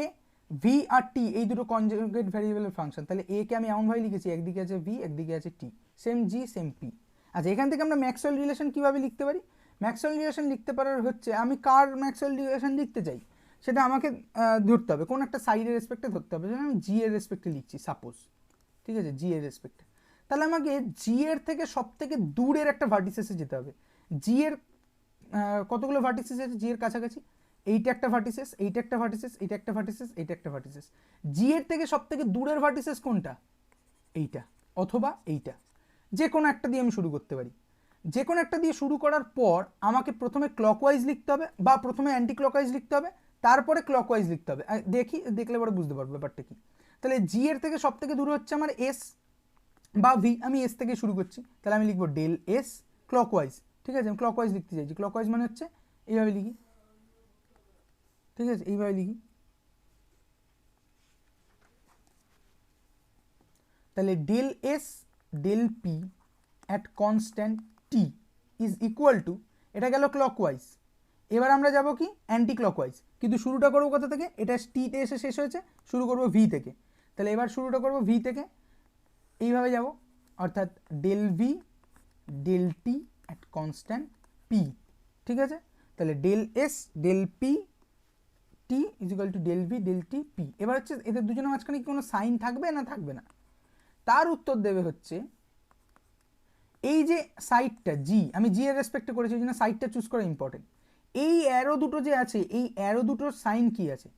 ভি আর টি এই দুটো কনজুগেট ভ্যারিয়েবলের ফাংশন। তাহলে এ কে আমি এমনভাবেই লিখেছি, একদিকে আছে ভি একদিকে আছে টি, সেম জি সেম পি। আচ্ছা এখান থেকে আমরা ম্যাক্সওয়েল রিলেশন কীভাবে লিখতে পারি, ম্যাক্সওয়েল রিলেশন লিখতে পারার হচ্ছে, আমি কার ম্যাক্সওয়েল রিলেশন লিখতে চাই সেটা আমাকে ধরতে হবে, কোন একটা সাইডের রেসপেক্টে ধরতে হবে, যেমন আমি জি এর রেসপেক্টে লিখছি সাপোজ, ঠিক আছে, জি এর রেসপেক্টে। তাহলে আমাকে জি এর থেকে সব থেকে দূরের একটা ভার্টিসেসে যেতে হবে। জি এর কতগুলো ভার্টিসেস আছে জি এর কাছাকাছি, এইটা একটা ভার্টিসেস, এইটা একটা ভার্টিসেস, এইটা একটা ভার্টিসেস, এইটা একটা ভার্টিসেস। জি এর থেকে সব থেকে দূরের ভার্টিসেস কোনটা, এইটা অথবা এইটা, যে কোনো একটা দিয়ে আমি শুরু করতে পারি। যে কোনো একটা দিয়ে শুরু করার পর আমাকে প্রথমে ক্লকওয়াইজ লিখতে হবে বা প্রথমে অ্যান্টি ক্লকওয়াইজ লিখতে হবে, তারপরে ক্লকওয়াইজ লিখতে হবে। দেখলে পরে বুঝতে পারবো ব্যাপারটা কি। তাহলে জি এর থেকে সব থেকে দূরে হচ্ছে আমার এস বা ভি, আমি এস থেকে শুরু করছি, তাহলে আমি লিখবো ডেল এস ক্লকওয়াইজ, ঠিক আছে, আমি ক্লকওয়াইজ লিখতে চাইছি, ক্লকওয়াইজ মানে হচ্ছে এইভাবে লিখি, ঠিক আছে, এইভাবে লিখি। তাহলে del S del P at constant T is equal to, এটা গেল ক্লকওয়াইজ। এবার আমরা যাব কি অ্যান্টি ক্লকওয়াইজ, কিন্তু শুরুটা করবো কোথা থেকে, এটা টিতে এসে শেষ হয়েছে, শুরু করবো ভি থেকে। তাহলে এবার শুরুটা করবো ভি থেকে, এইভাবে যাব, অর্থাৎ del V del T at constant P, ঠিক আছে। তাহলে del S del P T is equal to del V del T P. এবার হচ্ছে এদের দুজনের মাঝখানে কি কোনো সাইন থাকবে না থাকবে না, তার উত্তর দেবে হচ্ছে এই যে সাইডটা জি, আমি জি এর রেসপেক্টে করেছি, এই জন্য সাইডটা চুজ করা ইম্পর্টেন্ট। এই অ্যারো দুটো যে আছে, এই অ্যারো দুটোর সাইন কি আছে,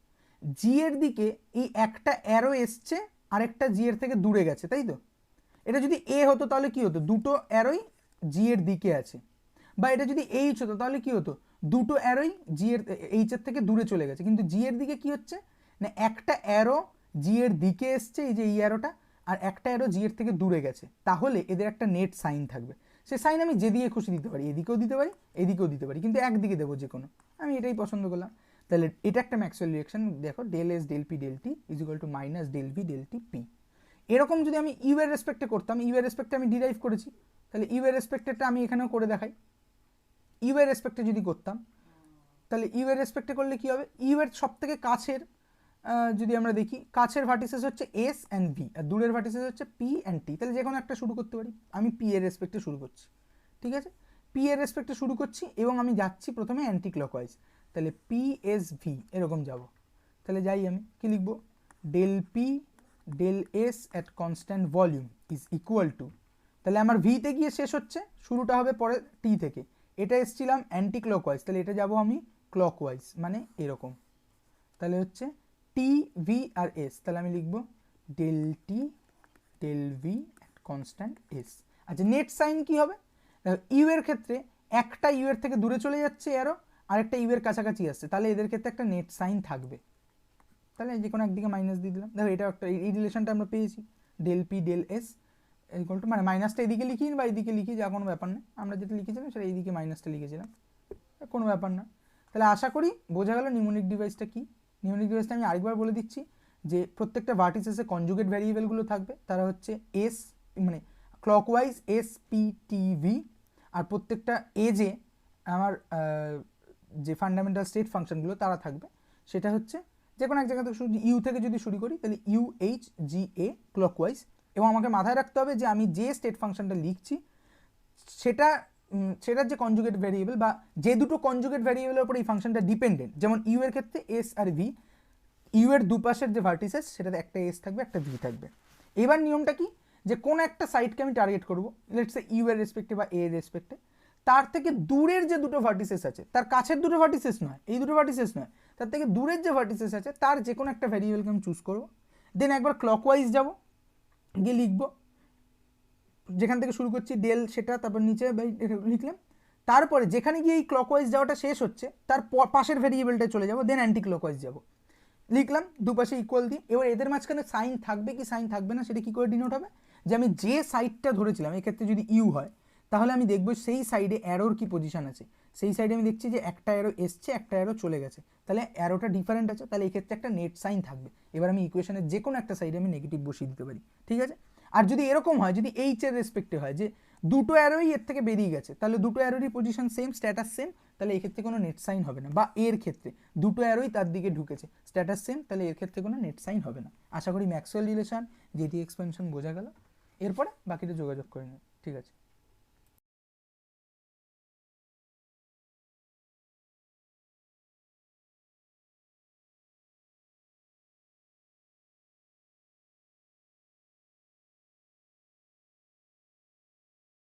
জি এর দিকে এই একটা অ্যারো এসছে আর একটা জি এর থেকে দূরে গেছে, তাই তো। এটা যদি এ হতো তাহলে কি হতো, দুটো অ্যারোই জি এর দিকে আছে। বা এটা যদি এইচ হতো তাহলে কি হতো, দুটো অ্যারোই জি এর এইচ এর থেকে দূরে চলে গেছে। কিন্তু জি এর দিকে কি হচ্ছে না, একটা অ্যারো জি এর দিকে এসছে, এই যে এই অ্যারোটা, আর একটা অ্যারো জি এর থেকে দূরে গেছে, তাহলে এদের একটা নেট সাইন থাকবে। সে সাইন আমি যে দিয়ে খুশি দিতে পারি, এদিকেও দিতে পারি এদিকেও দিতে পারি, কিন্তু একদিকে দেবো যে কোনো, আমি এটাই পছন্দ করলাম। তাহলে এটা একটা ম্যাক্সওয়েল রিঅ্যাকশন, দেখো del S del P del T is equal to minus del V del T P. এরকম যদি আমি ইউ এর রেসপেক্টে করতাম, ইউ এর রেসপেক্টে আমি ডিরাইভ করেছি, তাহলে ইউ এর রেসপেক্টেটা আমি এখানেও করে দেখাই। ইউ এর রেসপেক্টে যদি করতাম, তাহলে ইউ এর রেসপেক্টে করলে কি হবে, ইউ এর সব থেকে কাছের যদি আমরা দেখি, কাছের ভার্টিসেস হচ্ছে এস অ্যান্ড ভি, আর দূরের ভার্টিসেস হচ্ছে পি অ্যান্ড টি। তাহলে যে কোনো একটা শুরু করতে পারি, আমি পি এর রেসপেক্টে শুরু করছি, ঠিক আছে, পি এর রেসপেক্টে শুরু করছি এবং আমি যাচ্ছি প্রথমে অ্যান্টি ক্লকওয়াইজ, তাহলে পি এস ভি এরকম যাব। তাহলে যাই আমি কি লিখবো, del P del S at constant volume is equal to, তাহলে আমার ভিতে গিয়ে শেষ হচ্ছে, শুরুটা হবে পরে টি থেকে, এটা এসছিলাম অ্যান্টি ক্লকওয়াইজ, তাহলে এটা যাব আমি ক্লকওয়াইজ, মানে এরকম। তাহলে হচ্ছে টি ভি আর এস, তাহলে আমি লিখবো del T del V at constant S. আচ্ছা নেট সাইন কি হবে, ইউ এর ক্ষেত্রে একটা ইউ এর থেকে দূরে চলে যাচ্ছে অ্যারো, আরেকটা ইউ এর কাছাকাছি আসছে, তাহলে এদের ক্ষেত্রে একটা নেট সাইন থাকবে। তাহলে যে কোনো একদিকে মাইনাস দিয়ে দিলাম, দেখো এটা একটা, এই রিলেশনটা আমরা পেয়েছি, del P del S equal to, মানে মাইনাসটা এদিকে লিখি বা এইদিকে লিখি, যা কোনো ব্যাপার না, আমরা যেটা লিখেছিলাম সেটা এইদিকে মাইনাসটা লিখেছিলাম, কোনো ব্যাপার না। তাহলে আশা করি বোঝা গেল নিউমোনিক ডিভাইসটা কি। নিউমোনিক ডিভাইসটা আমি আরেকবার বলে দিচ্ছি, যে প্রত্যেকটা ভার্টিসেসে কনজুগেট ভ্যারিয়েবলগুলো থাকবে, তারা হচ্ছে এস, মানে ক্লকওয়াইজ SPTV, আর প্রত্যেকটা এজে আমার যে ফান্ডামেন্টাল স্টেট ফাংশনগুলো তারা থাকবে, সেটা হচ্ছে যে কোনো এক জায়গা থেকে শুরু, ইউ থেকে যদি শুরু করি তাহলে UHGA ক্লকওয়াইজ, এবং আমাকে মাথায় রাখতে হবে যে আমি যে স্টেট ফাংশনটা লিখছি সেটার যে কনজুগেট ভ্যারিয়েবল বা যে দুটো কনজুগেট ভ্যারিয়েবলের উপর এই ফাংশনটা ডিপেন্ডেন্ট, যেমন ইউ এর ক্ষেত্রে এস আর ভি, ইউ এর দুপাশের যে ভার্টিসেস সেটাতে একটা এস থাকবে একটা ভি থাকবে। এবার নিয়মটা কি, যে কোন একটা সাইডকে আমি টার্গেট করবো, লেটস সে ইউ এর রেসপেক্টে বা এ এর রেসপেক্টে, তার থেকে দূরের যে দুটো ভার্টিসেস আছে, তার কাছের দুটো ভার্টিসেস নয়, এই দুটো ভার্টিসেস নয়, তার থেকে দূরের যে ভার্টিসেস আছে তার যে কোনো একটা ভ্যারিয়েবলকে আমি চুজ করবো, দেন একবার ক্লকওয়াইজ যাব, গিয়ে লিখবো যেখান থেকে শুরু করছি ডেল সেটা, তারপর নিচে লিখলাম, তারপরে যেখানে গিয়ে এই ক্লকওয়াইজ যাওয়াটা শেষ হচ্ছে তার পাশের ভ্যারিয়েবলটা চলে যাবো, দেন অ্যান্টি ক্লকওয়াইজ যাবো, লিখলাম দুপাশে ইকুয়াল দিই। এবার এদের মাঝখানে সাইন থাকবে কি সাইন থাকবে না সেটা কী করে ডিনোট হবে, যে আমি যে সাইডটা ধরেছিলাম, এক্ষেত্রে যদি ইউ হয় তাহলে আমি দেখবো সেই সাইডে অ্যারোর কি পজিশন আছে, সেই সাইডে আমি দেখছি যে একটা অ্যারো এসছে একটা অ্যারো চলে গেছে, তাহলে অ্যারোটা ডিফারেন্ট আছে, তাহলে এক্ষেত্রে একটা নেট সাইন থাকবে। এবার আমি ইকুয়েশনের যে কোনো একটা সাইডে আমি নেগেটিভ বসিয়ে দিতে পারি, ঠিক আছে। আর যদি এরকম হয়, যদি এইচ এর রেসপেক্টে হয় যে দুটো অ্যারোই এর থেকে বেরিয়ে গেছে, তাহলে দুটো অ্যারোরই পজিশন সেম, স্ট্যাটাস সেম, তাহলে এই ক্ষেত্রে কোনো নেট সাইন হবে না। বা এর ক্ষেত্রে দুটো অ্যারোই তার দিকে ঢুকেছে, স্ট্যাটাস সেম, তাহলে এর ক্ষেত্রে কোনো নেট সাইন হবে না। আশা করি ম্যাক্সওয়েল রিলেশন, জেটি এক্সপেনশন বোঝা গেল। এরপরে বাকিটা যোগাযোগ করে নেব, ঠিক আছে।